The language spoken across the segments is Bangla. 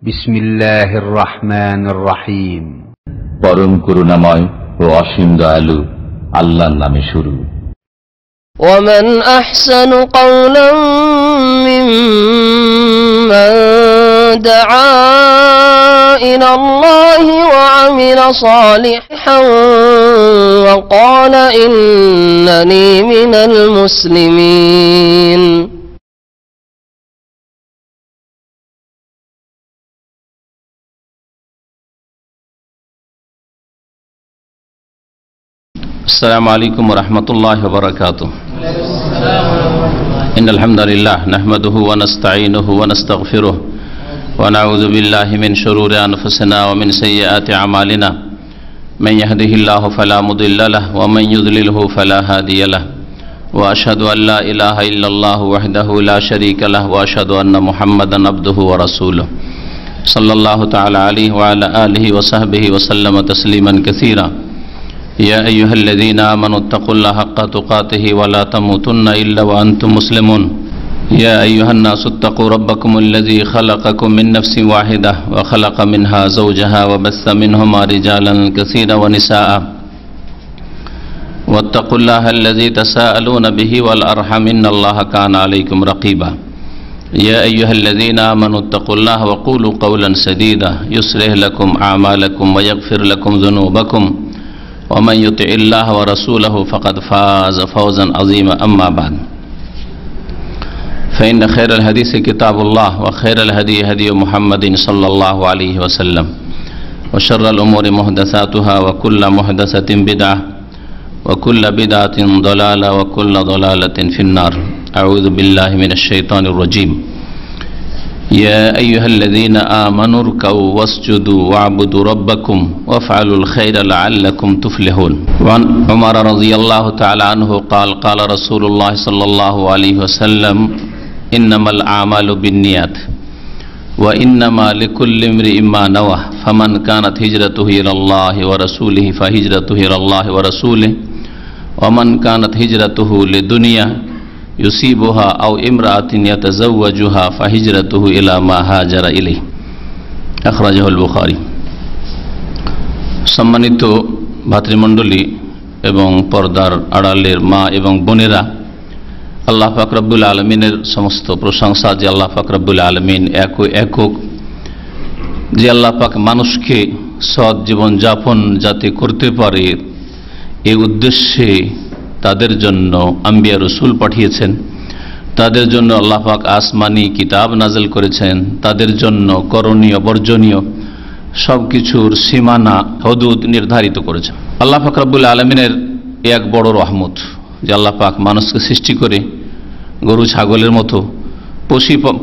বিসমিল্লাহির রহমানির রহিম। পরম করুণাময় ও অসীম দয়ালু আল্লাহর নামে শুরু। ومن أحسن قولا ممن دعا إلى الله وعمل صالحا وقال إنني من المسلمين। السلام عليكم ورحمة الله وبركاته. إن الحمد لله نحمده ونستعينه ونستغفره ونعوذ بالله من شرور أنفسنا ومن سيئات أعمالنا من يهده الله فلا مضل له ومن يضلله فلا هادي له وأشهد أن لا إله إلا الله وحده لا شريك له وأشهد أن محمدا عبده ورسوله صلى الله تعالى عليه وعلى آله وصحبه وسلم تسليما كثيرا. يا أيها الذين آمنوا اتقوا الله حق تقاته ولا تموتن إلا وأنتم مسلمون. يا أيها الناس اتقوا ربكم الذي خلقكم من نفس واحدة وخلق منها زوجها وبث منهما رجالا كثيرا ونساء واتقوا الله الذي تساءلون به والأرحم إن الله كان عليكم رقيبا. يا أيها الذين آمنوا اتقوا الله وقولوا قولا سديدا يصلح لكم أعمالكم ويغفر لكم ذنوبكم ومن يطع الله ورسوله فقد فاز فوزا عظيما. أما بعد فإن خير الحديث كتاب الله وخير الهدي هدي محمد صلى الله عليه وسلم وشر الأمور محدثاتها وكل محدثة بدعة وكل بدعة ضلالة وكل ضلالة في النار. أعوذ بالله من الشيطان الرجيم. يا أيها الذين آمنوا اركعوا واسجدوا واعبدوا ربكم وافعلوا الخير لعلكم تفلحون. وعن عمر رضي الله تعالى عنه قال قال رسول الله صلى الله عليه وسلم إنما الأعمال بالنيات وإنما لكل امرئ ما نوى فمن كانت هجرته إلى الله ورسوله فهجرته إلى الله ورسوله ومن كانت هجرته لدنيا يصيبها أو امرأة يتزوجها فهجرته إلى ما هاجر إليه. أخرجه البخاري. সম্মানিত ভাতৃমণ্ডলী এবং পর্দার আড়ালের মা এবং বোনেরা, আল্লাহ পাক রব্বুল আলমিনের সমস্ত প্রশংসা যে আল্লাহ পাক রব্বুল আলমিন একক, যে আল্লাহ পাক মানুষকে সৎ জীবন যাপন যাতে করতে পারে এই উদ্দেশ্যে তাদের জন্য আম্বিয়া রসুল পাঠিয়েছেন, তাদের জন্য আল্লাহ পাক আসমানি কিতাব নাজিল করেছেন, তাদের জন্য করণীয় বর্জনীয় সব কিছুর সীমানা হদুদ নির্ধারিত করেছেন। আল্লাহ পাক রব্বুল আলমিনের এক বড় রহমত যে আল্লাহ পাক মানুষকে সৃষ্টি করে গরু ছাগলের মতো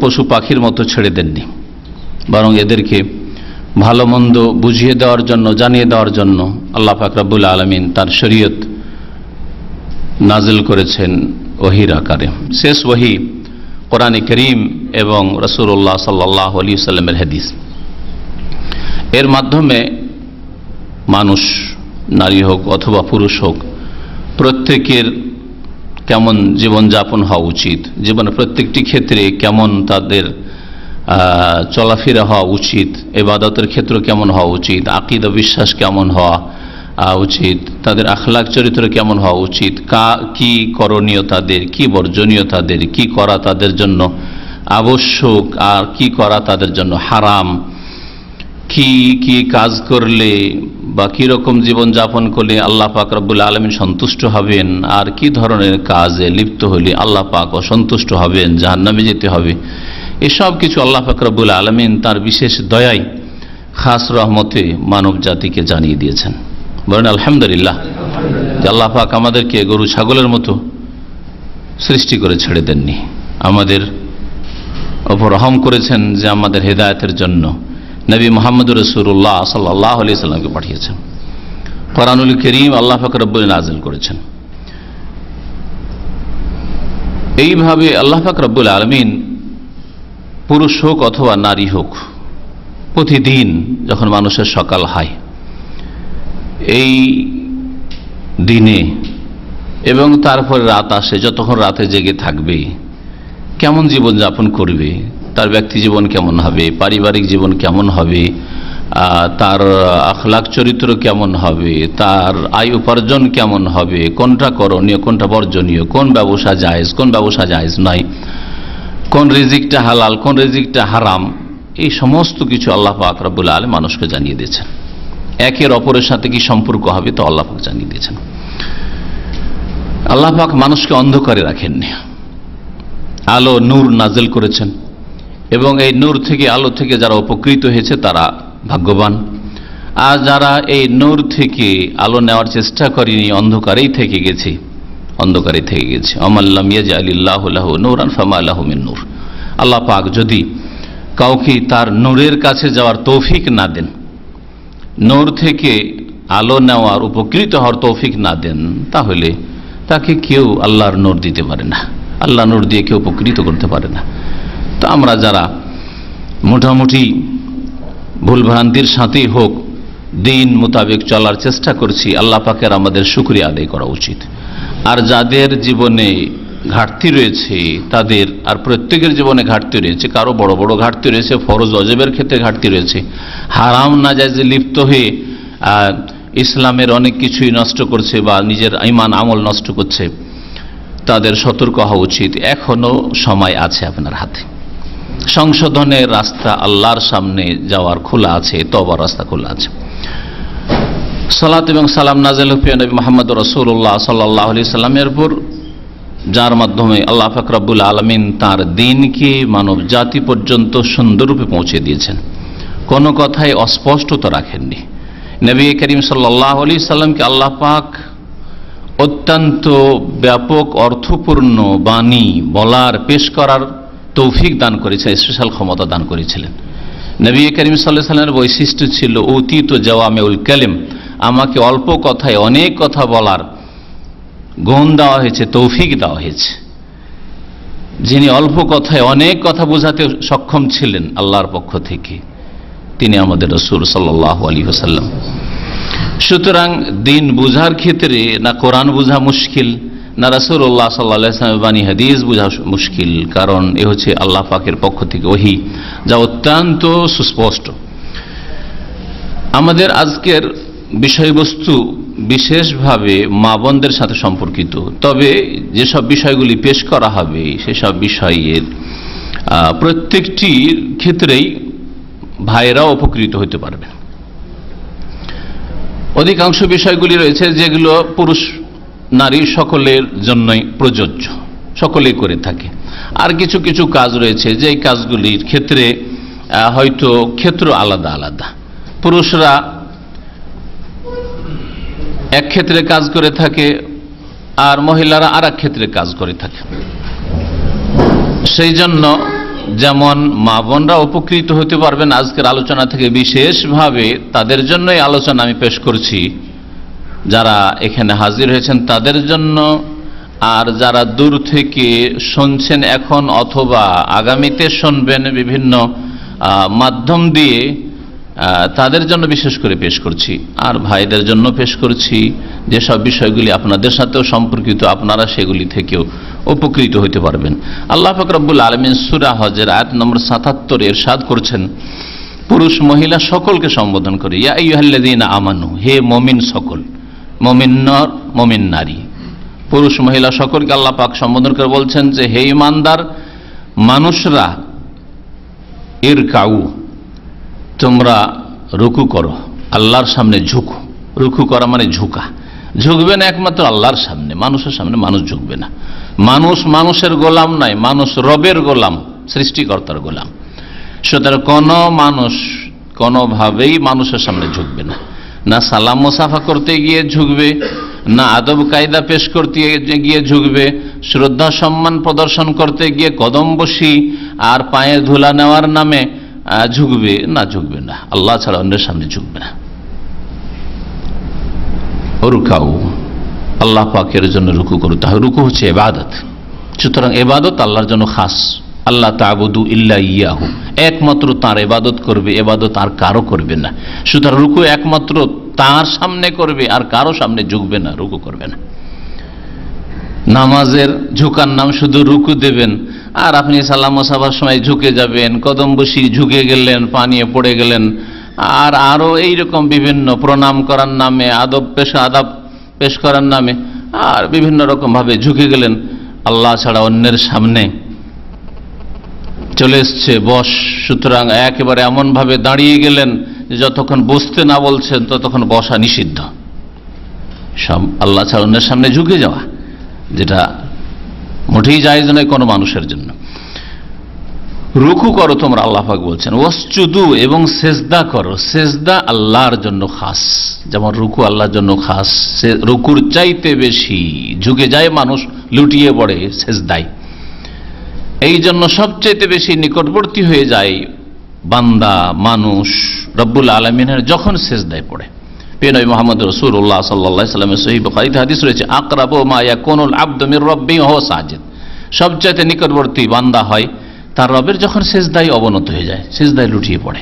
পশু পাখির মতো ছেড়ে দেননি, বরং এদেরকে ভালো মন্দ বুঝিয়ে দেওয়ার জন্য, জানিয়ে দেওয়ার জন্য আল্লাহ পাক রব্বুল আলমিন তার শরীয়ত নাজিল করেছেন ওহির আকারে। শেষ ওহি কোরআনে করিম এবং রাসূলুল্লাহ সাল্লাল্লাহু আলাইহি ওয়াসাল্লামের হাদিস। এর মাধ্যমে মানুষ, নারী হোক অথবা পুরুষ হোক, প্রত্যেকের কেমন জীবনযাপন হওয়া উচিত, জীবনের প্রত্যেকটি ক্ষেত্রে কেমন তাদের চলাফেরা হওয়া উচিত, ইবাদতের ক্ষেত্র কেমন হওয়া উচিত, আকীদা বিশ্বাস কেমন হওয়া উচিত, তাদের আখলাক চরিত্র কেমন হওয়া উচিত, কি করণীয় তাদের, কি বর্জনীয় তাদের, কি করা তাদের জন্য আবশ্যক আর কি করা তাদের জন্য হারাম, কি কি কাজ করলে বা কি রকম জীবন যাপন করলে আল্লাহ পাক রব্বুল আলামিন সন্তুষ্ট হবেন, আর কি ধরনের কাজে লিপ্ত হলে আল্লাহ পাক অসন্তুষ্ট হবেন, জাহান্নামে যেতে হবে, এসব কিছু আল্লাহ পাক রব্বুল আলামিন তার বিশেষ দয়ায় খাস রহমতে মানব জাতিকে জানিয়ে দিয়েছেন। বলেন আলহামদুলিল্লাহ যে আল্লাহ পাক আমাদেরকে গরু ছাগলের মতো সৃষ্টি করে ছেড়ে দেননি, আমাদের ওপর রহম করেছেন যে আমাদের হেদায়েতের জন্য নবী মুহাম্মদুর রাসূলুল্লাহ সাল্লাল্লাহু আলাইহি সাল্লামকে পাঠিয়েছেন। কোরআনুল কারীম আল্লাহ পাক রব্বুল নাযিল করেছেন। এইভাবে আল্লাহ পাক রব্বুল আলামিন পুরুষ হোক অথবা নারী হোক, প্রতিদিন যখন মানুষের সকাল হয় এই দিনে এবং তারপরে রাত আসে, যতক্ষণ রাতে জেগে থাকবে কেমন জীবনযাপন করবে তার ব্যক্তি জীবন কেমন হবে, পারিবারিক জীবন কেমন হবে, তার আখলাক চরিত্র কেমন হবে, তার আয় উপার্জন কেমন হবে, কোনটা করণীয় কোনটা বর্জনীয়, কোন ব্যবসা জায়েজ কোন ব্যবসা জায়েজ নয়, কোন রিজিকটা হালাল কোন রিজিকটা হারাম, এই সমস্ত কিছু আল্লাহ পাক রব্বুল আলামিন মানুষকে জানিয়ে দিয়েছেন। একের অপরের সাথে কি সম্পর্ক হবে তো আল্লাহ পাক জানিয়ে দিয়েছেন। আল্লাহ পাক মানুষকে অন্ধকারে রাখেননি, আলো নূর নাজিল করেছেন এবং এই নূর থেকে আলো থেকে যারা উপকৃত হয়েছে তারা ভাগ্যবান। আর যারা এই নূর থেকে আলো নেওয়ার চেষ্টা করেনি অন্ধকারেই থেকে গেছে, অন্ধকারে থেকে গেছে। আমাল্লাম ইয়াজআলিল্লাহু লাহু নূরান ফামা লাহু মিন নূর। আল্লাহ পাক যদি কাউকে তার নূরের কাছে যাওয়ার তৌফিক না দেন, নূর থেকে আলো নেওয়ার উপকৃত হওয়ার তৌফিক না দেন, তাহলে তাকে কেউ আল্লাহর নূর দিতে পারে না, আল্লাহ নূর দিয়ে কেউ উপকৃত করতে পারে না। তো আমরা যারা মোটামুটি ভুলভ্রান্তির সাথেই হোক দিন মোতাবেক চলার চেষ্টা করছি, আল্লাহ পাকের আমাদের শুকরিয়া আদায় করা উচিত। আর যাদের জীবনে ঘাটতি রয়েছে তাদের, আর প্রত্যেকের জীবনে ঘাটতি রয়েছে, কারো বড় বড় ঘাটতি রয়েছে, ফরজ ওয়াজিবের ক্ষেত্রে ঘাটতি রয়েছে, হারাম নাজায়েজে লিপ্ত হয়ে ইসলামের অনেক কিছুই নষ্ট করছে বা নিজের ঈমান আমল নষ্ট করছে, তাদের সতর্ক হওয়া উচিত। এখনো সময় আছে আপনার হাতে, সংশোধনের রাস্তা আল্লাহর সামনে যাওয়ার খোলা আছে, তওবার রাস্তা খোলা আছে। সালাত এবং সালাম নাযিল হয়ে নবী মুহাম্মদ রাসূলুল্লাহ সাল্লাল্লাহু আলাইহি সাল্লামের উপর, যার মাধ্যমে আল্লাহ পাক রব্বুল আলামিন তার দ্বীনকে মানব জাতি পর্যন্ত সুন্দররূপে পৌঁছে দিয়েছেন, কোনো কথাই অস্পষ্টতা রাখেননি। নবী করিম সাল্লাল্লাহু আলাইহি সাল্লামকে আল্লাহ পাক অত্যন্ত ব্যাপক অর্থপূর্ণ বাণী বলার, পেশ করার তৌফিক দান করেছেন, স্পেশাল ক্ষমতা দান করেছিলেন। নবী করিম সাল্লাল্লাহু আলাইহি সাল্লামের বৈশিষ্ট্য ছিল উতীত জাওয়ামিউল কালিম, আমাকে অল্প কথায় অনেক কথা বলার গুণ দেওয়া হয়েছে, তৌফিক দেওয়া হয়েছে। যিনি অল্প কথায় অনেক কথা বোঝাতে সক্ষম ছিলেন আল্লাহর পক্ষ থেকে, তিনি আমাদের রাসূল সাল্লাল্লাহু আলাইহি ওয়াসাল্লাম। সুতরাং দিন বুঝার ক্ষেত্রে না কোরআন বোঝা মুশকিল, না রাসূলুল্লাহ সাল্লাল্লাহু আলাইহি ওয়াসাল্লামের বাণী হাদিস বোঝা মুশকিল, কারণ এ হচ্ছে আল্লাহ পাকের পক্ষ থেকে ওহী, যা অত্যন্ত সুস্পষ্ট। আমাদের আজকের বিষয়বস্তু বিশেষভাবে মা বোনদের সাথে সম্পর্কিত, তবে যেসব বিষয়গুলি পেশ করা হবে সেসব বিষয়ের প্রত্যেকটির ক্ষেত্রেই ভাইয়েরাও উপকৃত হতে পারবে। অধিকাংশ বিষয়গুলি রয়েছে যেগুলো পুরুষ নারী সকলের জন্যই প্রযোজ্য, সকলেই করে থাকে। আর কিছু কিছু কাজ রয়েছে যে কাজগুলির ক্ষেত্রে হয়তো ক্ষেত্র আলাদা আলাদা, পুরুষরা এক ক্ষেত্রে কাজ করে থাকে আর মহিলারা আর এক ক্ষেত্রে কাজ করে থাকে। সেই জন্য যেমন মা বোনরা উপকৃত হতে পারবেন আজকের আলোচনা থেকে, বিশেষভাবে তাদের জন্যই আলোচনা আমি পেশ করছি, যারা এখানে হাজির হয়েছেন তাদের জন্য, আর যারা দূর থেকে শুনছেন এখন অথবা আগামীতে শুনবেন বিভিন্ন মাধ্যম দিয়ে, তাদের জন্য বিশেষ করে পেশ করছি। আর ভাইদের জন্য পেশ করছি যেসব বিষয়গুলি আপনাদের সাথেও সম্পর্কিত, আপনারা সেগুলি থেকেও উপকৃত হতে পারবেন। আল্লাহ পাক রব্বুল আলামিন সূরা হজের আয়াত নম্বর ৭৭ ইরশাদ করছেন, পুরুষ মহিলা সকলকে সম্বোধন করে, ইয়া আইয়ুহাল্লাযীনা আমানু, হে মুমিন সকল, মুমিন নর মুমিন নারী, পুরুষ মহিলা সকলকে আল্লাহ পাক সম্বোধন করে বলছেন যে হে ঈমানদার মানুষরা, ইরকাউ, তোমরা রুকু করো, আল্লাহর সামনে ঝুঁকো। রুকু করা মানে ঝুঁকা, ঝুঁকবে না একমাত্র আল্লাহর সামনে, মানুষের সামনে মানুষ ঝুঁকবে না। মানুষ মানুষের গোলাম নয়, মানুষ রবের গোলাম, সৃষ্টিকর্তার গোলাম। সুতরাং কোনো মানুষ কোনোভাবেই মানুষের সামনে ঝুঁকবে না, না সালাম মুসাফা করতে গিয়ে ঝুঁকবে, না আদব কায়দা পেশ করতে গিয়ে ঝুঁকবে, শ্রদ্ধা সম্মান প্রদর্শন করতে গিয়ে কদম বসি আর পায়ে ধুলা নেওয়ার নামে ঝুঁকবে না, ঝুঁকবে না, আল্লাহ ছাড়া অন্যের সামনে ঝুঁকবে না। রুকাউ, আল্লাহ পাকের জন্য রুকু করতে হয়, রুকু হচ্ছে ইবাদত। সুতরাং ইবাদত আল্লাহর জন্য খাস, আল্লাহ তা'বুদু ইল্লা ইয়াহু, একমাত্র তার ইবাদত করবে, ইবাদত আর কারো করবে না। সুতরাং রুকু একমাত্র তার সামনে করবে, আর কারো সামনে ঝুঁকবে না, রুকু করবে না। নামাজের ঝুঁকার নাম শুধু রুকু দেবেন, আর আপনি সালাম মুসাফার সময় ঝুঁকে যাবেন, কদম বসি ঝুঁকে গেলেন, পানিয়ে পড়ে গেলেন, আর আরো এইরকম বিভিন্ন প্রণাম করার নামে, আদব পেশ করার নামে আর বিভিন্ন রকম ভাবে ঝুঁকে গেলেন আল্লাহ ছাড়া অন্যের সামনে। চলে এসছে বস, সুতরাং একেবারে এমন ভাবে দাঁড়িয়ে গেলেন যে যতক্ষণ বসতে না বলছেন ততক্ষণ বসা নিষিদ্ধ। সব আল্লাহ ছাড়া অন্যের সামনে ঝুঁকে যাওয়া, যেটা মোটেই জায়েজ নয় কোনো মানুষের জন্য। রুকু করো তোমরা, আল্লাহ পাক বলছেন, ওয়াসজুদু, এবং সেজদা করো। সেজদা আল্লাহর জন্য খাস, যেমন রুকু আল্লাহর জন্য খাস। রুকুর চাইতে বেশি ঝুঁকে যায় মানুষ, লুটিয়ে পড়ে সেজদায়। এই জন্য সবচাইতে বেশি নিকটবর্তী হয়ে যায় বান্দা মানুষ রব্বুল আলামিনের যখন সেজদায় পড়ে। নবী মুহাম্মদ রাসূলুল্লাহ সাল্লাল্লাহু আলাইহি ওয়াসাল্লামের সহিহ বুখারীতে হাদিস রয়েছে, আকরাবু মা ইয়াকুনুল আবদু মির রাব্বিহি ওয়া হুয়া সাজিদ। সবচাইতে নিকটবর্তী বান্দা হয় তার রবের যখন সেজদায় অবনত হয়ে যায়, সেজদায় লুটিয়ে পড়ে।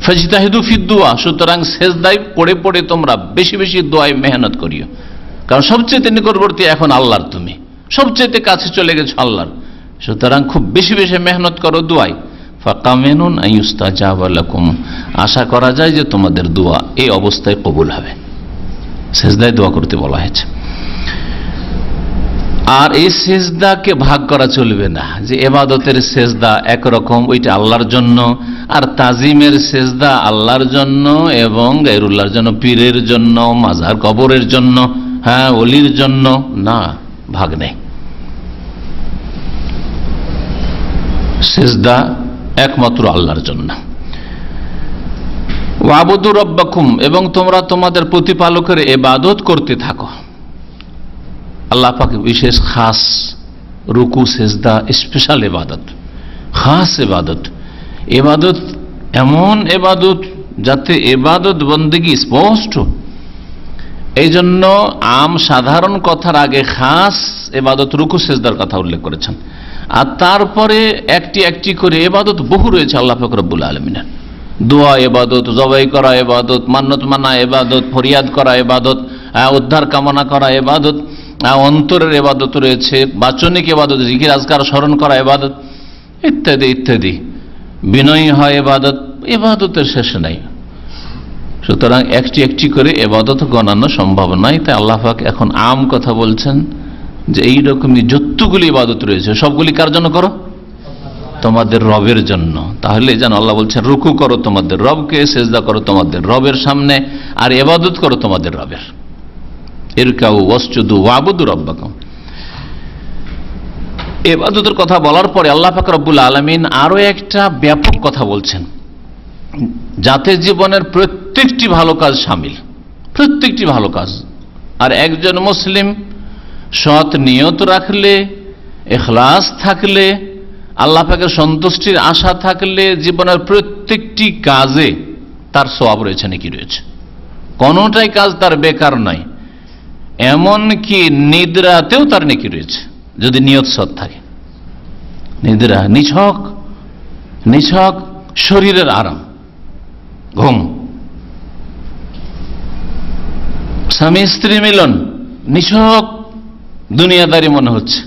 ফাজতাহিদু ফিদ দুআ, সুতরাং সেজদায় পড়ে পড়ে তোমরা বেশি বেশি দোয়ায় মেহনত করিও, কারণ সবচাইতে নিকটবর্তী এখন আল্লাহর, তুমি সবচাইতে কাছে চলে গেছো আল্লাহর, সুতরাং খুব বেশি বেশি মেহনত করো দোয়ায়। ফাকামিনুন আইয়ুস্তাজাবা লাকুম, আশা করা যায় যে তোমাদের দোয়া এই অবস্থায় কবুল হবে। সেজদায় দোয়া করতে বলা হয়েছে। আর এই সেজদাকে ভাগ করা চলবে না, যে ইবাদতের সেজদা একরকম ওইটা আল্লাহর জন্য, আর তাজিমের সেজদা আল্লাহর জন্য এবং গায়রুল্লাহর জন্য, পীরের জন্য, মাজার কবরের জন্য, হ্যাঁ ওলির জন্য, না, ভাগ নেই। সেজদা একমাত্র আল্লাহর জন্য। ওয়াবুদু রাব্বাকুম, এবং তোমরা তোমাদের প্রতিপালকের ইবাদত করতে থাকো। আল্লাহ পাক বিশেষ খাস রুকু সেজদা স্পেশাল ইবাদত, খাস ইবাদত। ইবাদত এমন ইবাদত যাতে ইবাদত বন্দেগী স্পষ্ট, এই জন্য সাধারণ কথার আগে খাস ইবাদত রুকু সেজদার কথা উল্লেখ করেছেন। আর তারপরে একটি একটি করে ইবাদত বহু রয়েছে আল্লাহ পাক রব্বুল আলামিনের। দোয়া ইবাদত, জবাই করা ইবাদত, মান্নত মানা ইবাদত, ফরিয়াদ করা ইবাদত, উদ্ধার কামনা করা ইবাদত, অন্তরের ইবাদত রয়েছে, বাচনিক ইবাদত, জিকির আজকার স্মরণ করা ইবাদত, ইত্যাদি ইত্যাদি। বিনয়ী হয় ইবাদত, ইবাদতের শেষ নাই। সুতরাং একটি একটি করে ইবাদত গণানো সম্ভব নয়। তাই আল্লাহ পাক এখন আম কথা বলছেন যে এইরকমই যতগুলি ইবাদত রয়েছে সবগুলি কার জন্য করো? তোমাদের রবের জন্য। তাহলে যেন আল্লাহ বলছেন রুকু করো তোমাদের রবকে, সেজদা করো তোমাদের রবের সামনে, আর ইবাদত করো তোমাদের রবের। ইরকাউ ওয়াসজুদু ওয়াবুদু রাব্বাকুম। ইবাদতের কথা বলার পরে আল্লাহ পাক রব্বুল আলামিন আরো একটা ব্যাপক কথা বলছেন, যাতে জীবনের প্রত্যেকটি ভালো কাজ শামিল, প্রত্যেকটি ভালো কাজ। আর একজন মুসলিম সৎ নিয়ত রাখলে, ইখলাস থাকলে, আল্লাহ পাকের সন্তুষ্টির আশা থাকলে জীবনের প্রত্যেকটি কাজে তার সওয়াব রয়েছে, নেকি রয়েছে। কোনটাই কাজ তার বেকার নয়, এমনকি নিদ্রাতেও তার নেকি রয়েছে যদি নিয়ত সৎ থাকে। নিদ্রা নিছক নিছক শরীরের আরাম, ঘুম, স্বামী স্ত্রী মিলন নিছক দুনিয়াদারি মনে হচ্ছে,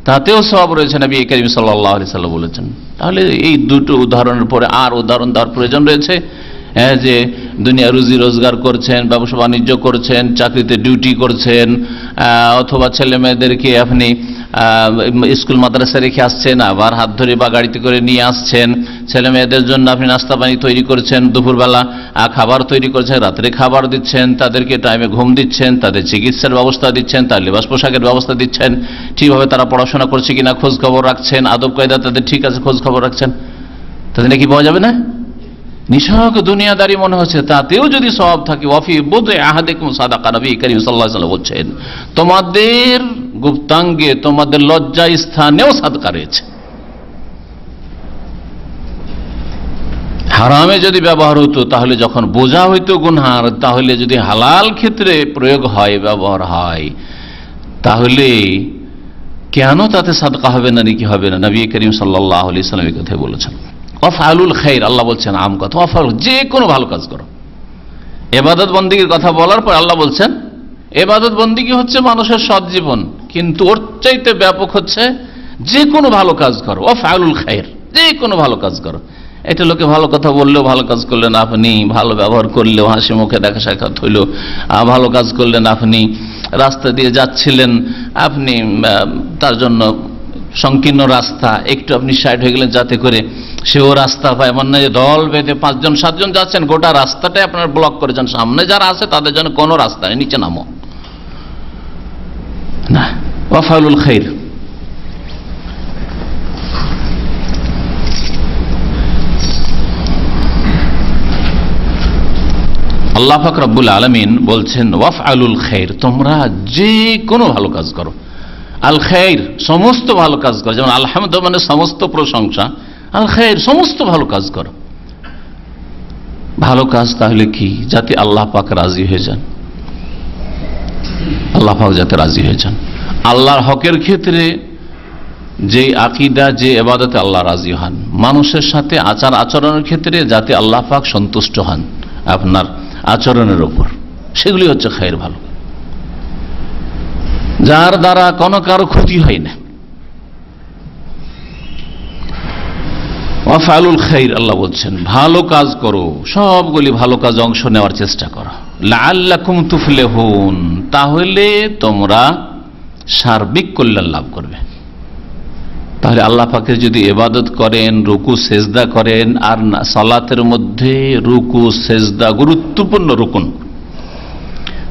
তাতেও সওয়াব রয়েছে। নবী করিম সাল্লাল্লাহু আলাইহি সাল্লাম বলেছেন। তাহলে এই দুটো উদাহরণের পরে আর উদাহরণ দেওয়ার প্রয়োজন রয়েছে, যে দুনিয়া রুজি রোজগার করছেন, ব্যবসা বাণিজ্য করছেন, চাকরিতে ডিউটি করছেন, অথবা ছেলে মেয়েদেরকে আপনি স্কুল মাদ্রাসা রেখে আসছেন, আবার হাত ধরে বা গাড়িতে করে নিয়ে আসছেন, ছেলে মেয়েদের জন্য আপনি নাস্তা পানি তৈরি করছেন, দুপুরবেলা খাবার তৈরি করছেন, রাত্রে খাবার দিচ্ছেন, তাদেরকে টাইমে ঘুম দিচ্ছেন, তাদের চিকিৎসার ব্যবস্থা দিচ্ছেন, তার লেবাস পোশাকের ব্যবস্থা দিচ্ছেন, ঠিকভাবে তারা পড়াশোনা করছে কিনা খোঁজ খবর রাখছেন, আদব কায়দা তাদের ঠিক আছে খোঁজ খবর রাখছেন, তাদের নাকি পাওয়া যাবে না? নিছক দুনিয়াদারি মনে হচ্ছে, তাতেও যদি সওয়াব থাকে। ওয়াফি বুদে আহাদিকুম সাদাকা, নবী করিম সাল্লাল্লাহু আলাইহি ওয়াসাল্লাম বলছেন তোমাদের গুপ্তাঙ্গে, তোমাদের লজ্জা স্থানেও সাদকা রয়েছে। হারামে যদি ব্যবহার হতো তাহলে যখন বোঝা হইতো গুনহার, তাহলে যদি হালাল ক্ষেত্রে প্রয়োগ হয়, ব্যবহার হয়, তাহলে কেন তাতে সাদকা হবে না, নাকি হবে না? নবী করিম সাল্লাল্লাহু আলাইহি ওয়াসাল্লাম এই কথা বলেছেন। ওয়াফআলুল খাইর, আল্লাহ বলছেন আম কথা, ওয়াফআলু, যে কোনো ভালো কাজ করো। ইবাদত বন্দেগীর কথা বলার পর আল্লাহ বলছেন ইবাদত বন্দেগী হচ্ছে মানুষের সৎ জীবন, কিন্তু ওর চাইতে ব্যাপক হচ্ছে যে কোনো ভালো কাজ করো, ওয়াফআলুল খায়র, যে কোনো ভালো কাজ করো। এটা লোকে ভালো কথা বললেও, ভালো কাজ করলেন আপনি, ভালো ব্যবহার করলেও, হাসি মুখে দেখা সাক্ষাৎ হইল, ভালো কাজ করলেন আপনি, রাস্তা দিয়ে যাচ্ছিলেন আপনি, তার জন্য সংকীর্ণ রাস্তা, একটু আপনি সাইড হয়ে গেলেন যাতে করে সেও রাস্তা পায়। এমন না যে দল বেঁধে 5 জন 7 জন যাচ্ছেন, গোটা রাস্তাটাই আপনার ব্লক করেছেন, সামনে যারা আছে তাদের জন্য কোনো রাস্তা নেই, নিচে নামো না। ওয়াফআলুল খায়র। আল্লাহ পাক রব্বুল আলামিন বলছেন ওয়াফআলুল খায়র, তোমরা যে কোনো ভালো কাজ করো। আল খায়র সমস্ত ভালো কাজ করো, যেমন আলহামদ মানে সমস্ত প্রশংসা, আল খায়র সমস্ত ভালো কাজ করো। ভালো কাজ তাহলে কি? যাতে আল্লাহ পাক রাজি হয়ে যান, আল্লাহ পাক যাতে রাজি হয়ে যান। আল্লাহর হকের ক্ষেত্রে যে আকীদা, যে ইবাদতে আল্লাহ রাজি হন, মানুষের সাথে আচার আচরণের ক্ষেত্রে যাতে আল্লাহ পাক সন্তুষ্ট হন আপনার আচরণের উপর, সেগুলি হচ্ছে খায়র, ভালো, যার দ্বারা কোনো কারো ক্ষতি হয় না। ওয়াফআলুল খায়র, আল্লাহ বলছেন ভালো কাজ করো, সবগুলি ভালো কাজ অংশ নেওয়ার চেষ্টা করো। লাআল্লাকুম তুফলিহুন, তাহলে তোমরা সার্বিক কল্যাণ লাভ করবে। তাহলে আল্লাহ পাকের যদি ইবাদত করেন, রুকু সেজদা করেন, আর সালাতের মধ্যে রুকু সেজদা গুরুত্বপূর্ণ রুকুন,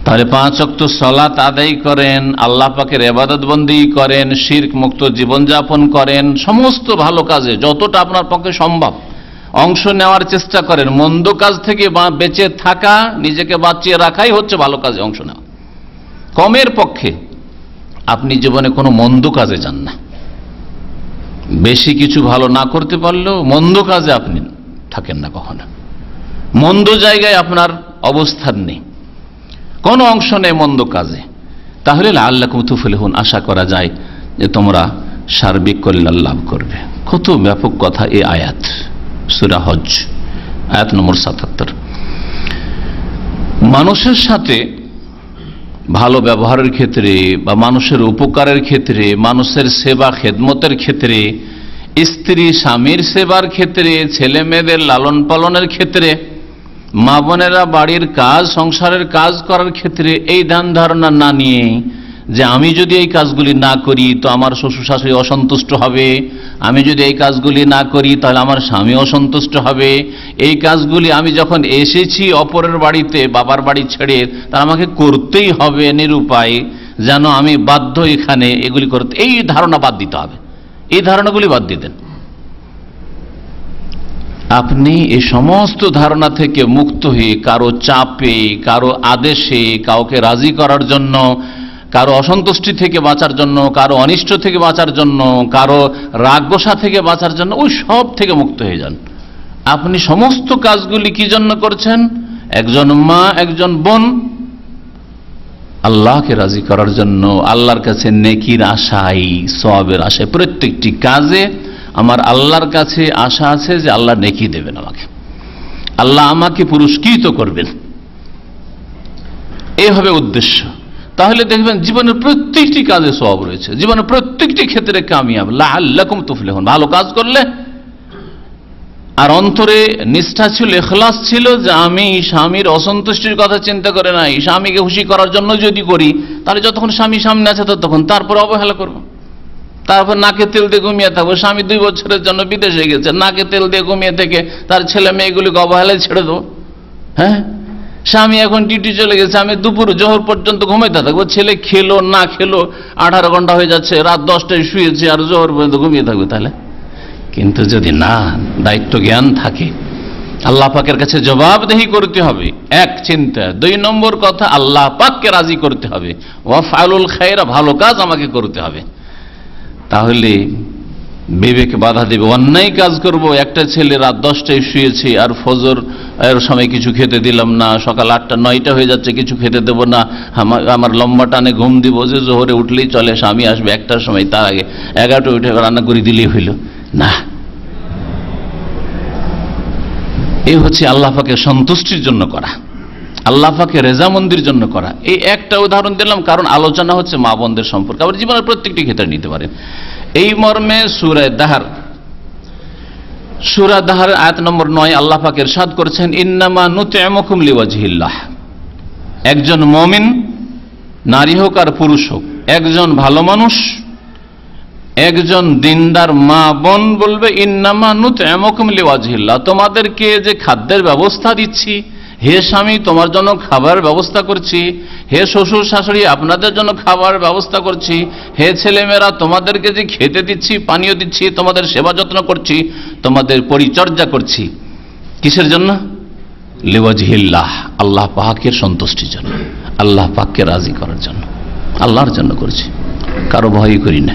তাহলে 5 ওয়াক্ত সালাত আদায় করেন, আল্লাহ পাকের ইবাদত বন্দেগী করেন, শিরক মুক্ত জীবনযাপন করেন, সমস্ত ভালো কাজে যতটা আপনার পক্ষে সম্ভব অংশ নেওয়ার চেষ্টা করেন। মন্দ কাজ থেকে বেঁচে থাকা, নিজেকে বাঁচিয়ে রাখাই হচ্ছে ভালো কাজে অংশ নেওয়া। কমের পক্ষে আপনি জীবনে কোনো মন্দ কাজে যান না, বেশি কিছু ভালো না করতে পারলেও মন্দ কাজে আপনি থাকেন না কখনো, মন্দ জায়গায় আপনার অবস্থান নেই, কোনো অংশ নেই মন্দ কাজে। তাহলে লাআল্লাকুম তুফলিহুন, আশা করা যায় যে তোমরা সার্বিক কল্যাণ লাভ করবে। কত ব্যাপক কথা এই আয়াত, সূরা হজ আয়াত নম্বর 77। মানুষের সাথে ভালো ব্যবহারের ক্ষেত্রে বা মানুষের উপকারের ক্ষেত্রে, মানুষের সেবা খেদমতের ক্ষেত্রে, স্ত্রী স্বামীর সেবার ক্ষেত্রে, ছেলে মেয়েদের লালন পালনের ক্ষেত্রে, মা বোনেরা বাড়ির কাজ, সংসারের কাজ করার ক্ষেত্রে এই ধ্যান ধারণা না নিয়ে যে আমি যদি এই কাজগুলি না করি তো আমার শ্বশুর শাশুড়ি অসন্তুষ্ট হবে, আমি যদি এই কাজগুলি না করি তাহলে আমার স্বামী অসন্তুষ্ট হবে, এই কাজগুলি আমি যখন এসেছি অপরের বাড়িতে, বাবার বাড়ি ছেড়ে, তা আমাকে করতেই হবে নিরুপায়, যেন আমি বাধ্য এখানে এগুলি করতে, এই ধারণা বাদ দিতে হবে। এই ধারণাগুলি বাদ দিতেন। আপনি এই সমস্ত ধারণা থেকে মুক্ত হয়ে কারো চাপে, কারো আদেশে, কাউকে রাজি করার জন্য, কারো অসন্তুষ্টি থেকে বাঁচার জন্য, কারো অনিষ্ট থেকে বাঁচার জন্য, কারো রাগ গোসা থেকে বাঁচার জন্য, ওই সব থেকে মুক্ত হয়ে যান। আপনি সমস্ত কাজগুলি কি জন্য করছেন? একজন মা, একজন বোন, আল্লাহকে রাজি করার জন্য, আল্লাহর কাছে নেকির আশায়, সওয়াবের আশায়। প্রত্যেকটি কাজে আমার আল্লাহর কাছে আশা আছে যে আল্লাহ নেকি দেবেন আমাকে, আল্লাহ আমাকে পুরস্কৃত করবেন, এই হবে উদ্দেশ্য। তাহলে দেখবেন জীবনের প্রত্যেকটি কাজে সওয়াব রয়েছে, জীবনের প্রত্যেকটি ক্ষেত্রে কামিয়াব। লাআল্লাকুম তুফলিহুন, ভালো কাজ করলে আর অন্তরে নিষ্ঠা ছিল, ইখলাস ছিল যে আমি স্বামীর অসন্তুষ্টির কথা চিন্তা করে নাই, স্বামীকে খুশি করার জন্য যদি করি তাহলে যতক্ষণ স্বামী সামনে আছে ততক্ষণ, তারপর অবহেলা করবো, তারপর নাকে তেল দিয়ে ঘুমিয়ে থাকবো। স্বামী 2 বছরের জন্য বিদেশে গেছে, নাকে তেল দিয়ে ঘুমিয়ে থেকে তার ছেলে মেয়েগুলিকে অবহেলায় ছেড়ে দেবো। হ্যাঁ, স্বামী এখন ডিউটি চলে গেছে, আমি দুপুর জোহর পর্যন্ত ঘুমাইতে থাকবো, ছেলে খেলো না খেলো 18 ঘন্টা হয়ে যাচ্ছে, রাত 10টায় শুয়েছে আর জোহর পর্যন্ত ঘুমিয়ে থাকবে। তাহলে কিন্তু যদি না দায়িত্ব জ্ঞান থাকে, আল্লাহ পাকের কাছে জবাবদেহি করতে হবে, এক চিন্তা। 2 নম্বর কথা, আল্লাহ পাককে রাজি করতে হবে। ওয়াফআলুল খায়র, ভালো কাজ আমাকে করতে হবে। তাহলে বিবেক বাধা দেবে, অন্যায় কাজ করব। একটা ছেলে রাত 10টায় শুয়েছে আর ফজর এর সময় কিছু খেতে দিলাম না, সকাল 8টা 9টা হয়ে যাচ্ছে, কিছু খেতে দেবো না, আমার লম্বা টানে ঘুম দিব, যে জোহরে উঠলেই চলে, স্বামী আসবে 1টার সময়, তার আগে 11টা উঠে রান্না করে দিলেই হইল না। এই হচ্ছে আল্লাহ পাকের সন্তুষ্টির জন্য করা, আল্লাহ পাকের রেজামন্দির জন্য করা। এই একটা উদাহরণ দিলাম, কারণ আলোচনা হচ্ছে মা বোনদের সম্পর্কে, আবার জীবনের প্রত্যেকটি ক্ষেত্রে নিতে পারেন। এই মর্মে সূরা দাহর আয়াত নম্বর 9 আল্লাহ পাক ইরশাদ করেছেন, ইন্নামা নুতইমুকুম লিওয়াজহিল্লাহ। একজন মুমিন, নারী হোক আর পুরুষ হোক, একজন ভালো মানুষ, একজন দিনদার মা বোন বলবে, ইন্নামা নুতইমুকুম লিওয়াজহিল্লাহ, তোমাদেরকে যে খাদ্যের ব্যবস্থা দিচ্ছি, হে স্বামী তোমার জন্য খাবার ব্যবস্থা করছি, হে শ্বশুর শাশুড়ি আপনাদের জন্য খাবার ব্যবস্থা করছি, হে ছেলেমেয়েরা তোমাদেরকে যে খেতে দিচ্ছি, পানীয় দিচ্ছি, তোমাদের সেবা যত্ন করছি, তোমাদের পরিচর্যা করছি, কিসের জন্য? লিওয়াজহিল্লাহ, আল্লাহ পাকের সন্তুষ্টির জন্য, আল্লাহ পাককে রাজি করার জন্য, আল্লাহর জন্য করছি। কারো ভয় করি না,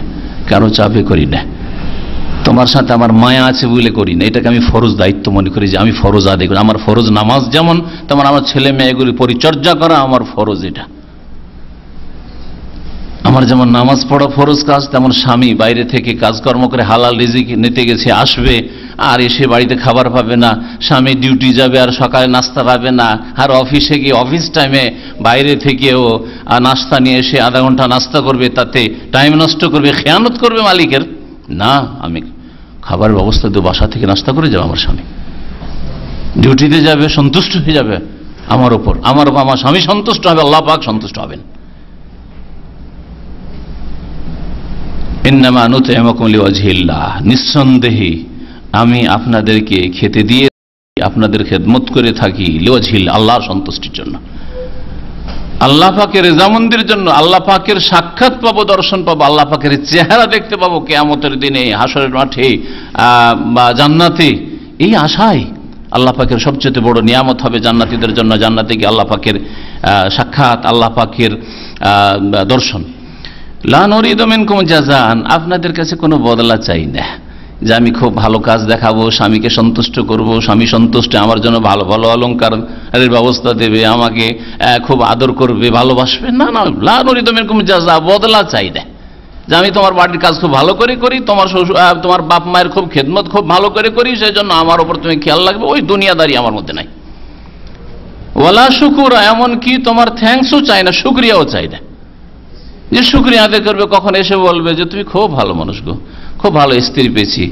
কারো চাপে করি না, তোমার সাথে আমার মায়া আছে বলে করি না, এটাকে আমি ফরজ দায়িত্ব মনে করি যে আমি ফরজ আদায় করি। আমার ফরজ নামাজ যেমন, তেমন আমার ছেলে মেয়েগুলি পরিচর্যা করা আমার ফরজ। এটা আমার যেমন নামাজ পড়া ফরজ কাজ, তেমন স্বামী বাইরে থেকে কাজকর্ম করে হালাল রিজিক নিতে গেছে, আসবে আর এসে বাড়িতে খাবার পাবে না, স্বামী ডিউটি যাবে আর সকালে নাস্তা পাবে না, আর অফিসে গিয়ে অফিস টাইমে বাইরে থেকেও নাস্তা নিয়ে এসে আধা ঘন্টা নাস্তা করবে, তাতে টাইম নষ্ট করবে, খেয়ানত করবে মালিকের। না, আমি খাবার ব্যবস্থা দেবো, বাসা থেকে নাস্তা করে যাবে, আমার স্বামী ডিউটিতে যাবে, সন্তুষ্ট হয়ে যাবে আমার ওপর, আমার স্বামী সন্তুষ্ট হবে, আল্লাহ পাক সন্তুষ্ট হবেন। ইন্নামা নুতইমুকুম লিওয়াজহিল্লাহ, নিঃসন্দেহে আমি আপনাদেরকে খেতে দিয়ে আপনাদের খেদমত করে থাকি লিওয়াজহিল্লাহ, আল্লাহর সন্তুষ্টির জন্য, আল্লাহ পাকের রেজামন্দির জন্য, আল্লাহ পাকের সাক্ষাৎ পাবো, দর্শন পাবো, আল্লাহ পাকের চেহারা দেখতে পাবো কিয়ামতের দিনে, হাসরের মাঠে বা জান্নাতে। এই আশায় আল্লাহ পাকের সবচেয়ে বড় নিয়ামত হবে জান্নাতীদের জন্য, জান্নাতে গিয়ে আল্লাহ পাকের সাক্ষাৎ, আল্লাহ পাকের দর্শন। লা নুরিদু মিনকুম জাযাআন, আপনাদের কাছে কোনো বদলা চাই না, যে আমি খুব ভালো কাজ দেখাবো, স্বামীকে সন্তুষ্ট করব, স্বামী সন্তুষ্ট আমার জন্য ভালো ভালো অলংকারের ব্যবস্থা দেবে, আমাকে খুব আদর করবে, ভালোবাসবে। না না, লা নুরিদু মিনকুম জাযা, বদলা চাই না, যে আমি তোমার বাড়ির কাজ খুব ভালো করে করি, তোমার বাপ মায়ের খুব খেদমত খুব ভালো করে করি, সেই জন্য আমার উপর তুমি খেয়াল রাখবে, ওই দুনিয়াদারি আমার মধ্যে নাই। ওয়ালা শুকুর, এমনকি তোমার থ্যাঙ্কসও চাই না, শুকরিয়াও চাই না, যে শুকরিয়া আদায় করবে, কখন এসে বলবে যে তুমি খুব ভালো মানুষ গো, খুব ভালো স্ত্রী পেয়েছি।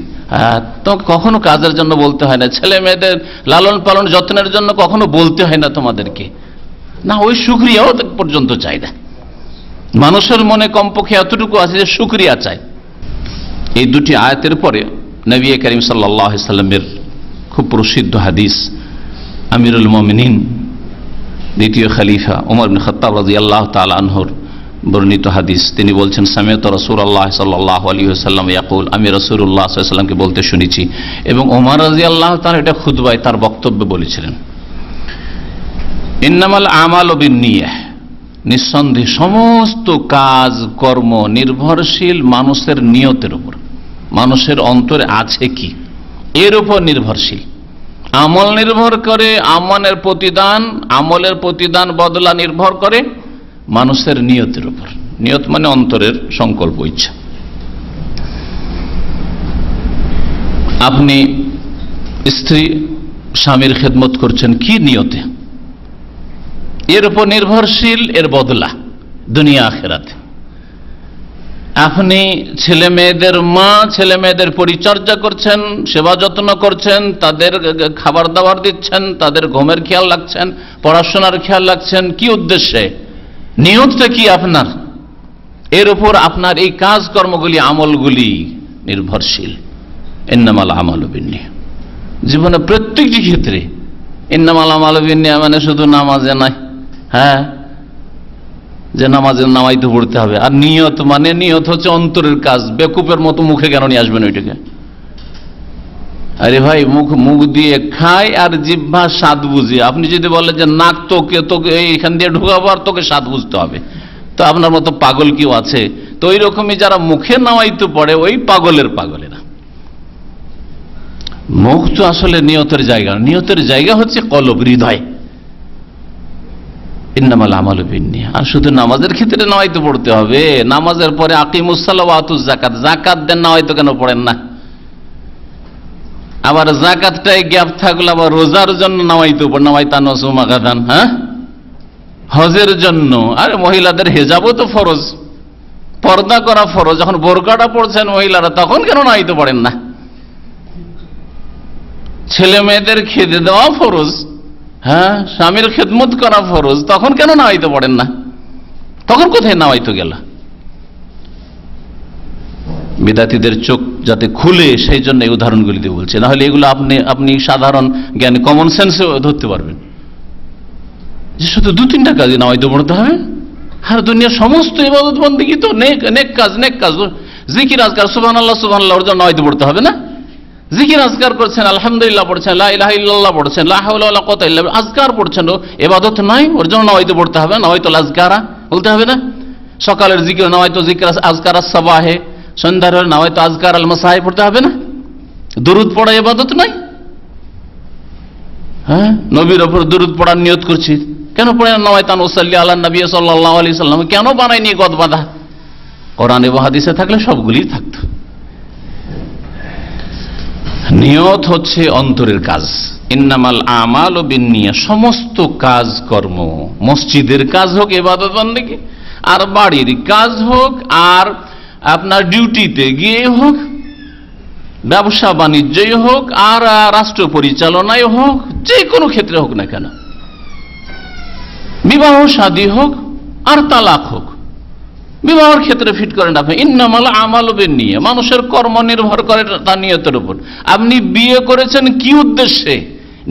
তোমাকে কখনো কাজের জন্য বলতে হয় না, ছেলে মেয়েদের লালন পালন যত্নের জন্য কখনো বলতে হয় না তোমাদেরকে, না ওই শুকরিয়াও পর্যন্ত চাই না। মানুষের মনে কমপক্ষে এতটুকু আছে যে শুকরিয়া চাই। এই দুটি আয়াতের পরে নবী করিম সাল্লাল্লাহু আলাইহি সাল্লামের খুব প্রসিদ্ধ হাদিস, আমিরুল মুমিনিন দ্বিতীয় খলিফা ওমর ইবনে খাত্তাব রাদিয়াল্লাহু তাআলা আনহুর বর্ণিত হাদিস, তিনি বলছেন, সামিআতু রাসূলুল্লাহ সাল্লাল্লাহু আলাইহি ওয়াসাল্লাম ইয়াকুল, আমি রাসূলুল্লাহ সাল্লাল্লাহু আলাইহি ওয়াসাল্লামকে বলতে শুনেছি। এবং ওমর রাদিয়াল্লাহু তাআলা এটা খুতবায় তার বক্তব্যে বলেছিলেন, ইন্নামাল আমালু বিন্নিয়াহ, নিঃসন্দেহে সমস্ত কাজ কর্ম নির্ভরশীল মানুষের নিয়তের উপর, মানুষের অন্তরে আছে কি এর উপর নির্ভরশীল। আমল নির্ভর করে, আমলের প্রতিদান বদলা নির্ভর করে মানুষের নিয়তের উপর। নিয়ত মানে অন্তরের সংকল্প, ইচ্ছা। আপনি স্ত্রী স্বামীর খেদমত করছেন কি নিয়তে, এর উপর নির্ভরশীল এর বদলা দুনিয়া আখিরাতে। আপনি ছেলে মেয়েদের মা, ছেলে মেয়েদের পরিচর্যা করছেন, সেবা যত্ন করছেন, তাদের খাবার দাবার দিচ্ছেন, তাদের ঘুমের খেয়াল রাখছেন, পড়াশোনার খেয়াল রাখছেন, কি উদ্দেশ্যে, নিয়তটা কি আপনার, এর উপর আপনার এই কাজকর্মগুলি আমলগুলি নির্ভরশীল। ইন্নামাল আমালু বিন্নিয়াহ, জীবনে প্রত্যেকটি ক্ষেত্রে ইন্নামাল আমালু বিন্নিয়াহ মানে শুধু নামাজে নাই, হ্যাঁ যে নামাজের নামাই তো পড়তে হবে, আর নিয়ত মানে নিয়ত হচ্ছে অন্তরের কাজ। বেকুপের মতো মুখে কেন নিয়ে আসবেন ওইটাকে? আরে ভাই, মুখ দিয়ে খায় আর জিহ্বা স্বাদ বুঝে। আপনি যদি বলেন যে নাক তোকে এইখান দিয়ে ঢুকাবো আর তোকে স্বাদ বুঝতে হবে, তো আপনার মতো পাগল কেউ আছে? তো ওই রকমই যারা মুখে নামাইতে পড়ে ওই পাগলেরা। মুখ তো আসলে নিয়তের জায়গা, নিয়তের জায়গা হচ্ছে কলব, হৃদয়। ইন্নামাল আমালু বিন্নিয়াহ। আর শুধু নামাজের ক্ষেত্রে নামাইতে পড়তে হবে? নামাজের পরে আকিমুস সালাত ওয়া আতুজ যাকাত, যাকাত দেন না হয়তো কেন পড়েন না? আবার যাকাতটাই গ্যাপ থাকলো আবার রোজার জন্য নামাইতে পড়ে, নামাইতানা সুমা গাদান, হ্যাঁ হজের জন্য। আর মহিলাদের হেজাবও তো ফরজ, পর্দা করা ফরজ, যখন বোরকাটা পড়ছেন মহিলারা তখন কেন নামাইতে পারেন না? ছেলে মেয়েদের খেতে দেওয়া ফরজ, হ্যাঁ, স্বামীর খেদমত করা ফরজ, তখন কেন নামাইতে পারেন না? তখন কোথায় নামাইতে গেল? বিদাতীদের চোখ যাতে খুলে সেই জন্য এই উদাহরণগুলি দিয়ে বলছে, না হলে এগুলো আপনি সাধারণ জ্ঞান কমন সেন্সে ধরতে পারবেন যে শুধু 2-3টা কাজে নামাইতে পড়তে হবে। আর দুনিয়ার সমস্ত ইবাদত বন্দেগী তো নেক কাজ, জিকির আজকার সুবহানাল্লাহ সুবহানাল্লাহ ওর জন্য নামাইতে পড়তে হবে না? জিকির আজকার করছেন, আলহামদুলিল্লাহ পড়ছেন, লা ইলাহা ইল্লাল্লাহ পড়ছেন, লা হাওলা ওয়ালা কুওয়াতা ইল্লা বিল্লাহ আজকার পড়ছেন, ইবাদত নয়? ওর জন্য নামাইতে পড়তে হবে, নামাইতুল আজকারা বলতে হবে না? সকালের জিকির নামাইতু জিকির আজকার আস-সাবাহে, সন্ধ্যার নামাইতু আজকার আল মাসায়ে পড়তে হবে না? দুরূদ পড়া ইবাদত নয়? হ্যাঁ, নবীর উপর দুরূদ পড়ার নিয়ত করছি, কেন পড়ে না? নামাইতান উসাল্লি আলা নবী সাল্লাল্লাহু আলাইহি সাল্লাম, কেন বানাইনি গদ বাঁধা? কোরআন এবং হাদিসে থাকলে সবগুলি থাকতো। নিয়ত হচ্ছে অন্তরের কাজ। ইন্নামাল আমালু বিন্নিয়াত, সমস্ত কাজ কর্ম, মসজিদের কাজ হোক ইবাদত বন্দেগী, আর বাড়ির কাজ হোক, আর আপনার ডিউটিতে গিয়ে হোক, ব্যবসা বাণিজ্যই হোক, আর রাষ্ট্র পরিচালনায় হোক, যে কোনো ক্ষেত্রে হোক না কেন, বিবাহ শাদী হোক আর তালাক হোক, বিবাহের ক্ষেত্রে ফিট করেন আপনি। ইন্নামাল আমালু বিন্নিয়াত, মানুষের কর্ম নির্ভর করে তার নিয়তের উপর। আপনি বিয়ে করেছেন কি উদ্দেশ্যে?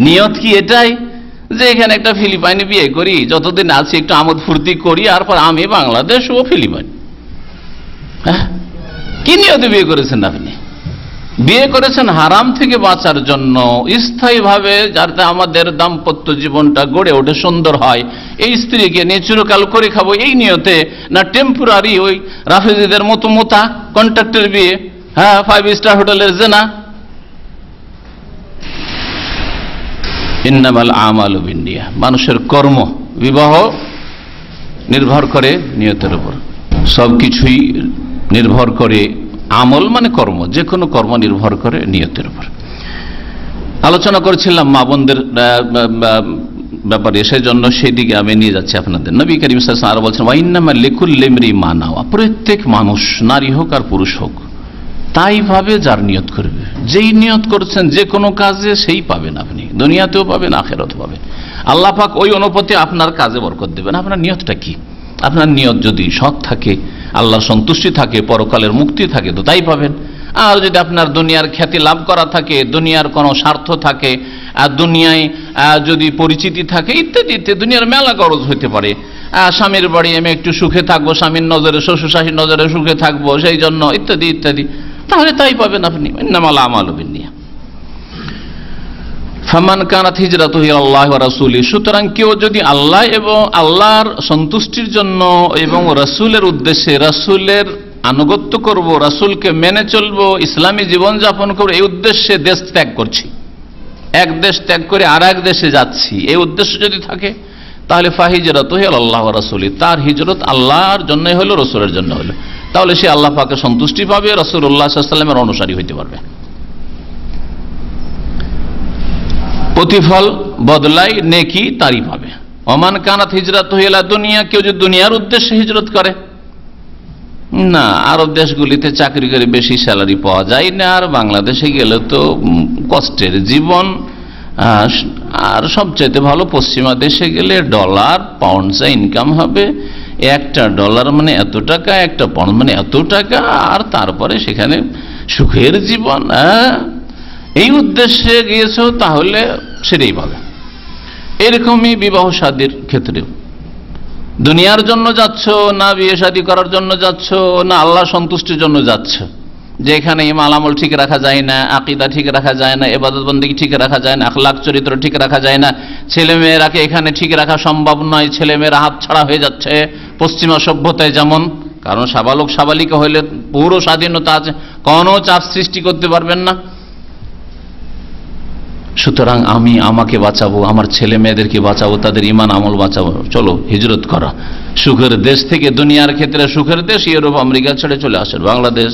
নিয়ত কি এটাই যে এখানে একটা ফিলিপাইনে বিয়ে করি, যতদিন আছি একটু আমোদ ফুর্তি করি, আর পর আমি বাংলাদেশ ও ফিলিপাইন? হ্যাঁ, কি নিয়তে বিয়ে করেছেন আপনি? বিয়ে করেছেন হারাম থেকে বাঁচার জন্য, স্থায়ীভাবে যাতে আমাদের দাম্পত্য জীবনটা গড়ে ওঠে, সুন্দর হয়, এই স্ত্রীকে নিয়ে চিরকাল করে খাবো এই নিয়তে, না টেম্পোরারি ওই রাফেজিদের মতো মোতা কন্ট্রাক্টের বিয়ে, হ্যাঁ, 5 স্টার হোটেলের জেনা? ইন্নামাল আমালু বিন্নিয়াত, মানুষের কর্ম, বিবাহ নির্ভর করে নিয়তের উপর, সবকিছুই নির্ভর করে, আমল মানে কর্ম, যে কোনো কর্ম নির্ভর করে নিয়তের উপর। আলোচনা করেছিলাম মা বোনদের ব্যাপারে, সেই জন্য সেই দিকে আমি নিয়ে যাচ্ছি আপনাদের। নবী করিম সাল্লাল্লাহু আলাইহি ওয়াসাল্লাম আরো বলছেন, ওয়া ইন্নামা লিকুল্লি ইমরিইন মা নাওয়া, প্রত্যেক মানুষ, নারী হোক আর পুরুষ হোক, তাই ভাবে যার নিয়ত করবে। যেই নিয়ত করছেন যে কোনো কাজে, সেই পাবেন আপনি, দুনিয়াতেও পাবেন, আখিরাতেও পাবেন। আল্লাহ পাক ওই অনুপাতে আপনার কাজে বরকত দেবেন। আপনার নিয়তটা কি? আপনার নিয়ত যদি সৎ থাকে, আল্লাহর সন্তুষ্টি থাকে, পরকালের মুক্তি থাকে, তো তাই পাবেন। আর যদি আপনার দুনিয়ার খ্যাতি লাভ করা থাকে, দুনিয়ার কোনো স্বার্থ থাকে, আর দুনিয়ায় যদি পরিচিতি থাকে, ইত্যাদি ইত্যাদি, দুনিয়ার মেলা গরজ হইতে পারে, স্বামীর বাড়ি আমি একটু সুখে থাকবো, স্বামীর নজরে, শ্বশুর শাশুড়ির নজরে সুখে থাকবো, সেই জন্য ইত্যাদি ইত্যাদি, তাহলে তাই পাবেন আপনি। ইন্নামাল আমালু বিন্নিয়াত। ফামান কানাত হিজরাতুহু ইলাল্লাহি ওয়া রাসূলিহি, সুতরাং কেউ যদি আল্লাহ এবং আল্লাহর সন্তুষ্টির জন্য এবং রাসূলের উদ্দেশ্যে, রাসূলের আনুগত্য করব, রাসূলকে মেনে চলবো, ইসলামী জীবন যাপন করব, এই উদ্দেশ্যে দেশ ত্যাগ করছি, এক দেশ ত্যাগ করে আর এক দেশে যাচ্ছি, এই উদ্দেশ্য যদি থাকে, তাহলে ফাহিজরাতুহু ইলাল্লাহি ওয়া রাসূলিহি, তার হিজরত আল্লাহর জন্যই হলো, রাসূলের জন্য হলো, তাহলে সে আল্লাহ পাকের সন্তুষ্টি পাবে, রাসূলুল্লাহ সাল্লাল্লাহু আলাইহি ওয়াসাল্লামের অনুসারী হইতে পারবে। প্রতিফল বদলাই নেকি তারই পাবে। ওমান কানাত হিজরাতুহু ইলা দুনিয়া, কেউ যদি দুনিয়ার উদ্দেশ্যে হিজরত করে, না আরব দেশগুলিতে চাকরি করে বেশি স্যালারি পাওয়া যায় না, আর বাংলাদেশে গেলে তো কষ্টের জীবন, আর সবচাইতে ভালো পশ্চিমা দেশে গেলে ডলার পাউন্ডসে ইনকাম হবে, একটা ডলার মানে এত টাকা, একটা পাউন্ড মানে এত টাকা, আর তারপরে সেখানে সুখের জীবন। এই উদ্দেশ্যে গিয়েছো তাহলে সেটাই পাবে। এরকমই বিবাহ শাদীর ক্ষেত্রেও, দুনিয়ার জন্য যাচ্ছ না বিয়ে শাদী করার জন্য যাচ্ছ, না আল্লাহ সন্তুষ্টির জন্য যাচ্ছ, যে এখানে ইমান আমল ঠিক রাখা যায় না, আকীদা ঠিক রাখা যায় না, ইবাদত বন্দেগী ঠিক রাখা যায় না, আখলাক চরিত্র ঠিক রাখা যায় না, ছেলে মেয়েরাকে এখানে ঠিক রাখা সম্ভব নয়, ছেলে মেয়েরা হাত ছাড়া হয়ে যাচ্ছে পশ্চিমা সভ্যতায় যেমন, কারণ সাবালক সাবালিকা হইলে পুরো স্বাধীনতা আছে, কোনো চাপ সৃষ্টি করতে পারবেন না। সুতরাং আমি আমাকে বাঁচাবো, আমার ছেলে মেয়েদেরকে বাঁচাবো, তাদের ইমান আমল বাঁচাবো, চলো হিজরত করা। সুখের দেশ থেকে, দুনিয়ার ক্ষেত্রে সুখের দেশ ইউরোপ আমেরিকা ছেড়ে চলে আসেন, বাংলাদেশ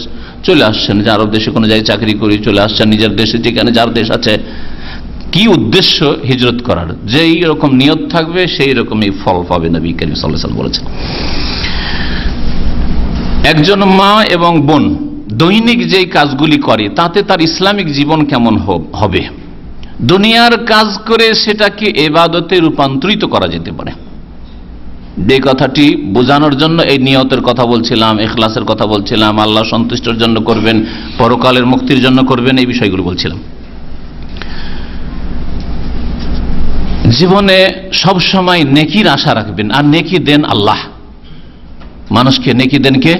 চলে আসছেন, যে আরব দেশে কোনো জায়গায় চাকরি করি চলে আসছেন, নিজের দেশে যেখানে যার দেশ আছে। কি উদ্দেশ্য হিজরত করার? যেই রকম নিয়ত থাকবে সেই রকমই ফল পাবে, নবী করিম সাল্লাল্লাহু আলাইহি ওয়াসাল্লাম বলেছেন। একজন মা এবং বোন দৈনিক যে কাজগুলি করে তাতে তার ইসলামিক জীবন কেমন হবে, দুনিয়ার কাজ করে সেটাকে ইবাদতে রূপান্তরিত করা যেতে পারে। যে কথাটি বোঝানোর জন্য এই নিয়তের কথা বলছিলাম, ইখলাসের কথা বলছিলাম, আল্লাহ সন্তুষ্টির জন্য করবেন, পরকালের মুক্তির জন্য করবেন, এই বিষয়গুলো বলছিলাম। জীবনে সব সময় নেকির আশা রাখবেন, আর নেকি দেন আল্লাহ। মানুষকে নেকি দেন কে?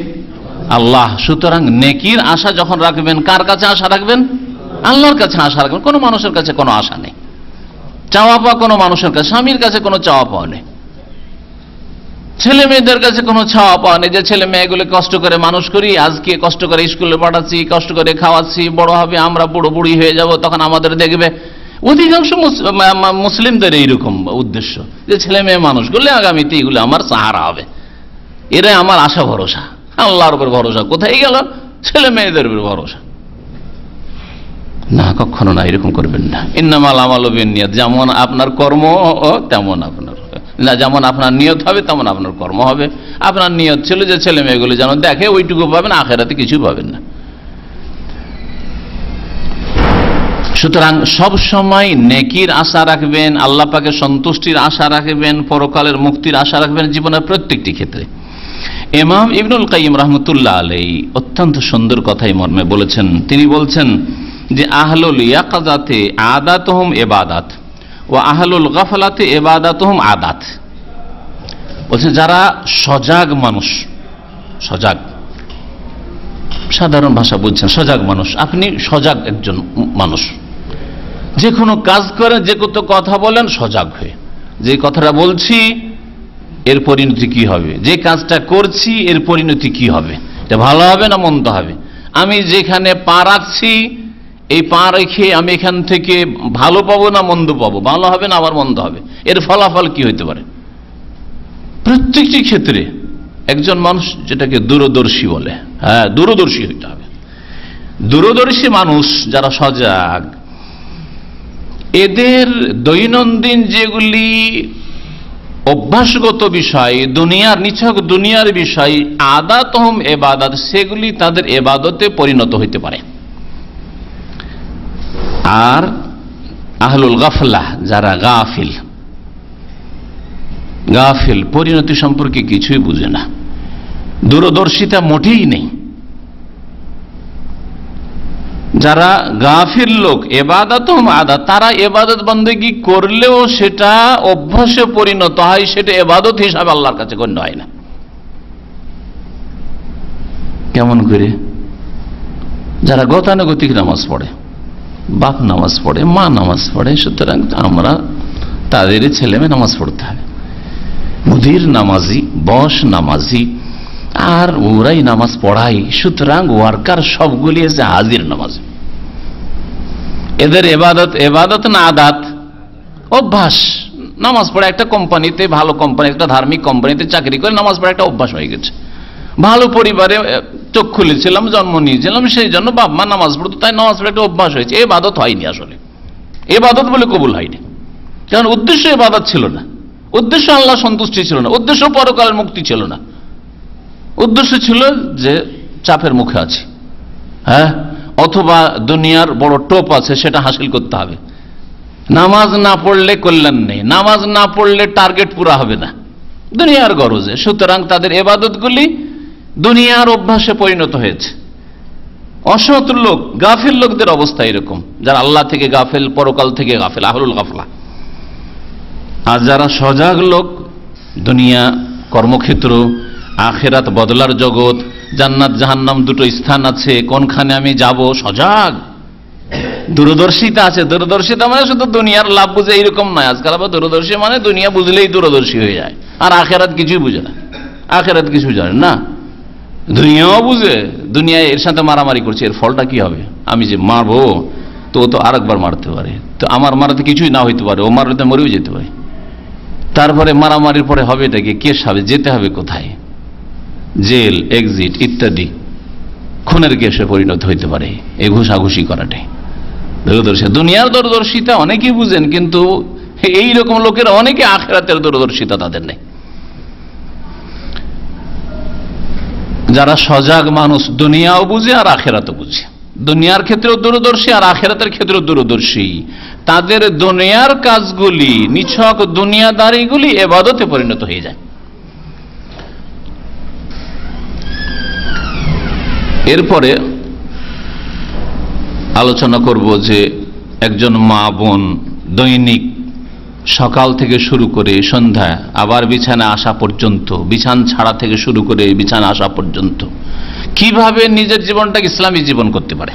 আল্লাহ। সুতরাং নেকির আশা যখন রাখবেন, কার কাছে আশা রাখবেন? আল্লাহর কাছে আশা রাখবেন। কোনো মানুষের কাছে কোনো আশা নেই, চাওয়া পাওয়া কোনো মানুষের কাছে, স্বামীর কাছে কোনো চাওয়া পাওয়া নেই, ছেলে মেয়েদের কাছে কোনো চাওয়া পাওয়া নেই যে ছেলে মেয়েগুলো কষ্ট করে মানুষ করি, আজকে কষ্ট করে স্কুলে পাঠাচ্ছি, কষ্ট করে খাওয়াচ্ছি, বড় হবে আমরা বুড়ো বুড়ি হয়ে যাব, তখন আমাদের দেখবে। অধিকাংশ মুসলিমদের এইরকম উদ্দেশ্য যে ছেলে মেয়ে মানুষ করলে আগামীতে এগুলো আমার সাহারা হবে, এরাই আমার আশা ভরসা। আল্লাহর উপর ভরসা কোথায় গেল? ছেলে মেয়েদের উপর ভরসা। না, কখনো না, এরকম করবেন না। ইন্নামাল আমালু বিন্নিয়াত, যেমন আপনার কর্ম তেমন আপনার না, যেমন আপনার নিয়ত হবে তেমন আপনার কর্ম হবে। আপনার নিয়ত ছিল যে ছেলে মেয়েগুলো যেন দেখে, ওইটুকু পাবেন, আখেরাতে কিছু পাবেন না। সুতরাং সব সময় নেকির আশা রাখবেন, আল্লাহ পাকের সন্তুষ্টির আশা রাখবেন, পরকালের মুক্তির আশা রাখবেন জীবনের প্রত্যেকটি ক্ষেত্রে। ইমাম ইবনুল কাইয়িম রাহমাতুল্লাহ আলাইহি অত্যন্ত সুন্দর কথাই মর্মে বলেছেন। তিনি বলছেন যে আহলুল ইয়াকাযাতে আদাতুহুম ইবাদাত ওয়া আহলুল গাফলাতে ইবাদাতুহুম আদাত। বলছেন যারা সজাগ মানুষ, সজাগ সাধারণ ভাষা বলছেন, সজাগ মানুষ, আপনি সজাগ একজন মানুষ, যে কোনো কাজ করেন, যে কত কথা বলেন সজাগ হয়ে, যে কথাটা বলছি এর পরিণতি কি হবে, যে কাজটা করছি এর পরিণতি কি হবে, এটা ভালো হবে না মন্দ হবে, আমি যেখানে পা রাখছি এই পা রেখে আমি এখান থেকে ভালো পাবো না মন্দ পাবো, ভালো হবে না আবার মন্দ হবে, এর ফলাফল কি হইতে পারে। প্রত্যেকটি ক্ষেত্রে একজন মানুষ যেটাকে দূরদর্শী বলে, হ্যাঁ দূরদর্শী হইতে হবে। দূরদর্শী মানুষ যারা সজাগ, এদের দৈনন্দিন যেগুলি অভ্যাসগত বিষয়, দুনিয়ার নিছক দুনিয়ার বিষয়, আদাতহম ইবাদত, সেগুলি তাদের ইবাদতে পরিণত হইতে পারে। আর আহলুল গাফলা, যারা গাফিল, গাফিল পরিণতি সম্পর্কে কিছুই বুঝে না, দূরদর্শিতা মোটেই নেই। যারা গাফিল লোক, ইবাদত আদাত, তারা ইবাদত বন্দেগী করলেও সেটা অভ্যাসে পরিণত হয়, সেটা ইবাদত হিসাবে আল্লাহর কাছে গণ্য হয় না। কেমন করে? যারা গতানুগতিক নামাজ পড়ে, বাপ নামাজ পড়ে, মা নামাজ পড়ে, সুতরাং আমরা তাদের ছেলে মেয়ে নামাজ পড়তে হবে। মুদির নামাজি, বস নামাজি, আর ওরাই নামাজ পড়াই, সুতরাং ওয়ার্কার সবগুলি আছে হাজির নামাজ। এদের এবাদত না আদাত, অভ্যাস। নামাজ পড়ে একটা কোম্পানিতে, ভালো কোম্পানি, একটা ধার্মিক কোম্পানিতে চাকরি করে নামাজ পড়ে একটা অভ্যাস হয়ে গেছে। ভালো পরিবারে চোখ খুলেছিলাম, জন্ম নিয়েছিলাম, সেই জন্য বাপ মা নামাজ পড়তো, তাই নামাজ পড়ে একটা অভ্যাস হয়েছে। এবাদত হয়নি, আসলে এবাদত বলে কবুল হয়নি, কারণ উদ্দেশ্য এবাদত ছিল না, উদ্দেশ্য আল্লাহ সন্তুষ্টি ছিল না, উদ্দেশ্য পরকালের মুক্তি ছিল না, উদ্দেশ্য ছিল যে চাপের মুখে আছে, হ্যাঁ, অথবা দুনিয়ার বড় টোপ আছে সেটা হাসিল করতে হবে। নামাজ না পড়লে কল্যাণ নেই, নামাজ না পড়লে টার্গেট পুরা হবে না, দুনিয়ার গরজে। সুতরাং তাদের ইবাদতগুলি দুনিয়ার অভ্যাসে পরিণত হয়েছে। অসৎ লোক, গাফিল লোকদের অবস্থা এরকম, যারা আল্লাহ থেকে গাফিল, পরকাল থেকে গাফিল, আহলুল গাফলা। আর যারা সজাগ লোক, দুনিয়া কর্মক্ষেত্র, আখেরাত বদলার জগৎ, জান্নাত জাহান্নাম দুটো স্থান আছে, কোনখানে আমি যাব, সজাগ, দূরদর্শিতা আছে। দূরদর্শিতা মানে শুধু দুনিয়ার লাভ বুঝে এইরকম নয়, আজকাল আবার দূরদর্শী মানে দুনিয়া বুঝলেই দূরদর্শী হয়ে যায়, আর আখেরাত কিছুই বুঝে না, আখেরাত কিছু জানে না। দুনিয়াও বুঝে, দুনিয়ায় এর সাথে মারামারি করছে, এর ফলটা কি হবে, আমি যে মারবো তো ও তো আরেকবার মারতে পারে, তো আমার মারাতে কিছুই না হইতে পারে, ও মারতে মরেও যেতে পারে। তারপরে মারামারির পরে হবে এটাকে কেস হবে, যেতে হবে কোথায়, জেল, এক্সিট ইত্যাদি, খুনের কেসে পরিণত হইতে পারে এই ঘুষাঘুষি করাটাই দূরদর্শী। দুনিয়ার দূরদর্শিতা অনেকেই বুঝেন, কিন্তু এইরকম লোকের অনেকে আখেরাতের দূরদর্শিতা তাদের নেই। যারা সজাগ মানুষ, দুনিয়াও বুঝে আর আখেরাতও বুঝে, দুনিয়ার ক্ষেত্রেও দূরদর্শী আর আখেরাতের ক্ষেত্রেও দূরদর্শী, তাদের দুনিয়ার কাজগুলি, নিছক দুনিয়াদারিগুলি ইবাদতে পরিণত হয়ে যায়। এরপরে আলোচনা করব যে একজন মা বোন দৈনিক সকাল থেকে শুরু করে সন্ধ্যা আবার বিছানা আসা পর্যন্ত, বিছানা ছাড়া থেকে শুরু করে বিছানা আসা পর্যন্ত কিভাবে নিজের জীবনটাকে ইসলামী জীবন করতে পারে।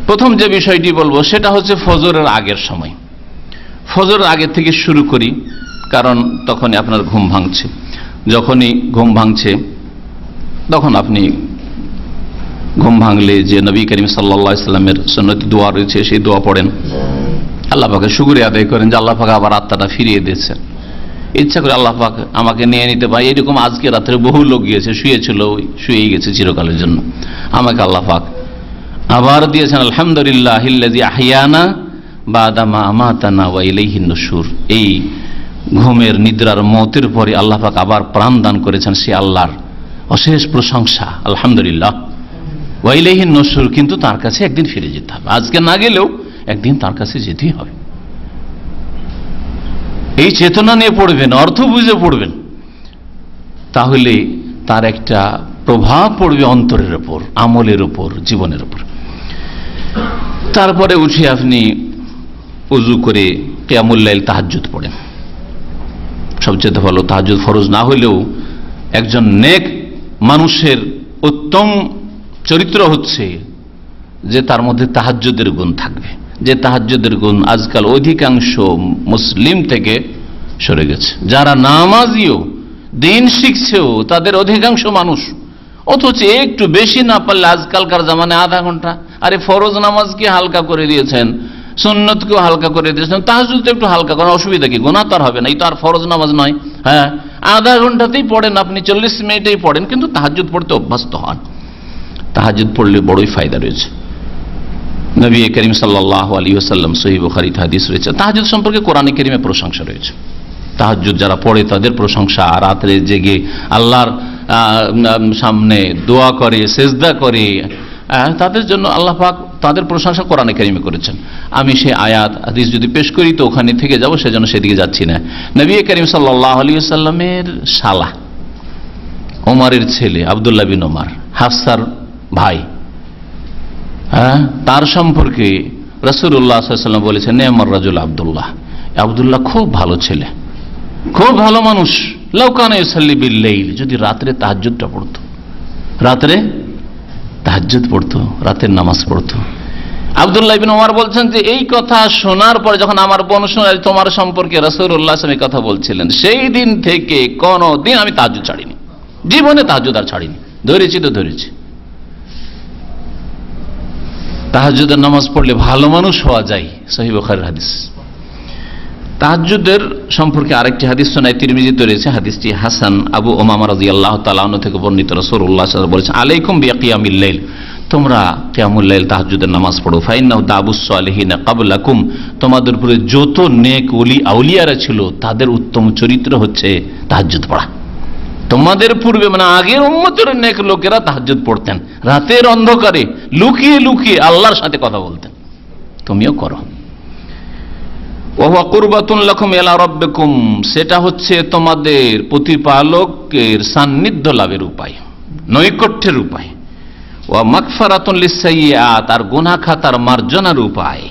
প্রথম যে বিষয়টি বলবো সেটা হচ্ছে ফজরের আগের সময়। ফজরের আগে থেকে শুরু করি, কারণ তখনই আপনার ঘুম ভাঙছে। যখনই ঘুম ভাঙছে তখন আপনি ঘুম ভাঙলে যে নবী করিম সাল্লাল্লাহু আলাইহি ওয়াসাল্লামের সুন্নতি দোয়া রয়েছে সেই দোয়া পড়েন, আল্লাহ পাকে শুকরিয়া আদায় করেন যে আল্লাহ পাক আবার আত্মাটা ফিরিয়ে দিয়েছেন। ইচ্ছা করে আল্লাহ পাক আমাকে নিয়ে নিতে পারে, এরকম আজকে রাত্রে বহু লোক গিয়েছে, শুয়েছিল, শুয়েই গেছে চিরকালের জন্য, আমাকে আল্লাহ পাক আবার দিয়েছেন। আলহামদুলিল্লাহিল্লাযী আহইয়ানা বাদা মা আমাতানা ওয়া ইলাইহিন নুশুর। এই ঘুমের নিদ্রার মওতের পরে আল্লাহ পাক আবার প্রাণ দান করেছেন, সে আল্লাহর অশেষ প্রশংসা, আলহামদুলিল্লাহ। ওয়া ইলাইহিন নুশুর, কিন্তু তার কাছে একদিন ফিরে যেতে হবে, আজকে না গেলেও একদিন তার কাছে যেতেই হবে। এই চেতনা নিয়ে পড়বেন, অর্থ বুঝে পড়বেন, তাহলে তার একটা প্রভাব পড়বে অন্তরের উপর, আমলের উপর, জীবনের উপর। তারপরে উঠে আপনি উযু করে কিয়ামুল লাইল, তাহাজ্জুদ পড়েন। সবচেয়ে ভালো, তাহাজ্জুদ ফরজ না হলেও একজন নেক মানুষের উত্তম চরিত্র হচ্ছে যে তার মধ্যে তাহাজ্জুদের গুণ থাকবে, যে তাহাজ্জুদের গুণ আজকাল অধিকাংশ মুসলিম থেকে সরে গেছে। যারা নামাজিও, দিন শিখছেও, তাদের অধিকাংশ মানুষ, অথচ একটু বেশি না পারলে আজকালকার জামানে আধা ঘন্টা, আরে ফরজ নামাজকে হালকা করে দিয়েছেন, সুন্নতকেও হালকা করে দিয়েছেন, তাহাজ্জুদ একটু হালকা করার অসুবিধা কি? গুনাহ তো আর হবে না, এই তো আর ফরজ নামাজ নয়। হ্যাঁ, আধা ঘন্টাতেই পড়েন আপনি, 40 মিনিটেই পড়েন, কিন্তু তাহাজ্জুদ পড়তে অভ্যস্ত হন। তাহাজ্জুদ পড়লে বড়ই ফায়দা রয়েছে। নবী করিম সাল্লাল্লাহু আলাইহি ওয়াসাল্লাম সহিহ বুখারীতে হাদিস রয়েছে, তাহাজ্জুদ সম্পর্কে কোরআনে কারীমে প্রশংসা রয়েছে। তাহাজ্জুদ যারা পড়ে তাদের প্রশংসা, রাতে জেগে আল্লাহর সামনে দোয়া করে, সেজদা করে, তাদের জন্য আল্লাহ পাক তাদের প্রশংসা কোরআনে কারীমে করেছেন। আমি সেই আয়াত হাদিস যদি পেশ করি তো ওখানে থেকে যাব, সেজন্য সেদিকে যাচ্ছি না। নবী করিম সাল্লাল্লাহু আলাইহি ওয়াসাল্লামের শালা, ওমরের ছেলে আব্দুল্লাহ বিন ওমর, হাফসার ভাই, তার সম্পর্কে রাসূলুল্লাহ সাল্লাল্লাহু আলাইহি ওয়াসাল্লাম বলেছেন, নেমার রাজুল আব্দুল্লাহ, আব্দুল্লাহ খুব ভালো ছেলে, খুব ভালো মানুষ। লাউ কানা ইউসাল্লি বিল লাইল, যদি রাতে তাহাজ্জুদটা পড়তো, রাতে তাহাজ্জুদ পড়তো, রাতের নামাজ পড়তো। আব্দুল্লাহ ইবনে ওমর বলছেন যে এই কথা শোনার পরে যখন আমার বোন শোনাল তোমার সম্পর্কে রাসূলুল্লাহ সাল্লাল্লাহু আলাইহি ওয়াসাল্লাম কথা বলছিলেন, সেই দিন থেকে কোনদিন আমি তাহাজ্জুদ ছাড়িনি, জীবনে তাহাজ্জুদ আর ছাড়িনি, ধরেছি তো ধরেছি। তাহাজ্জুদের নামাজ পড়লে ভালো মানুষ হওয়া যায়, সহিহ বুখারীর হাদিস। তাহাজ্জুদের সম্পর্কে আরেকটি হাদিস শোনায় তিরমিজিতে রয়েছে, হাদিসটি হাসান। আবু উমামা রাদিয়াল্লাহু তাআলা আনহু থেকে বর্ণিত, রাসূলুল্লাহ সাল্লাল্লাহু আলাইহি ওয়াসাল্লাম বলেছেন, আলাইকুম বিকিয়ামিল লাইল, তোমরা কিয়ামুল লাইল তাহাজ্জুদের নামাজ পড়ো। ফাইন্নাহু দাবুস সালিহিন ক্বাবলাকুম, তোমাদের উপরে যত নেক ওলি আউলিয়ারা ছিল তাদের উত্তম চরিত্র হচ্ছে তাহাজ্জুদ পড়া। তোমাদের পূর্বে মানে আগের উম্মতের নেক লোকেরা তাহাজ্জুদ পড়তেন, রাতের অন্ধকারে লুকিয়ে লুকিয়ে আল্লাহর সাথে কথা বলতেন, তুমিও করো। ওয়া কুরবাতুন লাকুম ইলা রাব্বিকুম, সেটা হচ্ছে তোমাদের প্রতিপালকের সান্নিধ্য লাভের উপায়, নৈকট্যের উপায়। ওয়া মাগফিরাতুন লিস-সাইয়্যাত, আর গুনাহ খাতার মার্জনার উপায়।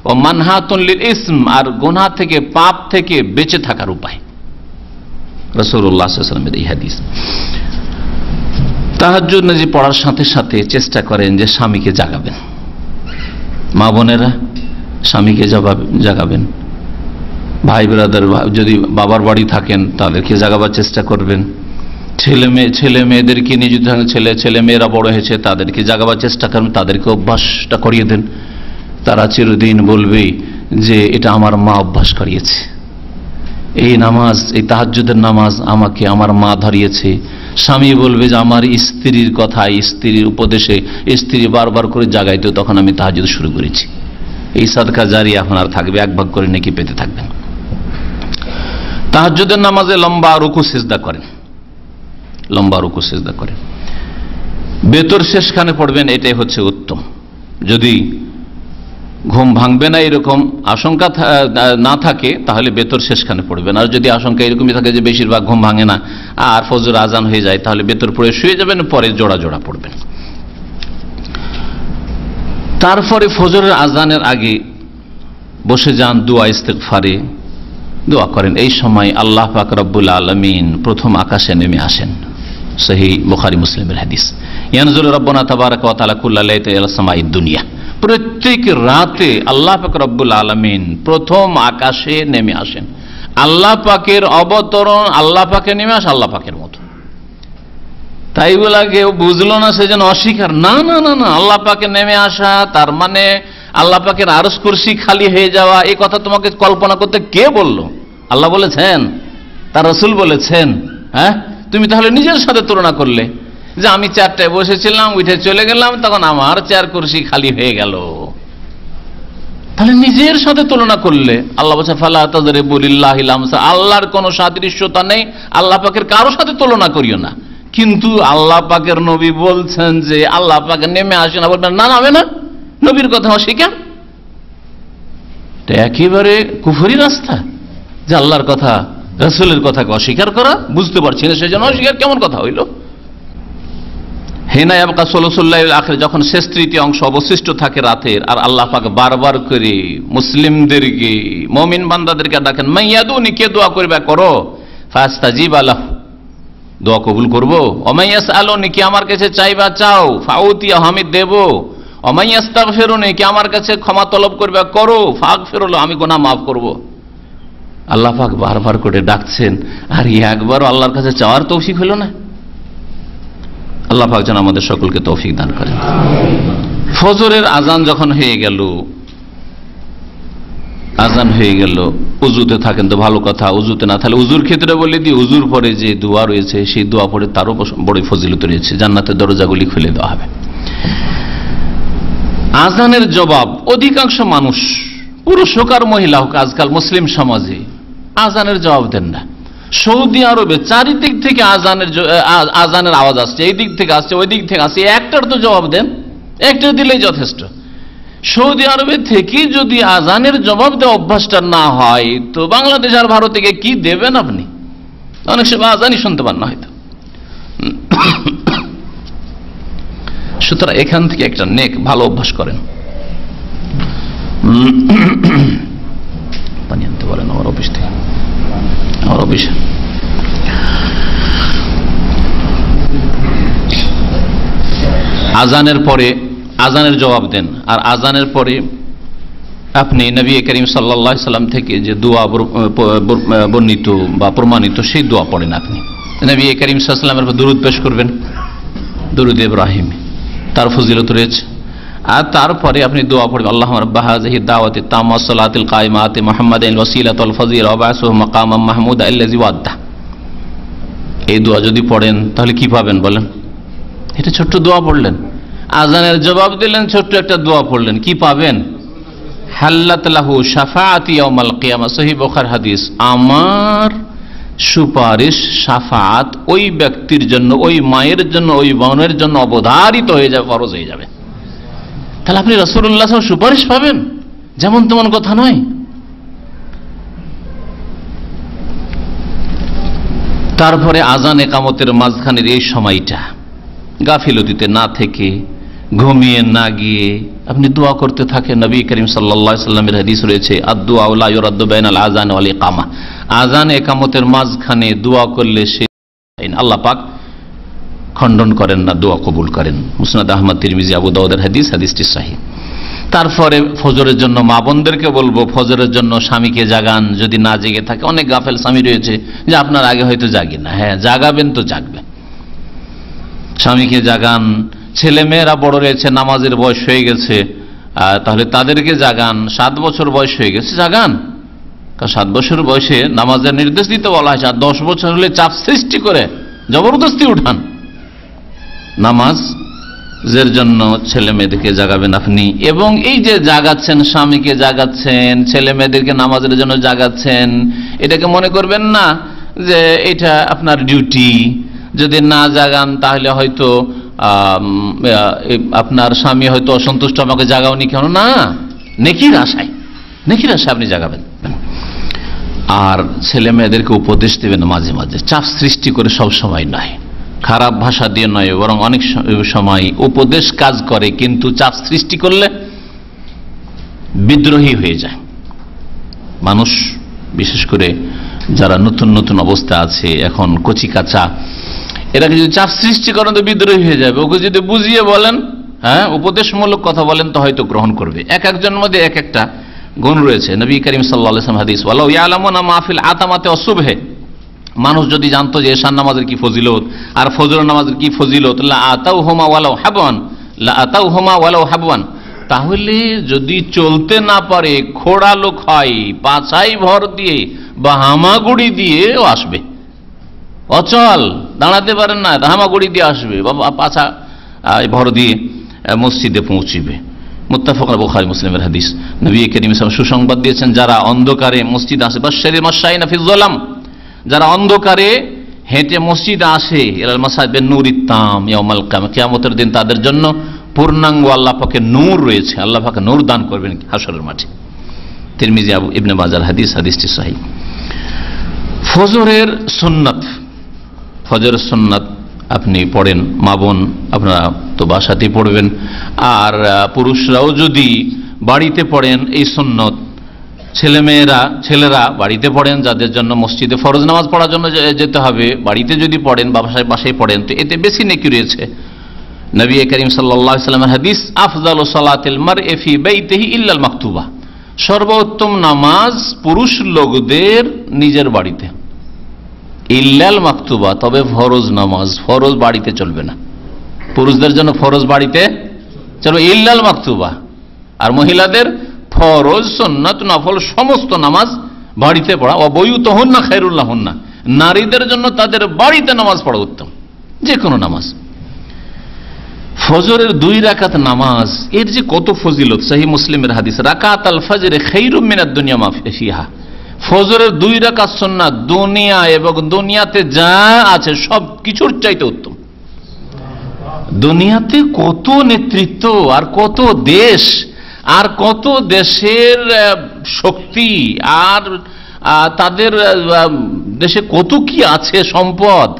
ওয়া মানহাতুন লিল ইসম, আর গুনাহ থেকে, পাপ থেকে বেঁচে থাকার উপায়। রাসূলুল্লাহ সাল্লাল্লাহু আলাইহি ওয়াসাল্লামের এই হাদিস। তাহাজ্জুদ নামাজ পড়ার সাথে সাথে চেষ্টা করেন যে স্বামীকে জাগাবেন। মা বোনেরা স্বামীকে জাগাবেন, ভাই ব্রাদার যদি বাবার বাড়ি থাকেন তাদেরকে জাগাবার চেষ্টা করবেন, ছেলে মেয়েদেরকে নিয়ে যদি ছেলে মেয়েরা বড় হয়েছে তাদেরকে জাগাবার চেষ্টা করবেন, তাদেরকে অভ্যাসটা করিয়ে দেন। তারা চিরদিন বলবে যে এটা আমার মা অভ্যাস করিয়েছে, এই নামাজ, এই তাহাজ্জুদের নামাজ আমাকে আমার মা ধরিয়েছে। স্বামী বলবে যে আমার স্ত্রীর কথায়, স্ত্রীর উপদেশে স্ত্রী বারবার করে জাগাইতো, তখন আমি তাহাজ্জুদ শুরু করেছি। এই সাদকা জারি আপনার থাকবে, এক ভাগ করে নেকি পেতে থাকবেন। তাহাজ্জুদের নামাজে লম্বা রুকু সিজদা করেন, লম্বা রুকু সিজদা করেন। বেতর শেষখানে পড়বেন, এটাই হচ্ছে উত্তম। যদি ঘুম ভাঙবে না এরকম আশঙ্কা না থাকে তাহলে বেতর শেষখানে পড়বেন। আর যদি আশঙ্কা এরকমই থাকে যে বেশিরভাগ ঘুম ভাঙে না আর ফজর আজান হয়ে যায়, তাহলে বেতর পড়ে শুয়ে যাবেন, পরে জোড়া জোড়া পড়বেন। তারপরে ফজরের আজানের আগে বসে যান দোয়া ইস্তেগফারে, দোয়া করেন। এই সময় আল্লাহ পাক রব্বুল আলামিন প্রথম আকাশে নেমে আসেন, সহিহ বুখারী মুসলিমের হাদিস। ইয়ানজুলু রাব্বুনা তাবারাকা ওয়া তাআলা কুল্লা লাইলাতিন ইলা সামাইদ দুনিয়া, প্রত্যেক রাতে আল্লাহ পাক রব্বুল আলামিন প্রথম আকাশে নেমে আসেন। আল্লাহ পাকের অবতরণ, আল্লাহ পাকে নেমে আসে আল্লাহ পাকের মতো। তাই বলা কেউ বুঝলো না সেজন্য অস্বীকার, না না না না, আল্লাহ পাকে নেমে আসা তার মানে আল্লাহ পাকের আরশ কুরসি খালি হয়ে যাওয়া, এই কথা তোমাকে কল্পনা করতে কে বললো? আল্লাহ বলেছেন, তার রাসূল বলেছেন। হ্যাঁ, তুমি তাহলে নিজের সাথে তুলনা করলে যে আমি চেয়ারটায় বসেছিলাম, উঠে চলে গেলাম, তখন আমার চেয়ার কুরসি খালি হয়ে গেল। তাহলে নিজের সাথে তুলনা করলে আল্লাহ বলছে ফালা তাযরিবু লিল্লাহিল আমসাল, আল্লাহর কোনো সাদৃশ্যতা নেই, আল্লাহ পাকের কারো সাথে তুলনা করিও না। কিন্তু আল্লাহ পাকের নবী বলছেন যে আল্লাহ পাকে নেমে আসে না, বলবেন না নামে না, নবীর কথা অস্বীকার, একেবারে কুফরি রাস্তা যে আল্লাহর কথা রাসূলের কথাকে অস্বীকার করা। বুঝতে পারছি না সেজন্য অস্বীকার কেমন কথা হইল। হেনা ইয়াবকা সুলুসুল লাইল আখির, যখন শেষ তৃতীয় অংশ অবশিষ্ট থাকে রাতের, আর আল্লাহ পাক বারবার করে মুসলিমদেরকে, মুমিন বান্দাদেরকে ডাকেন, মাইয়াদুনি, কে দোয়া করবে করো, ফাস্তাজিব লাহু, দোয়া কবুল করবো, ওমাইয়াসআলুনি, কি আমার কাছে চাইবা চাও, ফাউতিয়া, আমি দেব, ওমাইয়াস্তাগফিরুনি, কি আমার কাছে ক্ষমা তলব করবে করো, ফাগফিরু লাহু, আমি গুনাহ মাফ করব। আল্লাহ পাক বারবার করে ডাকছেন, আর একবারও আল্লাহর কাছে চাওয়ার তৌফিক হলো না। আল্লাহ পাক যেন আমাদের সকলকে তৌফিক দান করেন। ফজরের আজান যখন হয়ে গেল, আজান হয়ে গেল, উজুতে থাকেন তো ভালো কথা, উজুতে না তাহলে উজুর ক্ষেত্রে বলে দিই, উজুর পরে যে দোয়া রয়েছে সেই দোয়া পড়ে তারও বড় ফজিলত রয়েছে, জান্নাতের দরজাগুলি খুলে দেওয়া হবে। আজানের জবাব অধিকাংশ মানুষ, পুরুষ হোক আর মহিলা হোক, আজকাল মুসলিম সমাজে আজানের জবাব দেন না। সৌদি আরবে চারিদিক থেকে আজানের আওয়াজ আসছে, এই দিক থেকে আসছে, ওই দিক থেকে আসছে, একটার তো জবাব দেন, একটা দিলেই যথেষ্ট। সৌদি আরবে থেকে যদি আজানের জবাব দেওয়া অভ্যাসটা না হয়, তো বাংলাদেশ আর ভারত থেকে কি দেবেন আপনি? অনেক সময় আজানই শুনতে পান না হয়তো। সুতরাং এখান থেকে একটা নেক ভালো অভ্যাস করেন। পানি আনতে বলেন আমার অফিস থেকে, আমার অফিসে। আজানের পরে আজানের জবাব দেন, আর আজানের পরে আপনি নবী করিম সাল্লাল্লাহু আলাইহি সাল্লাম থেকে যে দোয়া বর্ণিত বা প্রমাণিত সেই দোয়া পড়েন। আপনি নবী করিম সাল্লাল্লাহু আলাইহি সাল্লামের উপর দুরূদ পেশ করবেন, দুরূদ ইব্রাহিম, তার ফজিলত রয়েছে। আর তারপরে আপনি দোয়া পড়বেন, আল্লাহুম্মা রাব্বা হাযিহি দাওয়াতি তাম্মা সালাতিল কায়িমাতি মুহাম্মাদিল ওয়াসিলাতু ওয়াল ফাযিলা ওয়া বা'সুহু মাকামান মাহমুদা আল্লাযী ওয়া'দা। এই দোয়া যদি পড়েন তাহলে কি পাবেন বলেন? এটা ছোট্ট দোয়া পড়লেন, আজানের জবাব দিলেন, ছোট্ট একটা দোয়া পড়লেন, কি পাবেন? হাল্লাত লাহু শাফাআতি ইয়াউমাল কিয়ামা, সহিহ বুখারী হাদিস, আমার সুপারিশ, শাফাআত ওই ব্যক্তির জন্য, ওই মায়ের জন্য, ওই বোনের জন্য অবধারিত হয়ে যাবে, ফরজ হয়ে যাবে। তাহলে আপনি রাসূলুল্লাহ সাল্লাল্লাহু আলাইহি ওয়াসাল্লাম সুপারিশ পাবেন, যেমন তেমন কথা নয়। তারপরে আজান একামতের মাঝখানের এই সময়টা গাফিলতিতে না থেকে, ঘুমিয়ে না গিয়ে আপনি দোয়া করতে থাকেন। নবী করিম সাল্লাল্লাহু আলাইহি ওয়াসাল্লামের হাদিস রয়েছে, আদ-দুআ লা ইউরাদ্দু বাইনাল আযান ওয়াল ইকামা, আজান একামতের মাঝখানে দোয়া করলে সে আল্লাহ পাক খণ্ডন করেন না, দোয়া কবুল করেন। মুসনাদ আহমদ, তিরমিজি, আবু দাউদের হাদিস, হাদিসটি সহিহ। তারপরে ফজরের জন্য মা বোনদেরকে বলবো, ফজরের জন্য স্বামীকে জাগান যদি না জেগে থাকে। অনেক গাফেল স্বামী রয়েছে যে আপনার আগে হয়তো জাগে না, হ্যাঁ জাগাবেন তো জাগবেন, স্বামীকে জাগান। ছেলে মেয়েরা বড় রয়েছে, নামাজের বয়স হয়ে গেছে, তাহলে তাদেরকে জাগান। 7 বছর বয়স হয়ে গেছে জাগান, কারণ 7 বছর বয়সে নামাজের নির্দেশ দিতে বলা হয়েছে। আর 10 বছর হলে চাপ সৃষ্টি করে জবরদস্তি উঠান নামাজের জন্য ছেলে মেয়েদেরকে জাগাবেন আপনি। এবং এই যে জাগাচ্ছেন, স্বামীকে জাগাচ্ছেন, ছেলে মেয়েদেরকে নামাজের জন্য জাগাচ্ছেন, এটাকে মনে করবেন না যে এটা আপনার ডিউটি, যদি না জাগান তাহলে হয়তো আপনার স্বামী হয়তো অসন্তুষ্ট, আমাকে জাগাওনি কেন? না, নেকির আশায় আপনি জাগাবেন। আর ছেলে মেয়েদেরকে উপদেশ দেবেন মাঝে মাঝে, চাপ সৃষ্টি করে সব সময় নয়, খারাপ ভাষা দিয়ে নয়, বরং অনেক সময় উপদেশ কাজ করে, কিন্তু চাপ সৃষ্টি করলে বিদ্রোহী হয়ে যায় মানুষ। বিশেষ করে যারা নতুন নতুন অবস্থা আছে, এখন কচি কাঁচা, এরাকে যদি চাপ সৃষ্টি করেন তো বিদ্রোহী হয়ে যাবে। ওকে যদি বুঝিয়ে বলেন, হ্যাঁ, উপদেশমূলক কথা বলেন, তো হয়তো গ্রহণ করবে। এক একজনের মধ্যে এক একটা গুণ রয়েছে। নবী করিম সাল্লাল্লাহু আলাইহি ওয়াসাল্লাম হাদিস, ওয়ালাউ ইয়ালামুনা মা ফিল আতামাতি ওয়াসুবহি, মানুষ যদি জানতো যে এশার নামাজের কি ফজিলত আর ফজর নামাজের কি ফজিলত, লা আতাউহুমা ওয়ালাউ হাবওয়ান, তাহলে যদি চলতে না পারে, খোড়া লোক হয়, পাছাই ভর দিয়ে বা হামাগুড়ি দিয়েও আসবে। অচল, দাঁড়াতে পারেন না, হামাগুড়ি দিয়ে আসবে বা পাছা ভর দিয়ে মসজিদে পৌঁছিবে। মুত্তাফাক বুখারী মুসলিমের হাদিস। নবী করিম সাল্লাল্লাহু আলাইহি ওয়াসাল্লাম সুসংবাদ দিয়েছেন, যারা অন্ধকারে মসজিদ আসে, বাশশারিল মাশাইনা ফিয যালাম, যারা অন্ধকারে হেঁটে মসজিদে আসে, ইলাল মাসাজিদ বিন-নূরিত তাম ইয়াউমাল কিয়ামা, কিয়ামতের দিন তাদের জন্য পূর্ণাঙ্গ আল্লাহ পাকের নূর রয়েছে, আল্লাহ পাক নূর দান করবেন হাশরের মাঠে। তিরমিজি, আবু ইবনে মাজাহ হাদিস, হাদিসটি সহিহ। ফজরের সুন্নাত আপনি পড়েন, মা বোন আপনারা তো বাসাতেই পড়বেন, আর পুরুষরাও যদি বাড়িতে পড়েন এই সুন্নত, ছেলেরা বাড়িতে পড়েন, যাদের জন্য মসজিদে ফরজ নামাজ পড়ার জন্য যেতে হবে, বাড়িতে যদি পড়েন বা বাসায় পড়েন, তো এতে বেশি নেকি রয়েছে। নবী করিম সাল্লাল্লাহু আলাইহি ওয়াসাল্লামের হাদিস, আফযালু সালাতিল মারই ফি বাইতিহি ইল্লাল মাকতুবা, সর্বোত্তম নামাজ পুরুষ লোকদের নিজের বাড়িতে, ইল্লাল মাকতুবা, তবে ফরজ নামাজ, ফরজ বাড়িতে চলবে না। পুরুষদের জন্য ফরজ বাড়িতে চলবে, ইল্লাল মাকতুবা, আর মহিলাদের ফরজ, সুন্নাত, নফল সমস্ত নামাজ বাড়িতে পড়া। ওয়া বুয়ুতুহুন্না খায়রুল লাহুন্না, নারীদের জন্য তাদের বাড়িতে নামাজ পড়া উত্তম, যে কোনো নামাজ। ফজরের 2 রাকাত নামাজ, এর যে কত ফজিলত, সহিহ মুসলিমের হাদিস, রাকাতাল ফজরে খায়রুম মিনাদ দুনিয়া মা ফিহা, ফজরের 2 রাকাত সুন্নাত দুনিয়া এবং দুনিয়াতে যা আছে সব কিছুর চাইতে উত্তম। দুনিয়াতে কত নেতৃত্ব, আর কত দেশ, আর কত দেশের শক্তি, আর তাদের দেশে কত কি আছে সম্পদ,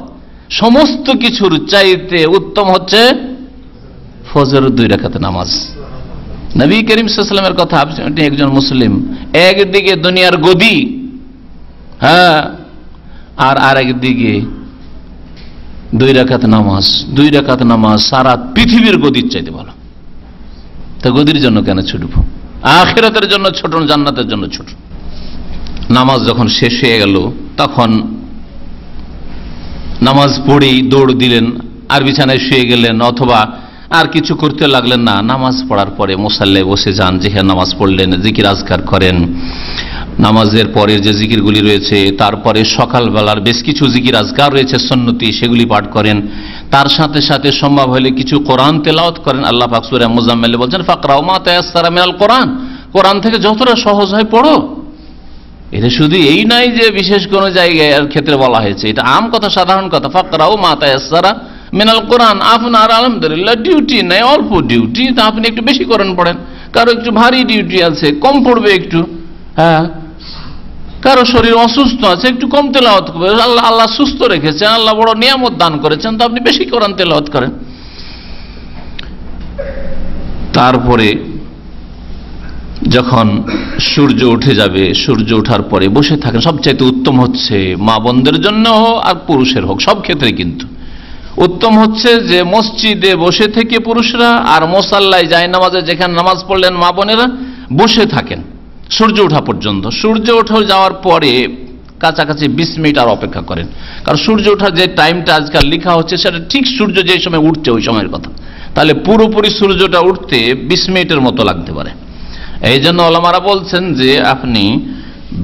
সমস্ত কিছুর চাইতে উত্তম হচ্ছে ফজরের 2 রাকাত নামাজ। নবী করিম সাল্লাল্লাহু আলাইহি ওয়াসাল্লামের কথা, আপনি একজন মুসলিম, একদিকে দুনিয়ার গদি, হ্যাঁ, আর আরেকদিকে 2 রাকাত নামাজ সারা পৃথিবীর গদির চাইতে ভালো। তা গদির জন্য কেন ছুটবো? আখিরাতের জন্য ছোট, জান্নাতের জন্য ছোট। নামাজ যখন শেষ হয়ে গেল, তখন নামাজ পড়েই দৌড় দিলেন আর বিছানায় শুয়ে গেলেন, অথবা আর কিছু করতে লাগলেন না। নামাজ পড়ার পরে মুসাল্লায় বসে যান, যেখানে নামাজ পড়লেন জিকির আজকার করেন, নামাজের পরের যে জিকিরগুলি রয়েছে, তারপরে সকালবেলার বেশ কিছু জিকির আজকার রয়েছে সুন্নতি, সেগুলি পাঠ করেন। তার সাথে সাথে সম্ভব হলে কিছু কোরআন তেলাওয়াত করেন। আল্লাহ পাক সূরা মুজাম্মিলে বলছেন, ফাকরাউ মা তায়াসসারা মিনাল কোরআন, কোরআন থেকে যতটা সহজ হয় পড়ো। এটা শুধু এই নয় যে বিশেষ কোনো জায়গায় ক্ষেত্রে বলা হয়েছে, এটা আম কথা, সাধারণ কথা। ফাকরাউ মা তায়াসসারা মিনাল কোরআন, আপনার আলহামদুলিল্লাহ ডিউটি নাই, অল্প ডিউটি, তা আপনি একটু বেশি কোরআন পড়েন। কারো একটু ভারী ডিউটি আছে, কম পড়বে একটু, হ্যাঁ, কারো শরীর অসুস্থ আছে, একটু কম তেলাওয়াত করবে। আল্লাহ সুস্থ রেখেছেন, আল্লাহ বড় নিয়ামত দান করেছেন, তো আপনি বেশি কোরআন তেলাওয়াত করেন। তারপরে যখন সূর্য উঠে যাবে, সূর্য ওঠার পরে বসে থাকেন। সবচাইতে উত্তম হচ্ছে, মা বোনদের জন্য হোক আর পুরুষের হোক, সব ক্ষেত্রে কিন্তু উত্তম হচ্ছে যে মসজিদে বসে থেকে পুরুষরা, আর মুসাল্লায় যায় নামাজে যেখানে নামাজ পড়লেন মা বোনেরা, বসে থাকেন সূর্য ওঠা পর্যন্ত। সূর্য ওঠা যাওয়ার পরে কাছাকাছি 20 মিনিট আর অপেক্ষা করেন, কারণ সূর্য ওঠার যে টাইমটা আজকাল লেখা হচ্ছে সেটা ঠিক সূর্য যে সময় উঠছে ওই সময়ের কথা। তাহলে পুরোপুরি সূর্যটা উঠতে 20 মিনিটের মতো লাগতে পারে। এই জন্য ওলামারা বলছেন যে আপনি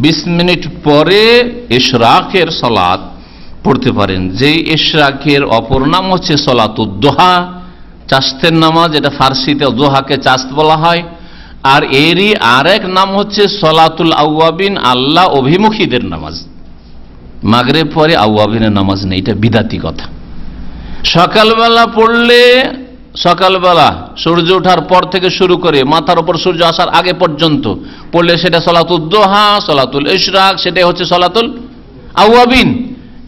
20 মিনিট পরে ইশরাকের সালাত পড়তে পারেন। যে ইশরাকের অপর নাম হচ্ছে সালাতুদ দুহা, চাস্তের নামাজ, এটা ফার্সিতে দুহাকে চাস্ত বলা হয়। আর এরই আরেক নাম হচ্ছে সালাতুল আওয়াবিন, আল্লাহ অভিমুখীদের নামাজ। মাগরিব পরে আওয়াবিনের নামাজ নেই, এটা বিদাতি কথা। সকালবেলা পড়লে সকালবেলা সূর্য ওঠার পর থেকে শুরু করে মাথার উপর সূর্য আসার আগে পর্যন্ত পড়লে সেটা সলাতুল দোহা, সলাতুল ইশরাক, সেটাই হচ্ছে সলাতুল আওয়াবিন।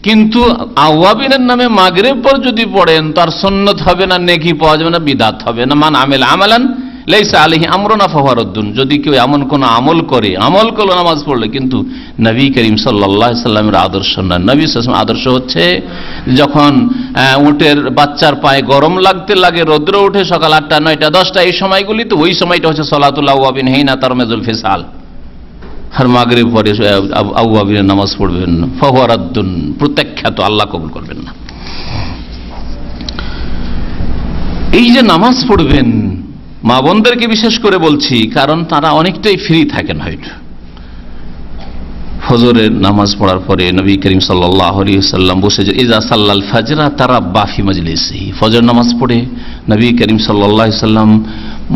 কিন্তু আওয়াবিনের নামে মাগরিব পর যদি পড়েন তার সুন্নত হবে না, নেকি পাওয়া যাবে না, বিদাত হবে না। মান আমিলা আমালান লাইসা আলাইহি আমরুনা ফাহুয়া রাদ্দুন। যদি কেউ এমন কোন আমল করে, আমল করলো নামাজ পড়লে, কিন্তু নবী করিম সাল্লাল্লাহু আলাইহি সাল্লামের আদর্শ না। নবী সাল্লাল্লাহু আলাইহি ওয়াসাল্লাম আদর্শ হচ্ছে যখন উটের বাচ্চার পায়ে গরম লাগতে লাগে, রৌদ্র উঠে সকাল 8টা 9টা 10টা এই সময়গুলিতে, ওই সময়টা হচ্ছে সলাতুল আওয়াবিন হিনা তারমিজুল ফিসাল। আর মাগরিব পরে আওয়াবিনের নামাজ পড়বেন, ফাহুয়া রাদ্দুন, প্রত্যাখ্যাত, আল্লাহ কবুল করবেন না। এই যে নামাজ পড়বেন, মা বোনদেরকে বিশেষ করে বলছি, কারণ তারা অনেকটাই ফ্রি থাকেন। হয়তো ফজরের নামাজ পড়ার পরে নবী করিম সাল্লাল্লাহু আলাইহি ওয়াসাল্লাম বসে যে ইজা সাল্লাল ফাজরা তারাব্বা ফি মাজলিসিহি, ফজর নামাজ পড়ে নবী করিম সাল্লাল্লাহু আলাইহি ওয়াসাল্লাম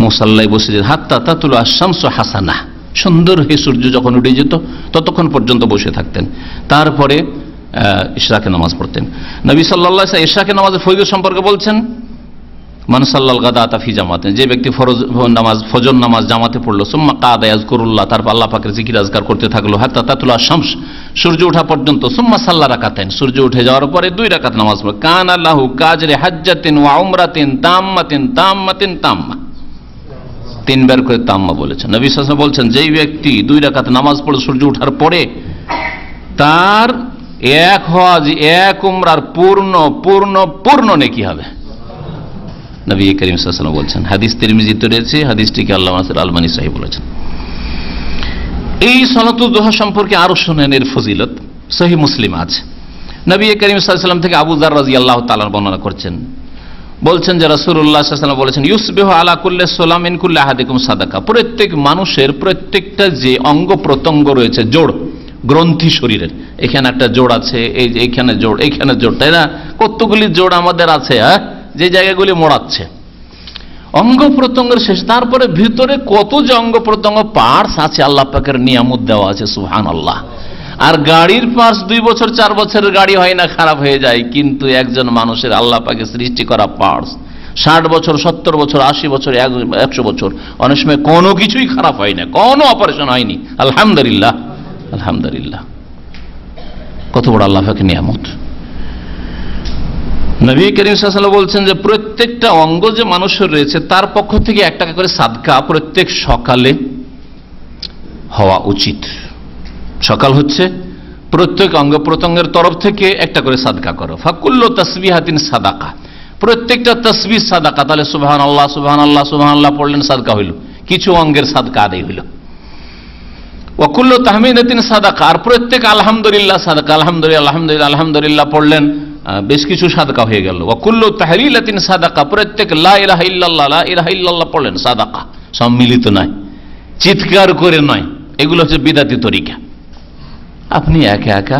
মুসাল্লায় বসে যে হাত্তা তাতুলু আশ-শামসু হাসানা, সুন্দর হয়ে সূর্য যখন উঠে যেত ততক্ষণ পর্যন্ত বসে থাকতেন। তারপরে ইশরাকে নামাজ পড়তেন। নবী সাল্লাল্লাহু আলাইহি ওয়াসাল্লাম ইশরাকে নামাজের ফজিলত সম্পর্কে বলছেন, মান সাল্লাল গাদাতা ফি জামাতিন, যে ব্যক্তি ফজর নামাজ জামাতে পড়লো, সুম্মা কাদা ইয়াজকুরুল্লাহ, তারপর আল্লাহ পাকের জিকির আজকার করতে থাকলো, হাত্তা তাতুলা শামস, সূর্য ওঠা পর্যন্ত, সুম্মা সাল্লা রাকাতাইন, সূর্য উঠে যাওয়ার পরে 2 রাকাত নামাজ পড়ে, কানা লাহু কাজরে হাজ্জাতিন ওয়া উমরাতিন তাম্মাতিন তাম্মাতিন তাম্মা, 3 বার করে তাম্মা বলেছেন। নবী সাল্লাল্লাহু আলাইহি ওয়াসাল্লাম বলছেন, যেই ব্যক্তি 2 রাকাত নামাজ পড়ে সূর্য ওঠার পরে, তার 1 হজ 1 উমরার পূর্ণ পূর্ণ পূর্ণ নেকি হবে। নবী করিম সাল্লাল্লাহু আলাইহি ওয়াসাল্লাম বলছেন, হাদিস তিরমিজিতে রয়েছে, হাদিসটিকে আল্লামা নাসির আলবানী সহিহ বলেছেন। এই সালাতুল দুহা সম্পর্কে আরো শুনেন এর ফজিলত, সহিহ মুসলিম আছে। নবী করিম সাল্লাল্লাহু আলাইহি ওয়াসাল্লাম থেকে আবু যার রাদিয়াল্লাহু তাআলা বর্ণনা করছেন, বলছেন যে রাসূলুল্লাহ সাল্লাল্লাহু আলাইহি ওয়াসাল্লাম বলেছেন, ইউসবিহু আলা কুল্লি সালামিন কুল্লি আহাদিকুম সাদাকা, প্রত্যেক মানুষের প্রত্যেকটা যে অঙ্গ প্রত্যঙ্গ রয়েছে, জোড় গ্রন্থি শরীরের, এখানে একটা জোড় আছে, এই যে এইখানে জোড়, এইখানে জোড়, তাই না? কতগুলি জোড় আমাদের আছে, যে জায়গাগুলি মোড়াচ্ছে অঙ্গ প্রত্যঙ্গের শেষ, তারপরে ভিতরে কত যে অঙ্গ প্রত্যঙ্গ পার্টস আছে, আল্লাহ পাকের নিয়ামত দেওয়া আছে, সুবহানাল্লাহ। আর গাড়ির পার্টস 2 বছর 4 বছরের গাড়ি হয় না, খারাপ হয়ে যায়, কিন্তু একজন মানুষের আল্লাহ পাকের সৃষ্টি করা পার্টস 60 বছর 70 বছর 80 বছর 100 বছর, অনেক সময় কোনো কিছুই খারাপ হয় না, কোনো অপারেশন হয়নি, আলহামদুলিল্লাহ আলহামদুলিল্লাহ। কত বড় আল্লাহ পাকের নিয়ামত। নবী করিম সাল্লাল্লাহু আলাইহি ওয়াসাল্লাম বলছেন যে প্রত্যেকটা অঙ্গ যে মানুষের রয়েছে তার পক্ষ থেকে 1 টাকা করে সাদকা প্রত্যেক সকালে হওয়া উচিত। সকাল হচ্ছে প্রত্যেক অঙ্গ প্রত্যঙ্গের তরফ থেকে 1 টাকা করে সাদকা করো। ফাকুল্লু তাসবিহাতিন সাদাকা, প্রত্যেকটা তাসবিহ সাদাকা। তাহলে সুবহানাল্লাহ সুবহানাল্লাহ সুবহানাল্লাহ পড়লেন, সাদকা হইল, কিছু অঙ্গের সাদকা আদায় হইল। ওয়া কুল্লু তাহমিদাতিন সাদাকা, আর প্রত্যেক আলহামদুলিল্লাহ সাদাকা, আলহামদুলিল্লাহ আলহামদুলিল্লাহ আলহামদুলিল্লাহ পড়লেন, বেশ কিছু সাদকা হয়ে গেল। ওয়া কুল্লু তাহলিলাতিন সাদাকা, প্রত্যেক লা ইলাহা ইল্লাল্লাহ লা ইলাহা ইল্লাল্লাহ পড়লেন, সাদাকা। সম্মিলিত নয়, চিৎকার করে নয়, এগুলো হচ্ছে বিদাতি তরিকা। আপনি একা একা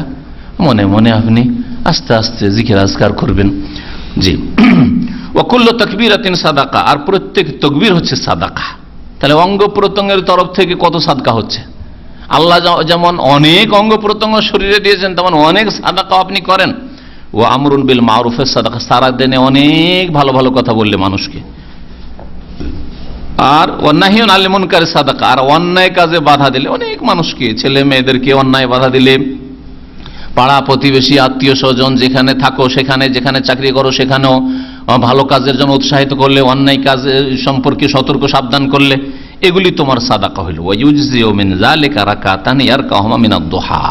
মনে মনে আপনি আস্তে আস্তে জিকির আজকার করবেন। জি, ওয়া কুল্লু তাকবীরাতিন সাদাকা, আর প্রত্যেক তাকবীর হচ্ছে সাদাকা। তাহলে অঙ্গ প্রত্যঙ্গের তরফ থেকে কত সাদকা হচ্ছে। আল্লাহ যেমন অনেক অঙ্গ প্রত্যঙ্গ শরীরে দিয়েছেন, তেমন অনেক সাদাকা আপনি করেন। ও আমরুন বিল মারুফের সাদাকা, সারা দিনে অনেক ভালো ভালো কথা বললে মানুষকে। আর ওয়ান্নাহিউন আনিল মুনকার সাদাকা, আর অন্যায় কাজে বাধা দিলে অনেক মানুষকে, ছেলে মেয়েদেরকে অন্যায় বাধা দিলে, পাড়া প্রতিবেশী আত্মীয় স্বজন যেখানে থাকো সেখানে, যেখানে চাকরি করো সেখানেও ভালো কাজের জন্য উৎসাহিত করলে, অন্যায় কাজ সম্পর্কে সতর্ক সাবধান করলে, এগুলি তোমার সাদাকা হইল। ওয়ায়ুজজিউ মিন যালিকা রাকাতান ইয়ারকাহুমা মিনাদ দুহা।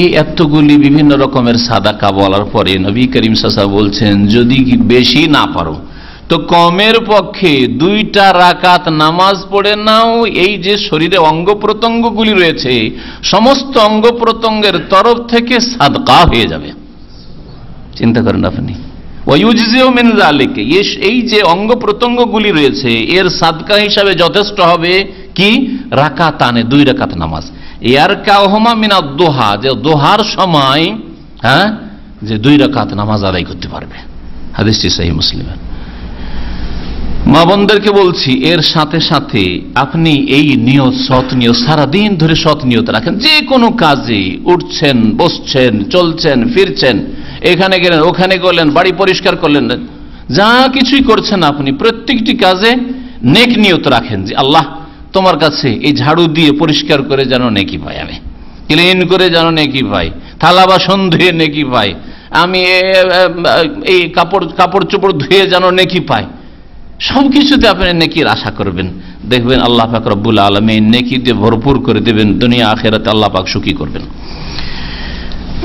এই এতগুলি বিভিন্ন রকমের সাদাকা বলার পরে নবী করিম সাল্লাল্লাহু আলাইহি ওয়াসাল্লাম বলছেন, যদি বেশি না পারো তো কমের পক্ষে 2টা রাকাত নামাজ পড়ে নাও। এই যে শরীরে অঙ্গ প্রত্যঙ্গগুলি রয়েছে, সমস্ত অঙ্গ প্রত্যঙ্গের তরফ থেকে সাদকা হয়ে যাবে। চিন্তা করেন আপনি, ওয়ায়ুজজিউ মিন যালিকা, এই যে অঙ্গ প্রত্যঙ্গগুলি রয়েছে এর সাদকা হিসাবে যথেষ্ট হবে কি, রাকাতানে 2 রাকাত নামাজ। ইয়ারকাহুমা মিনাদ দুহা, যে দোহার সময় যে 2 রাকাত নামাজ আদায় করতে পারবে। হাদিসটি সহিহ মুসলিমের। মা বোনদেরকে বলছি, এর সাথে সাথে আপনি এই নিয়ত, সৎ নিয়ত সারাদিন ধরে সৎ নিয়ত রাখেন। যে কোনো কাজে উঠছেন, বসছেন, চলছেন, ফিরছেন, এখানে গেলেন, ওখানে গেলেন, বাড়ি পরিষ্কার করলেন, যা কিছুই করছেন আপনি প্রত্যেকটি কাজে নেক নিয়ত রাখেন যে আল্লাহ তোমার কাছে এই ঝাড়ু দিয়ে পরিষ্কার করে যেন নেকি পাই, আমি ক্লিন করে যেন নেকি পাই, থালা বাসন ধুয়ে নেকি পাই, আমি এই কাপড় চোপড় ধুয়ে যেন নেকি পাই। সবকিছুতে আপনি নেকির আশা করবেন, দেখবেন আল্লাহ পাক রব্বুল আলামিন নেকি দিয়ে ভরপুর করে দেবেন, দুনিয়া আখিরাতে আল্লাহ পাক সুখী করবেন।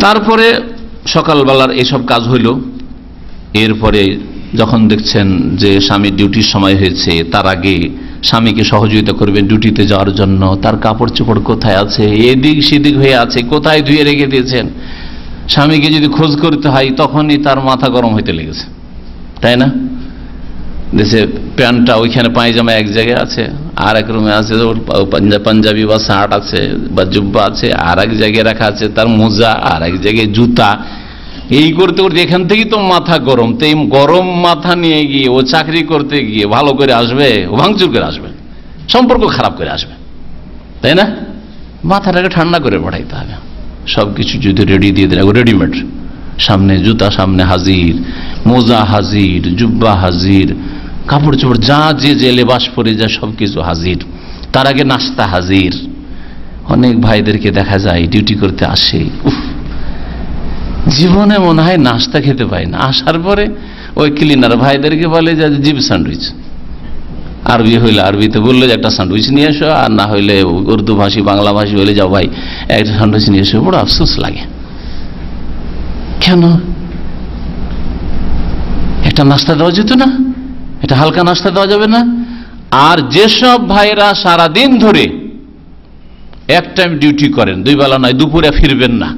তারপরে সকালবেলার এইসব কাজ হইল। এরপরে যখন দেখছেন যে স্বামীর ডিউটির সময় হয়েছে, তার আগে স্বামীকে সহযোগিতা করবেন ডিউটিতে যাওয়ার জন্য। তার কাপড় চোপড় কোথায় আছে, এদিক সেদিক হয়ে আছে, কোথায় ধুয়ে রেখে দিয়েছেন। স্বামীকে যদি খোঁজ করতে হয় তখনই তার মাথা গরম হইতে লেগেছে, তাই না? দেশে প্যান্টটা ওইখানে পায়জামা এক জায়গায় আছে, আর এক রুমে আছে পাঞ্জাবি বা শার্ট আছে বা জুব্বা আছে, আর এক জায়গায় রাখা আছে তার মোজা, আর এক জায়গায় জুতা। এই করতে করতে এখান থেকেই তো মাথা গরম। তো এই গরম মাথা নিয়ে গিয়ে ও চাকরি করতে গিয়ে ভালো করে আসবে, ও ভাঙচুর করে আসবে, সম্পর্ক খারাপ করে আসবে, তাই না? মাথাটাকে ঠান্ডা করে পাঠাইতে হবে। সবকিছু যদি রেডি দিয়ে দেয়, রেডিমেড, সামনে জুতা সামনে হাজির, মোজা হাজির, জুব্বা হাজির, কাপড় চোপড় যা যে লেবাস পরে যায় সবকিছু হাজির। তার আগে নাস্তা হাজির। অনেক ভাইদেরকে দেখা যায় ডিউটি করতে আসে, জীবনে মনে হয় নাস্তা খেতে পায় না, আসার পরে ওই ক্লিনার ভাইদেরকে বলে যে জিপ স্যান্ডউইচ, আরবি হইলে আরবিতে বললে যে একটা স্যান্ডউইচ নিয়ে এসো, আর না হইলে উর্দু ভাষী বাংলা ভাষী হইলে যাও ভাই একটা স্যান্ডউইচ নিয়ে এসো। বড় আফসোস লাগে, কেন একটা নাস্তা দেওয়া যেত না? এটা হালকা নাস্তা দেওয়া যাবে না? আর যেসব ভাইরা সারাদিন ধরে এক টাইম ডিউটি করেন, দুই বেলা নয়, দুপুরে ফিরবেন না,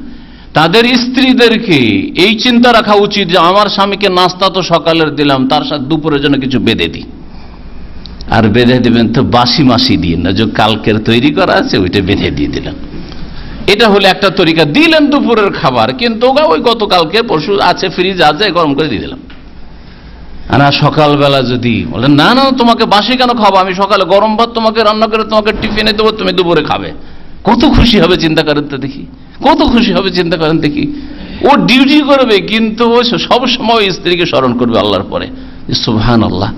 তাদের স্ত্রীদেরকে এই চিন্তা রাখা উচিত যে আমার স্বামীকে নাস্তা তো সকালের দিলাম, তার সাথে দুপুরের জন্য কিছু বেঁধে দিই। আর বেঁধে দেবেন তো বাসি মাসি দিয়ে না, যে কালকের তৈরি করা আছে ওইটা বেঁধে দিয়ে দিলেন। এটা হলো একটা তরিকা। দিলেন দুপুরের খাবার, কিন্তু ওই গতকালকে পরশু আছে, ফ্রিজ আছে, গরম করে দিয়ে দিলাম। আর সকালবেলা যদি বলেন না না তোমাকে বাসি কেন খাবো, আমি সকালে গরম ভাত তোমাকে রান্না করে তোমাকে টিফিনে দেবো, তুমি দুপুরে খাবে, কত খুশি হবে চিন্তা করেন তো দেখি, কত খুশি হবে চিন্তা করেন দেখি। ও ডিউটি করবে কিন্তু সব সময় স্ত্রীকে স্মরণ করবে আল্লাহর পরে, সুবহানাল্লাহ।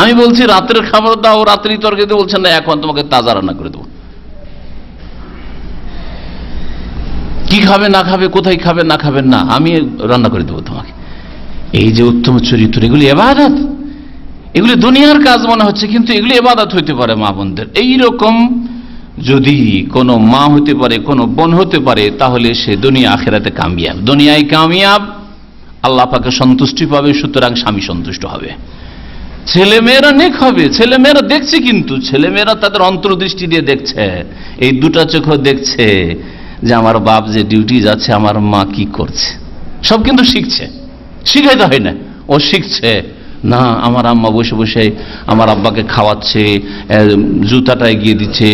আমি বলছি রাতের খাবার দাও, রাত্রি তরকারিতে বলছেন না এখন তোমাকে তাজা রান্না করে দেবো। কি খাবে না খাবে, কোথায় খাবে না খাবেন না, আমি রান্না করে দেবো তোমাকে। এই যে উত্তম চরিত্র, এগুলি ইবাদত, এগুলি দুনিয়ার কাজ মনে হচ্ছে, কিন্তু এগুলি ইবাদত হইতে পারে মা বোনদের। এইরকম যদি কোনো মা হতে পারে, কোনো বোন হতে পারে, তাহলে সে দুনিয়া আখিরাতে কামিয়াব। দুনিয়ায় কামিয়াব, আল্লাহ পাকে সন্তুষ্টি পাবে, সুতরাং স্বামী সন্তুষ্ট হবে, ছেলেমেয়েরা নেক হবে। ছেলেমেয়েরা দেখছে, কিন্তু ছেলেমেয়েরা তাদের অন্তর্দৃষ্টি দিয়ে দেখছে, এই দুটা চোখও দেখছে যে আমার বাপ যে ডিউটি যাচ্ছে, আমার মা কি করছে, সব কিন্তু শিখছে, শিখাইতে হয় না, ও শিখছে। না আমার আম্মা বসে বসে আমার আব্বাকে খাওয়াচ্ছে, জুতাটা এগিয়ে দিচ্ছে,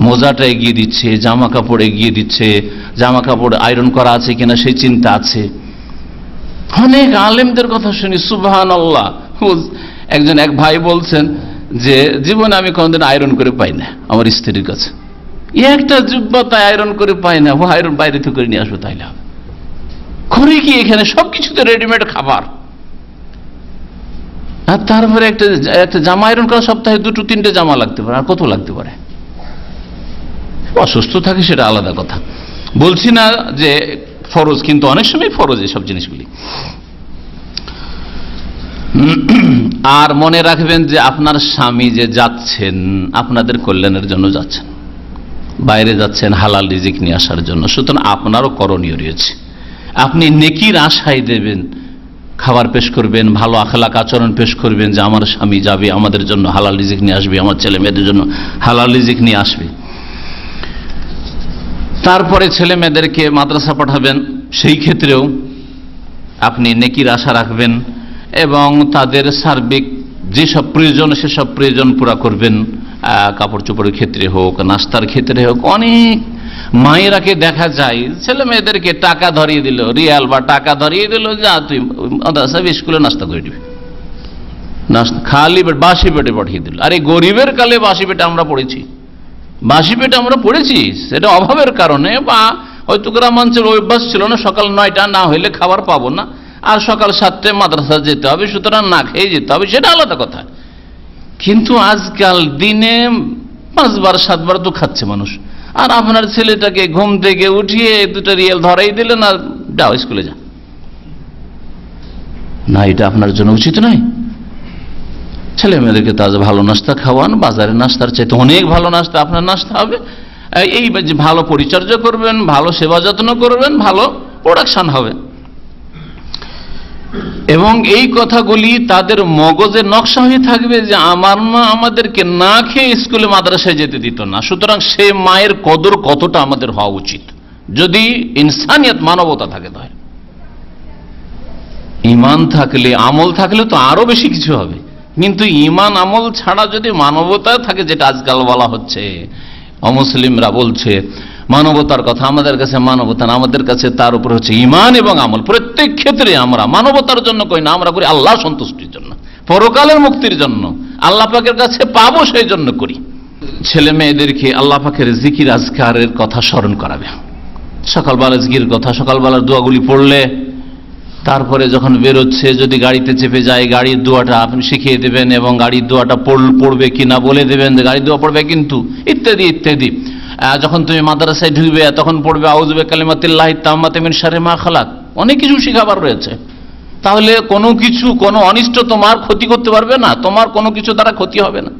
মোজাটা এগিয়ে দিচ্ছে, জামা কাপড় এগিয়ে দিচ্ছে, জামা কাপড় আয়রন করা আছে কিনা সেই চিন্তা আছে। অনেক আলেমদের কথা শুনি, সুবহানাল্লাহ। এক ভাই বলছেন যে জীবনে আমি কোনদিন আয়রন করে পাই না আমার স্ত্রীর কাছে, একটা জুব্বা তাই আয়রন করে পাই না, ও আয়রন বাইরে থেকে করে নিয়ে আসবে, তাইলে করে কি এখানে সবকিছুতে রেডিমেড খাবার। আর তারপরে একটা জামা আয়রন করা সপ্তাহে 2-3টে জামা লাগতে পারে, আর কত লাগতে পারে। অসুস্থ থাকে সেটা আলাদা কথা, বলছি না যে ফরজ, কিন্তু অনেক সময় ফরজ এসব জিনিসগুলি। আর মনে রাখবেন যে আপনার স্বামী যে যাচ্ছেন আপনাদের কল্যাণের জন্য যাচ্ছেন, বাইরে যাচ্ছেন হালাল রিজিক নিয়ে আসার জন্য, সুতরাং আপনারও করণীয় রয়েছে। আপনি নেকির আশায় দেবেন, খাবার পেশ করবেন, ভালো আখলাক আচরণ পেশ করবেন যে আমার স্বামী যাবে আমাদের জন্য হালাল রিজিক নিয়ে আসবে, আমার ছেলে মেয়েদের জন্য হালাল রিজিক নিয়ে আসবে। তারপরে ছেলে মেয়েদেরকে মাদ্রাসা পাঠাবেন, সেই ক্ষেত্রেও আপনি নেকির আশা রাখবেন এবং তাদের সার্বিক যেসব প্রয়োজন সেসব প্রয়োজন পুরা করবেন। কাপড় চোপড়ের ক্ষেত্রে হোক, নাস্তার ক্ষেত্রে হোক। অনেক মায়েরাকে দেখা যায় ছেলে মেয়েদেরকে টাকা ধরিয়ে দিল, রিয়াল বা টাকা ধরিয়ে দিল, যা তুই মাদ্রাসা স্কুলে নাস্তা করে দিবি, খালি বাসি পেটে পাঠিয়ে দিল। আরে গরিবের কালে বাসি পেটে আমরা পড়েছি, বাসি পেটে আমরা পড়েছি, সেটা অভাবের কারণে, বা হয়তো গ্রামাঞ্চল অভ্যাস ছিল না, সকাল 9টা না হইলে খাবার পাবো না, আর সকাল 7টায় মাদ্রাসা যেতে হবে, সুতরাং না খেয়ে যেতে হবে, সেটা আলাদা কথা। কিন্তু আজকাল দিনে 5 বার 7 বার তো খাচ্ছে মানুষ। আর আপনার ছেলেটাকে ঘুম থেকে উঠিয়ে 2টা রিয়াল ধরাই দিলেন আর যাও স্কুলে যা, না এটা আপনার জন্য উচিত নয়। ছেলে মেয়েদেরকে তাজা ভালো নাস্তা খাওয়ান, বাজারের নাস্তার চাইতে অনেক ভালো নাস্তা আপনার নাস্তা হবে। এই যে ভালো পরিচর্যা করবেন, ভালো সেবা যত্ন করবেন, ভালো প্রোডাকশন হবে। এবং এই কথাগুলি তাদের মগজে নকশা হয়ে থাকবে যে আমার মা আমাদেরকে না খেয়ে স্কুলে মাদ্রাসায় যেতে দিত না, সুতরাং সে মায়ের কদর কতটা আমাদের হওয়া উচিত। যদি ইনসানিয়ত মানবতা থাকে, তাহলে ঈমান থাকলে আমল থাকলে তো আরো বেশি কিছু হবে। কিন্তু ঈমান আমল ছাড়া যদি মানবতা থাকে, যেটা আজকাল বলা হচ্ছে, অমুসলিমরা বলছে মানবতার কথা, আমাদের কাছে মানবতা না, আমাদের কাছে তার উপর হচ্ছে ঈমান এবং আমল। প্রত্যেক ক্ষেত্রে আমরা মানবতার জন্য করি না, আমরা করি আল্লাহ সন্তুষ্টির জন্য, পরকালের মুক্তির জন্য, আল্লাহ পাকের কাছে পাবো সেই জন্য করি। ছেলে মেয়েদেরকে আল্লাহ পাকের জিকির আজকারের কথা স্মরণ করাবে, সকালবেলা জিকির কথা, সকালবেলার দোয়াগুলি পড়লে, তারপরে যখন বেরোচ্ছে যদি গাড়িতে চেপে যায় গাড়ির দোয়াটা আপনি শিখিয়ে দেবেন এবং গাড়ির দোয়াটা পড়বে কিনা বলে দেবেন, গাড়ির দোয়া পড়বে কিন্তু, ইত্যাদি ইত্যাদি। যখন তুমি মাদ্রাসায় ঢুকবে তখন পড়বে আউযু বিকালিমাতিল্লাহি তাম্মাতি মিন শাররি মা খালাক। অনেক কিছু শিখাবার রয়েছে। তাহলে কোনো কিছু, কোনো অনিষ্ট তোমার ক্ষতি করতে পারবে না, তোমার কোনো কিছু দ্বারা ক্ষতি হবে না।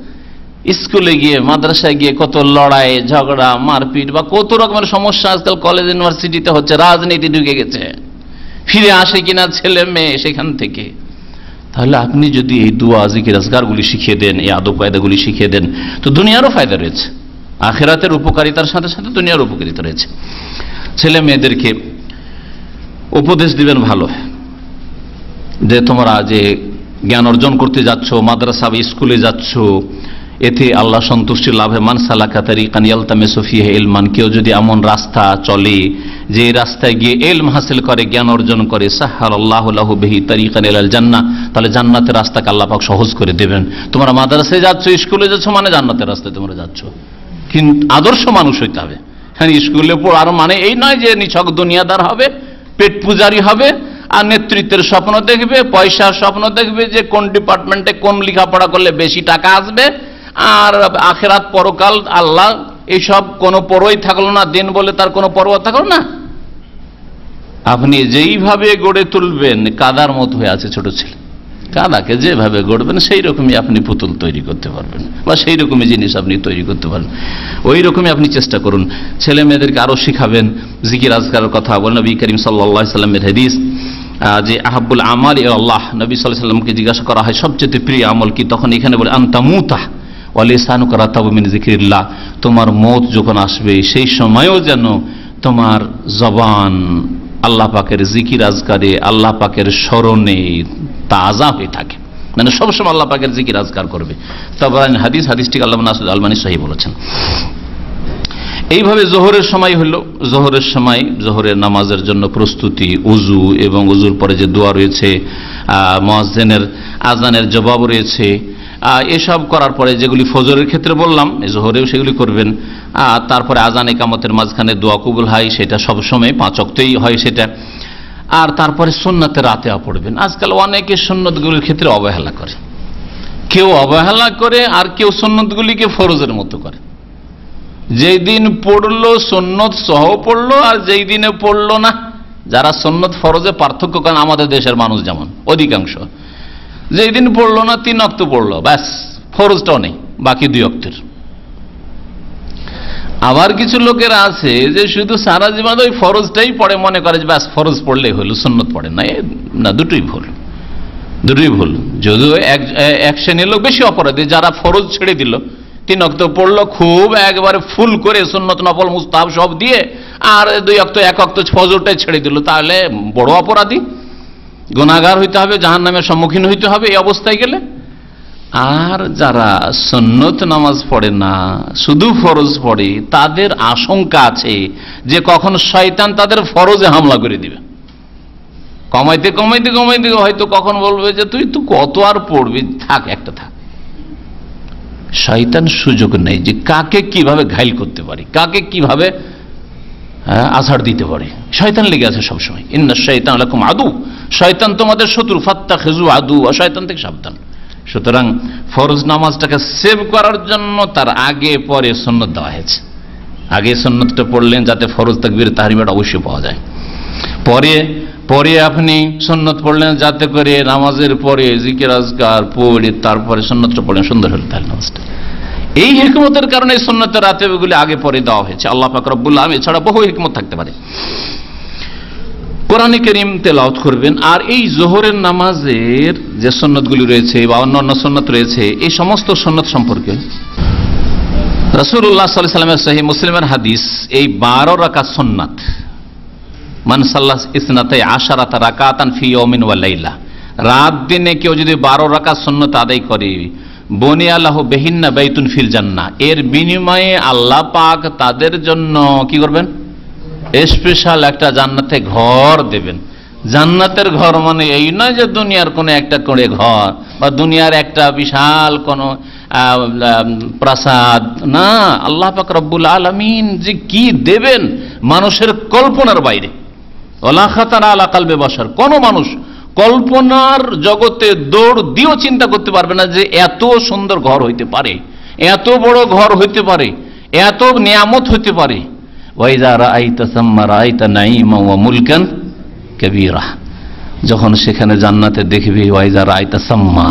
স্কুলে গিয়ে মাদ্রাসায় গিয়ে কত লড়াই ঝগড়া মারপিট বা কত রকমের সমস্যা আজকাল কলেজ ইউনিভার্সিটিতে হচ্ছে, রাজনীতি ঢুকে গেছে, ফিরে আসে কিনা ছেলে মেয়ে সেখান থেকে। তাহলে আপনি যদি এই দুয়া জিকির আজকারগুলি শিখিয়ে দেন, এই আদব কায়দাগুলি শিখিয়ে দেন, তো দুনিয়ারও ফায়দা রয়েছে, আখিরাতের উপকারিতার সাথে সাথে দুনিয়ার উপকারিতা রয়েছে। ছেলে মেয়েদেরকে উপদেশ দিবেন ভালো, যে তোমরা যে জ্ঞান অর্জন করতে যাচ্ছ, মাদ্রাসা বা স্কুলে যাচ্ছ, এতে আল্লাহ সন্তুষ্টি লাভে মান সালাকা তারিকান ইয়ালতামিসু ফিহি ইলমান, কেউ যদি এমন রাস্তা চলে যে রাস্তায় গিয়ে ইলম হাসিল করে, জ্ঞান অর্জন করে, সাহহারাল্লাহু লাহু বিহি তারিকান ইলাল জান্নাহ, তাহলে জান্নাতের রাস্তাকে আল্লাহ পাক সহজ করে দেবেন। তোমরা মাদ্রাসায় যাচ্ছ, স্কুলে যাচ্ছ, মানে জান্নাতের রাস্তায় তোমরা যাচ্ছ। কিন্তু আদর্শ মানুষ হইতে হবে। হ্যাঁ, স্কুলে পড়ার মানে এই নয় যে নিছক দুনিয়াদার হবে, পেট পূজারি হবে আর নেতৃত্বের স্বপ্ন দেখবে, পয়সার স্বপ্ন দেখবে, যে কোন ডিপার্টমেন্টে কোন লেখাপড়া করলে বেশি টাকা আসবে, আর আখিরাত পরকাল আল্লাহ এইসব কোনো পরোই থাকলো না, দিন বলে তার কোনো পরোয়া থাকলো না। আপনি যেইভাবে গড়ে তুলবেন, কাদার মতো হয়ে আছে ছোট ছেলে, কাদাকে যেভাবে গড়বেন সেই রকমই আপনি পুতুল তৈরি করতে পারবেন, বা সেই রকমই জিনিস আপনি তৈরি করতে পারবেন। ওই রকমই আপনি চেষ্টা করুন। ছেলে মেয়েদেরকে আরো শিখাবেন জিকির আজকারের কথা। বলেন নবী করিম সাল্লাল্লাহু আলাইহি সাল্লামের হাদিস, যে আহাব্বুল আমাল ইলা আল্লাহ, নবী সাল্লাল্লাহু আলাইহি সাল্লামকে জিজ্ঞাসা করা হয় সবচেয়ে প্রিয় আমল কি, তখন এখানে বলে আনতামুতা ওয়া লিসানুকা রাতাবু মিন যিকরিল্লাহ, তোমার মওত যখন আসবে সেই সময়ও যেন তোমার জবান আল্লাহ পাকের জিকির আজকারে, আল্লাহ পাকের স্মরণে তাজা হয়ে থাকে, মানে সবসময় আল্লাহ পাকের জিকির আজকার করবে। তাবারানী হাদিস, হাদিসটি আল্লামা নাসিরুদ্দিন আলবানী সহিহ বলেছেন। এইভাবে জোহরের সময় হলো, জোহরের সময় জোহরের নামাজের জন্য প্রস্তুতি, উজু এবং উজুর পরে যে দোয়া রয়েছে, মুয়াজ্জিনের আজানের জবাব রয়েছে, এসব করার পরে যেগুলি ফজরের ক্ষেত্রে বললাম, জোহরেও সেগুলি করবেন। তারপরে আজান ইকামতের মাঝখানে দোয়া কবুল হয়, সেটা সবসময় 5 ওয়াক্তেই হয় সেটা। আর তারপরে সুন্নতে রাতে পড়বেন। আজকাল অনেকে সুন্নতগুলির ক্ষেত্রে অবহেলা করে, কেউ অবহেলা করে আর কেউ সুন্নতগুলিকে ফরজের মতো করে। যেই দিন পড়লো সুন্নত সহ পড়লো, আর যেই দিনে পড়লো না। যারা সুন্নত ফরজে পার্থক্য করেন আমাদের দেশের মানুষ যেমন অধিকাংশ, যেই দিন পড়লো না 3 ওয়াক্ত পড়লো, ব্যাস, ফরজটাও নেই, বাকি 2 ওয়াক্তের। আবার কিছু লোকের আছে যে শুধু সারা জীবন ওই ফরজটাই পড়ে, মনে করে যে ব্যাস ফরজ পড়লেই হলো, সুন্নত পড়ে না। না, দুটোই ভুল, দুটোই ভুল। যদিও এক শ্রেণীর লোক বেশি অপরাধী, যারা ফরজ ছেড়ে দিল, 3 ওয়াক্ত পড়লো খুব একবারে ফুল করে, সুন্নত নফল মুস্তাহাব সব দিয়ে, আর 2 ওয়াক্ত 1 ওয়াক্ত ফজরটাই ছেড়ে দিল, তাহলে বড় অপরাধী, গুনাহগার হইতে হবে, জাহান্নামের সম্মুখীন হইতে হবে এই অবস্থায় গেলে। আর যারা সুন্নত নামাজ পড়ে না, শুধু ফরজ পড়ে, তাদের আশঙ্কা আছে যে কখন শয়তান তাদের ফরজে হামলা করে দিবে। কমাইতে কমাইতে কমাইতে হয়তো কখন বলবে যে তুই তো কত আর পড়বি, থাক একটা থাক। শয়তান সুযোগ নেই যে কাকে কিভাবে ঘাইল করতে পারি, কাকে কিভাবে আছাড় দিতে পারে। শয়তান লেগে আছে সবসময়। ইন্না শাইতানা লাকুম আদু শয়তান তোমাদের শত্রু, ফাত্তাখিযু আদুওয়া, শয়তান থেকে সাবধান। সুতরাং ফরজ নামাজটাকে সেভ করার জন্য তার আগে পরে সুন্নত দেওয়া হয়েছে। আগে সুন্নতটা পড়লেন যাতে ফরজ তাকবীর তাহরিমাটা অবশ্যই পাওয়া যায়, পরে আপনি সুন্নত পড়লেন যাতে করে নামাজের পরে জিকির আজকার পড়ে তারপরে সুন্নতটা পড়লেন, সুন্দর হল তাহলে নামাজটা। এই হিকমতের কারণে সুন্নতের রাতেবগুলি আগে পরে দেওয়া হয়েছে। আল্লাহ পাক রব্বুল আলামিন, এছাড়া বহু হিকমত থাকতে পারে। কোরআনে কারীম তেলাওয়াত করবেন। আর এই জোহরের নামাজের যে সুন্নতগুলি রয়েছে বা অন্যান্য সুন্নত রয়েছে, এই সমস্ত সুন্নত সম্পর্কে রাসূলুল্লাহ সাল্লাল্লাহু আলাইহি ওয়াসাল্লামের সহিহ মুসলিমের হাদিস, এই 12 রাকাত সুন্নাত, মান সাল্লাহ ইসনাতাই আশারাতা রাকাতান ফি ইয়াউমিন ওয়া লাইলা, রাত দিনে কেউ যদি 12 রাকাত সুন্নাত আদায় করে, বনিয়া লাহু বিহিন্না বাইতুন ফিল জান্নাহ, এর বিনিময়ে আল্লাহ পাক তাদের জন্য কি করবেন? স্পেশাল একটা জান্নাতে ঘর দেবেন। জান্নাতের ঘর মানে এই নয় যে দুনিয়ার কোনো একটা করে ঘর বা দুনিয়ার একটা বিশাল কোনো প্রাসাদ, না, আল্লাহ পাক রব্বুল আলামিন যে কি দেবেন মানুষের কল্পনার বাইরে। ওয়ালা খাতারা আলা কলবে বাশার, কোন মানুষ কল্পনার জগতে দৌড় দিয়েও চিন্তা করতে পারবে না যে এত সুন্দর ঘর হইতে পারে, এত বড় ঘর হইতে পারে, এত নিয়ামত হইতে পারে। ওয়াইজা রাআইতা সাম্মা রাআইতা নাঈমা ওয়া মুলকান কাবীরা, যখন সেখানে জান্নাতে দেখবি, ওয়াইজা রাআইতা সাম্মা,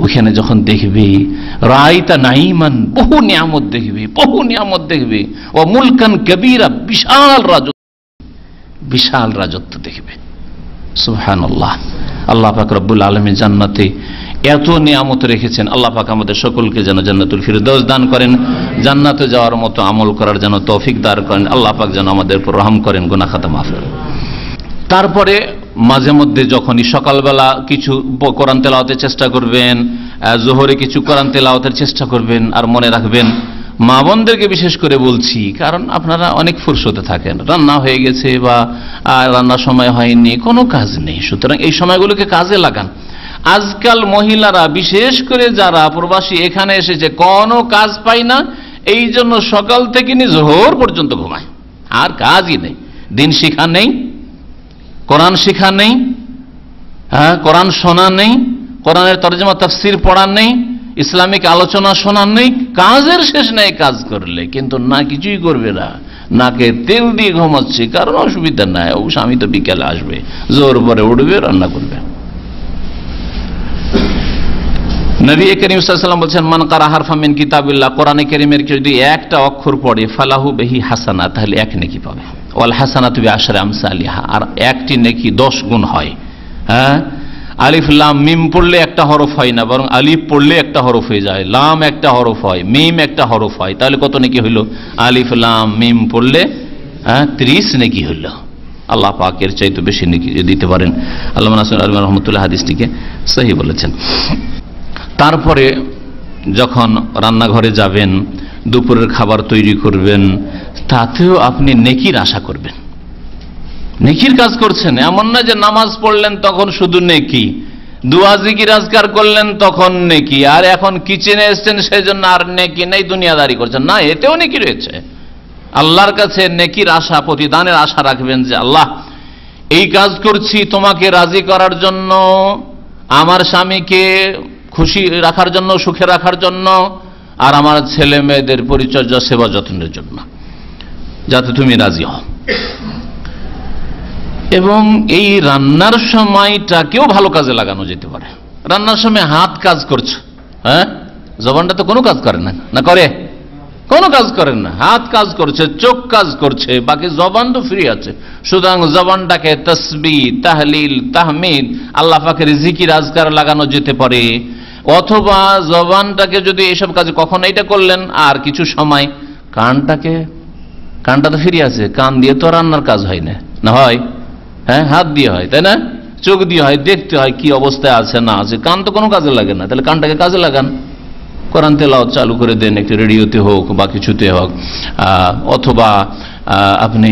ওখানে যখন দেখবি, রাআইতা নাঈমান, বহু নিয়ামত দেখবি, বহু নিয়ামত দেখবি, ওয়া মুলকান কাবীরা, বিশাল রাজত্ব দেখবে। সুবহানাল্লাহ। আল্লাহ পাক রব্বুল আলামিন জান্নাতে এত নিয়ামত রেখেছেন। আল্লাহ পাক আমাদের সকলকে যেন জান্নাতুল ফিরদৌস দান করেন, জান্নাতে যাওয়ার মতো আমল করার যেন তৌফিক দান করেন। আল্লাহ পাক যেন আমাদের উপর রহম করেন, গুনাহ খাতা মাফ করেন। তারপরে মাঝে মধ্যে যখনই সকালবেলা কিছু কোরআন তেলাওয়াতের চেষ্টা করবেন, জোহরে কিছু কোরআন তেলাওয়াতের চেষ্টা করবেন। আর মনে রাখবেন, মা বোনদেরকে বিশেষ করে বলছি, কারণ আপনারা অনেক ফুরসতে থাকেন, রান্না হয়ে গেছে বা রান্নার সময় হয়নি, কোনো কাজ নেই, সুতরাং এই সময়গুলোকে কাজে লাগান। আজকাল মহিলারা বিশেষ করে যারা প্রবাসী এখানে এসেছে কোনো কাজ পায় না, এই জন্য সকাল থেকে নিয়ে জোহর পর্যন্ত ঘুমায়, আর কাজই নেই। দিন শিখা নেই, কোরআন শিখা নেই, কোরআন শোনা নেই, কোরআনের তরজমা তাফসির পড়া নেই, ইসলামিক আলোচনা শোনা নেই, কাজের শেষ নেই কাজ করলে। কিন্তু না, কিছুই করবে না, নাকে তেল দিয়ে ঘুমাচ্ছে, কারণ অসুবিধা নাই, ও স্বামী তো বিকেলে আসবে, জোর পরে উঠবে, রান্না করবে। নবী করিম সাল্লাল্লাহু আলাইহি ওয়াসাল্লাম বলেন, মান কারা হারফাম মিন কিতাবিল্লাহ, কোরআনে কারীমের যদি একটা অক্ষর পড়ে, ফালাহু বিহি হাসানা, তাহলে এক নেকি পাবে। ওয়াল হাসানাতু বিআশরি আমসালিহা, আর একটি নেকি 10 গুণ হয়। আলিফ লাম মিম পড়লে একটা হরফ হয় না, বরং আলিফ পড়লে একটা হরফ হয়ে যায়, লাম একটা হরফ হয়, মিম একটা হরফ হয়, তাহলে কত নেকি হইল? আলিফ লাম মিম পড়লে 30 নেকি হইল। আল্লাহ পাকের চাইতে বেশি নেকি দিতে পারেন। আল্লামা নাসির আলম রহমতুল্লাহ হাদিসটিকে সহিহ বলেছেন। তারপরে যখন রান্নাঘরে যাবেন, দুপুরের খাবার তৈরি করবেন, তাতেও আপনি নেকির আশা করবেন। নেকির কাজ করছেন, এমন না যে নামাজ পড়লেন তখন শুধু নেকি, দুয়া জিকির আজকার করলেন তখন নেকি, আর এখন কিচেনে এসছেন সেই জন্য আর নেকি নেই, দুনিয়াদারি করছেন না, এতেও নেকি রয়েছে। আল্লাহর কাছে নেকির আশা, প্রতিদানের আশা রাখবেন যে আল্লাহ এই কাজ করছি তোমাকে রাজি করার জন্য, আমার স্বামীকে খুশি রাখার জন্য, সুখে রাখার জন্য, আর আমার ছেলে মেয়েদের পরিচর্যা সেবা যত্নের জন্য, যাতে তুমি রাজি হও। এবং এই রান্নার সময়টাকেও ভালো কাজে লাগানো যেতে পারে। রান্নার সময় হাত কাজ করছে, জবানটা তো কোনো কাজ করে না, না করে? কোনো কাজ করেন না, হাত কাজ করছে, চোখ কাজ করছে, বাকি জবান তো ফ্রি আছে। সুতরাং জবানটাকে তাসবিহ, তাহলিল, তাহমিদ, আল্লাহ পাকের জিকির আজকার লাগানো যেতে পারে। অথবা জবানটাকে যদি এসব কাজে, কখন এইটা করলেন, আর কিছু সময় কানটা তো ফ্রি আছে, কান দিয়ে তো রান্নার কাজ হয় না, না হয়? হাত দিয়ে হয়, তাই না? চোখ দিয়ে হয়, দেখতে হয় কি অবস্থায় আছে না আছে। কান তো কোনো কাজে লাগে না, তাহলে কানটাকে কাজে লাগান। কোরআন তেলাওয়াত চালু করে দেন, একটু রেডিওতে হোক বা কিছুতে হোক, অথবা আপনি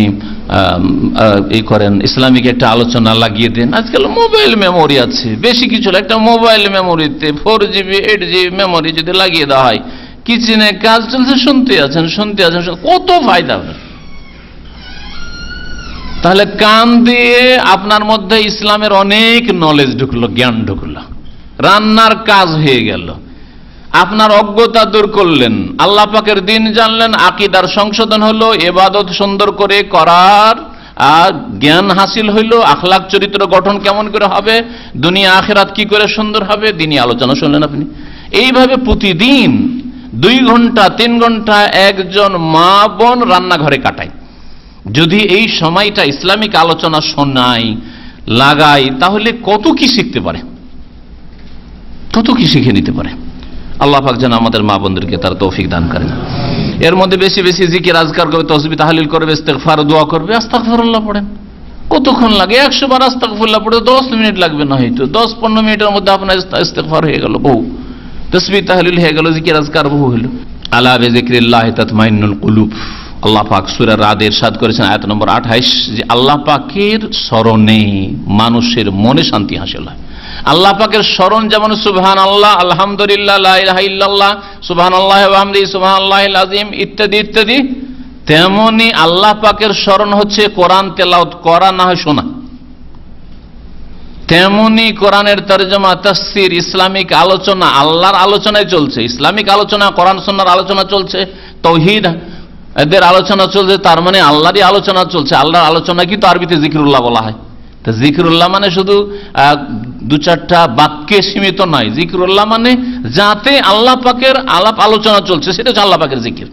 এই করেন, ইসলামিক একটা আলোচনা লাগিয়ে দেন। আজকাল মোবাইল মেমোরি আছে, বেশি কিছু একটা মোবাইল মেমোরিতে 4GB 8GB মেমোরি যদি লাগিয়ে দেওয়া হয়, কিচেনে কাজ চলছে, শুনতে আছেন, কত ফায়দা। তাহলে কান দিয়ে আপনার মধ্যে ইসলামের অনেক নলেজ ঢুকলো, জ্ঞান ঢুকলো, রান্নার কাজ হয়ে গেল, আপনার অজ্ঞতা দূর করলেন, আল্লাহ পাকের দিন জানলেন, আকীদার সংশোধন হলো, ইবাদত সুন্দর করে করার আর জ্ঞান হাসিল হইল, আখলাক চরিত্র গঠন কেমন করে হবে, দুনিয়া আখিরাত কি করে সুন্দর হবে, দিনই আলোচনা শুনলেন আপনি। এইভাবে প্রতিদিন 2 ঘন্টা 3 ঘন্টা একজন মা বোন রান্নাঘরে কাটায়। যদি এই সময়টা ইসলামিক আলোচনা শোনাই, লাগাই, তাহলে কত কি শিখতে পারে, কত কি শিখে নিতে পারে। আল্লাহ পাক যেন আমাদের মা বোনদেরকে তার তৌফিক দান করেন। এর মধ্যে বেশি বেশি জিকির আজকার করবে, তাসবিহ তাহলিল করবে, ইস্তেগফার দোয়া করবে, আস্তাগফিরুল্লাহ পড়েন। কতক্ষণ লাগে? 100 বার আস্তাগফিরুল্লাহ পড়ে 10 মিনিট লাগবে না, হয়তো 10-15 মিনিটের মধ্যে আপনার ইস্তেগফার হয়ে গেল, বহু তাসবিহ তাহলিল হয়ে গেল, জিকির আজকার বহু হলো। আলা বিযিকরিল্লাহি তাতমাইন্নুল কুলুব। আল্লাহ পাক সূরা রাদ ইরশাদ করেছেন আয়াত নম্বর 28 যে আল্লাহ পাকের স্মরণে মানুষের মনে শান্তি হাসিল হয়। আল্লাহ পাকের স্মরণ যেমন সুবহানাল্লাহ, আলহামদুলিল্লাহ, লা ইলাহা ইল্লাল্লাহ, সুবহানাল্লাহি ওয়া বিহামদিহি, সুবহানাল্লাহিল আযীম ইত্যাদি ইত্যাদি, তেমনি আল্লাহ পাকের স্মরণ হচ্ছে কোরআন তেলাওয়াত করা, না হয় শোনা। তেমনি কোরআনের তরজমা, তাফসীর, ইসলামিক আলোচনা, আল্লাহর আলোচনায় চলছে, ইসলামিক আলোচনা, কোরআন সুন্নাহর আলোচনা চলছে, তাওহীদ এদের আলোচনা চলছে, তার মানে আল্লাহরই আলোচনা চলছে। আল্লাহর আলোচনা কি তো আরবিতে জিকিরুল্লাহ বলা হয়। তো জিকিরুল্লাহ মানে শুধু 2-4টা বাক্যে সীমিত নয়, জিকিরুল্লাহ মানে যাতে আল্লাহ পাকের আলাপ আলোচনা চলছে, সেটা হচ্ছে আল্লাহ পাকের জিকির।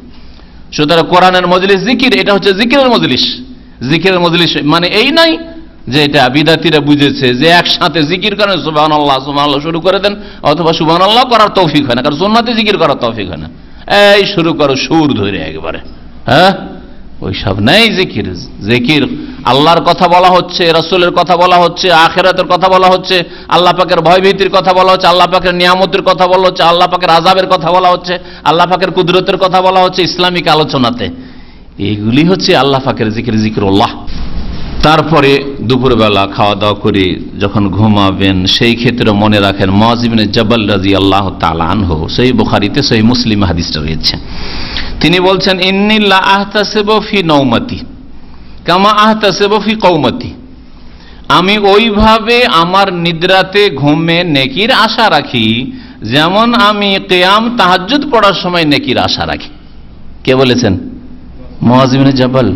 সুতরাং কোরআনের মজলিস জিকির, এটা হচ্ছে জিকিরের মজলিস। জিকিরের মজলিস মানে এই নাই যে এটা বিদাতিরা বুঝেছে যে একসাথে জিকির করেন, সুবহানাল্লাহ সুবহানাল্লাহ শুরু করে দেন, অথবা সুবহানাল্লাহ করার তৌফিক হয় না, কারণ সুন্নাতে জিকির করার তৌফিক হয় না, এই শুরু করো সুর ধরে একবারে। হ্যাঁ, ওইসব নেই জিকির। জিকির আল্লাহর কথা বলা হচ্ছে, রাসূলের কথা বলা হচ্ছে, আখিরাতের কথা বলা হচ্ছে, আল্লাহ পাকের ভয়ভীতির কথা বলা হচ্ছে, আল্লাহ পাকের নিয়ামতের কথা বলা হচ্ছে, আল্লাহ পাকের আযাবের কথা বলা হচ্ছে, আল্লাহ পাকের কুদরতের কথা বলা হচ্ছে ইসলামিক আলোচনাতে। এইগুলি হচ্ছে আল্লাহ পাকের জিকির, জিকিরুল্লাহ। তারপরে দুপুরবেলা খাওয়া দাওয়া করে যখন ঘুমাবেন, সেই ক্ষেত্রে মনে রাখেন মুআয ইবনে জাবাল রাদিয়াল্লাহু তাআলা আনহু, সহিহ বুখারীতে সহিহ মুসলিম হাদিসটা রয়েছে, তিনি বলছেন ইন্নী লা আহতাসিবু ফি নাওমাতি কামা আহতাসিবু ফি কওমাতি। আমি ওইভাবে আমার নিদ্রাতে ঘুমে নেকির আশা রাখি যেমন আমি কিয়াম তাহাজ্জুদ পড়ার সময় নেকির আশা রাখি। কে বলেছেন? মুআয ইবনে জাবাল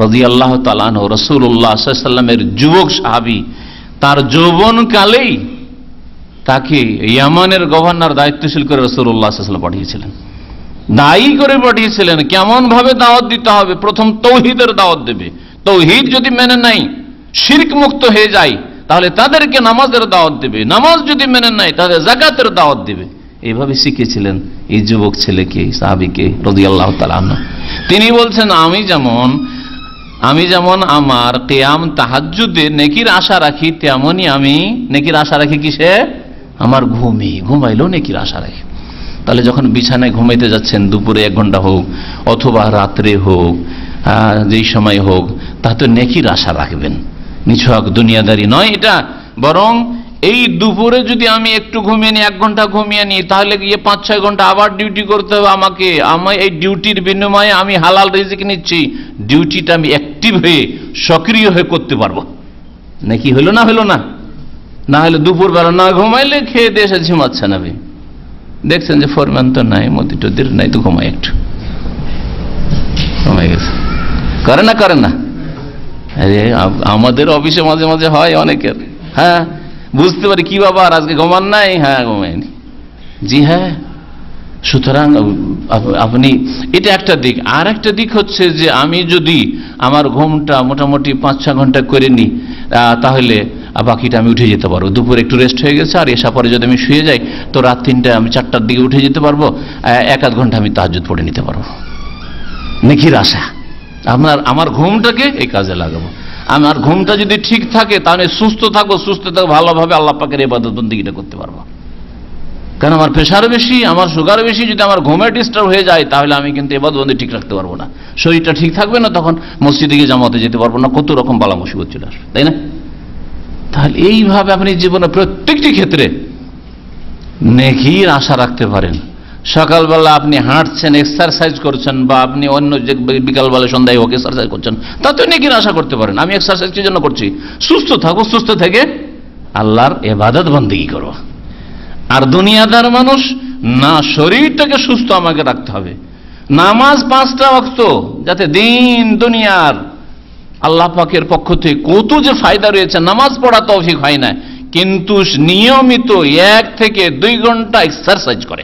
রাদিয়াল্লাহু তাআলা আনহু, রাসূলুল্লাহ সাল্লাল্লাহু আলাইহি ওয়াসাল্লামের যুবক সাহাবী। তার যৌবনকালেই তাকে ইয়ামানের গভর্নর দায়িত্বশীল করে রাসূলুল্লাহ সাল্লাল্লাহু আলাইহি ওয়াসাল্লাম পাঠিয়েছিলেন, দায়ী করে পাঠিয়েছিলেন। কেমন ভাবে দাওয়াত দিতে হবে? প্রথম তৌহিদের দাওয়াত দেবে। তৌহিদ যদি মেনে নাই, শিরক মুক্ত হয়ে যায়, তাহলে তাদেরকে নামাজের দাওয়াত দেবে। নামাজ যদি মেনে নাই, তাহলে যাকাতের দাওয়াত দেবে। এইভাবে শিখেছিলেন এই যুবক ছেলেকে, সাহাবীকে রাদিয়াল্লাহু তাআলা আনহু। তিনি বলছেন আমি যেমন আমার কিয়াম তাহাজ্জুদে নেকির আশা রাখি, তেমনি আমি নেকির আশা রাখি কিসে? আমার ঘুমাইলেও নেকির আশা রাখি। তাহলে যখন বিছানায় ঘুমাইতে যাচ্ছেন, দুপুরে 1 ঘন্টা হোক অথবা রাত্রে হোক, যেই সময় হোক, তাতে নেকির আশা রাখবেন। নিছক দুনিয়াদারি নয় এটা, বরং এই দুপুরে যদি আমি একটু ঘুমিয়ে নিই, 1 ঘন্টা ঘুমিয়ে নিই, তাহলে গিয়ে 5-6 ঘন্টা আবার ডিউটি করতে হবে আমাকে। আমি এই ডিউটির বিনিময়ে আমি হালাল রিজিক নিচ্ছি, ডিউটিটা আমি অ্যাক্টিভ হয়ে সক্রিয় হয়ে করতে পারবো। নাকি হলো না? হলো না? না হলে দুপুরবেলা না ঘুমাইলে খেয়ে দিয়ে এসে ঝিমাচ্ছে না। দেখছেন যে ফরমান তো নাই, মতি টদির নাই, তো ঘুমাই একটু, ঘুমাই গেছে। করে না? আরে আমাদের অফিসে মাঝে মাঝে হয় অনেকের। হ্যাঁ, বুঝতে পারি কি বাবা আজকে ঘুমান নাই? হ্যাঁ, ঘুমাইনি। জি হ্যাঁ। সুতরাং আপনি, এটা একটা দিক। আর একটা দিক হচ্ছে যে আমি যদি আমার ঘুমটা মোটামুটি 5-6 ঘন্টা করে নিই, তাহলে বাকিটা আমি উঠে যেতে পারবো। দুপুরে একটু রেস্ট হয়ে গেছে, আর এসা পরে যদি আমি শুয়ে যাই, তো রাত 3টায় আমি 4টার দিকে উঠে যেতে পারবো। 1-8 ঘন্টা আমি তাহাজ্জুদ পড়ে নিতে পারবো। নেকির আশা। আমার ঘুমটাকে এই কাজে লাগাবো। আমার ঘুমটা যদি ঠিক থাকে, তাহলে সুস্থ থাকবো, ভালোভাবে আল্লাহ পাকের ইবাদত বন্দেগীটা করতে পারবো। কারণ আমার প্রেশার বেশি, আমার সুগার বেশি, যদি আমার ঘুমের ডিস্টার্ব হয়ে যায়, তাহলে আমি কিন্তু ইবাদত বন্দেগী ঠিক রাখতে পারবো না। শরীরটা ঠিক থাকবে না, তখন মসজিদে গিয়ে জামাতে যেতে পারবো না, কত রকম বালা মুসিবত চলে আসবে, তাই না? তাহলে এইভাবে আপনি জীবনে প্রত্যেকটি ক্ষেত্রে নেকির আশা রাখতে পারেন। সকালবেলা আপনি হাঁটছেন, এক্সারসাইজ করছেন, বা আপনি অন্য যে বিকালবেলা সন্ধ্যায় হোক এক্সারসাইজ করছেন, তাতে নেকির আশা করতে পারেন। আমি এক্সারসাইজ কি জন্য করছি? সুস্থ থাকো, সুস্থ থেকে আল্লাহর ইবাদত বন্দেগী করো। আর দুনিয়াদার মানুষ, না শরীরটাকে সুস্থ আমাকে রাখতে হবে, নামাজ 5টা ওয়াক্ত, যাতে দিন দুনিয়ার আল্লাহ পাকের পক্ষ থেকে কত যে ফায়দা রয়েছে। নামাজ পড়া তৌফিক হয় না, কিন্তু নিয়মিত 1 থেকে 2 ঘন্টা এক্সারসাইজ করে।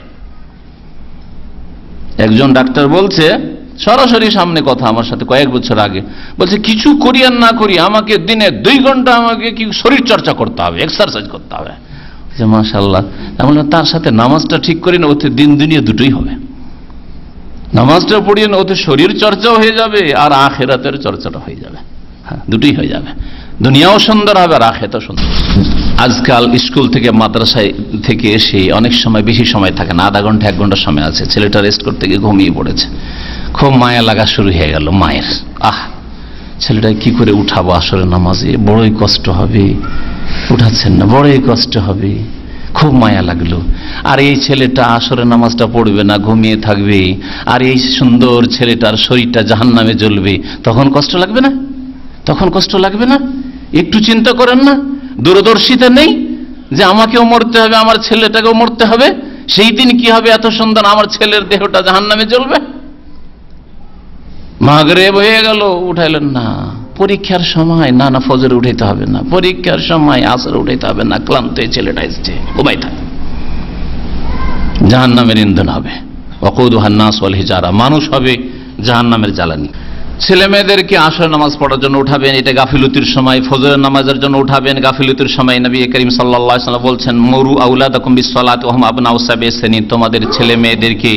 একজন ডাক্তার বলছে, সরাসরি সামনে কথা আমার সাথে কয়েক বছর আগে, বলছে কিছু করি আর না করি আমাকে দিনে 2 ঘন্টা আমাকে কি শরীর চর্চা করতে হবে, এক্সারসাইজ করতে হবে। মাশাআল্লাহ, তার সাথে নামাজটা ঠিক করি না, ওতে দিন দুনিয়া দুটোই হবে। নামাজটা পড়িয়ে না, ওতে শরীর চর্চাও হয়ে যাবে আর আখিরাতের চর্চাটা হয়ে যাবে। হ্যাঁ, দুটোই হয়ে যাবে, দুনিয়াও সুন্দর হবে আর আখিরাতও সুন্দর। আজকাল স্কুল থেকে মাদ্রাসায় থেকে এসে অনেক সময় বেশি সময় থাকে না, আধা ঘন্টা 1 ঘন্টা সময় আছে, ছেলেটা রেস্ট করতে গিয়ে ঘুমিয়ে পড়েছে। খুব মায়া লাগা শুরু হয়ে গেল মায়ের। ছেলেটা কি করে উঠাবো আসরে নামাজে, বড়ই কষ্ট হবে, উঠাচ্ছেন না, বড়ই কষ্ট হবে। খুব মায়া লাগলো। আর এই ছেলেটা আসরে নামাজটা পড়বে না, ঘুমিয়ে থাকবে, আর এই সুন্দর ছেলেটার শরীরটা জাহান্নামে জ্বলবে, তখন কষ্ট লাগবে না? তখন কষ্ট লাগবে না? একটু চিন্তা করেন না? দূরদর্শিতা নেই যে আমাকেও মরতে হবে, আমার ছেলেটাকেও মরতে হবে? সেই দিন কি হবে, এত সুন্দর আমার ছেলের দেহটা জাহান্নামে জ্বলবে। মাগরিব হয়ে গেল, উঠাইলেন না। পরীক্ষার সময় না, ফজর উঠাইতে হবে না, পরীক্ষার সময় আসর উঠাইতে হবে না, ক্লান্ত ছেলেটা এসছে, ঘুমাই থাকে, জাহান্নামের ইন্ধন হবে। ওয়াকুদুহান নাস ওয়াল হিজারা, মানুষ হবে জাহান্নামের জ্বালানি। ছেলে মেয়েদেরকে আসর নামাজ পড়ার জন্য উঠাবেন, এটা গাফিলতির সময়। ফজরের নামাজের জন্য উঠাবেন গাফিলতির সময়। নবী করিম সাল্লাল্লাহু আলাইহি ওয়াসাল্লাম বলছেন, মুরু আওলাদাকুম বিসসালাতি ওয়া হুম আবনাউ সাবঈ সিনিন, তোমাদের ছেলে মেয়েদেরকে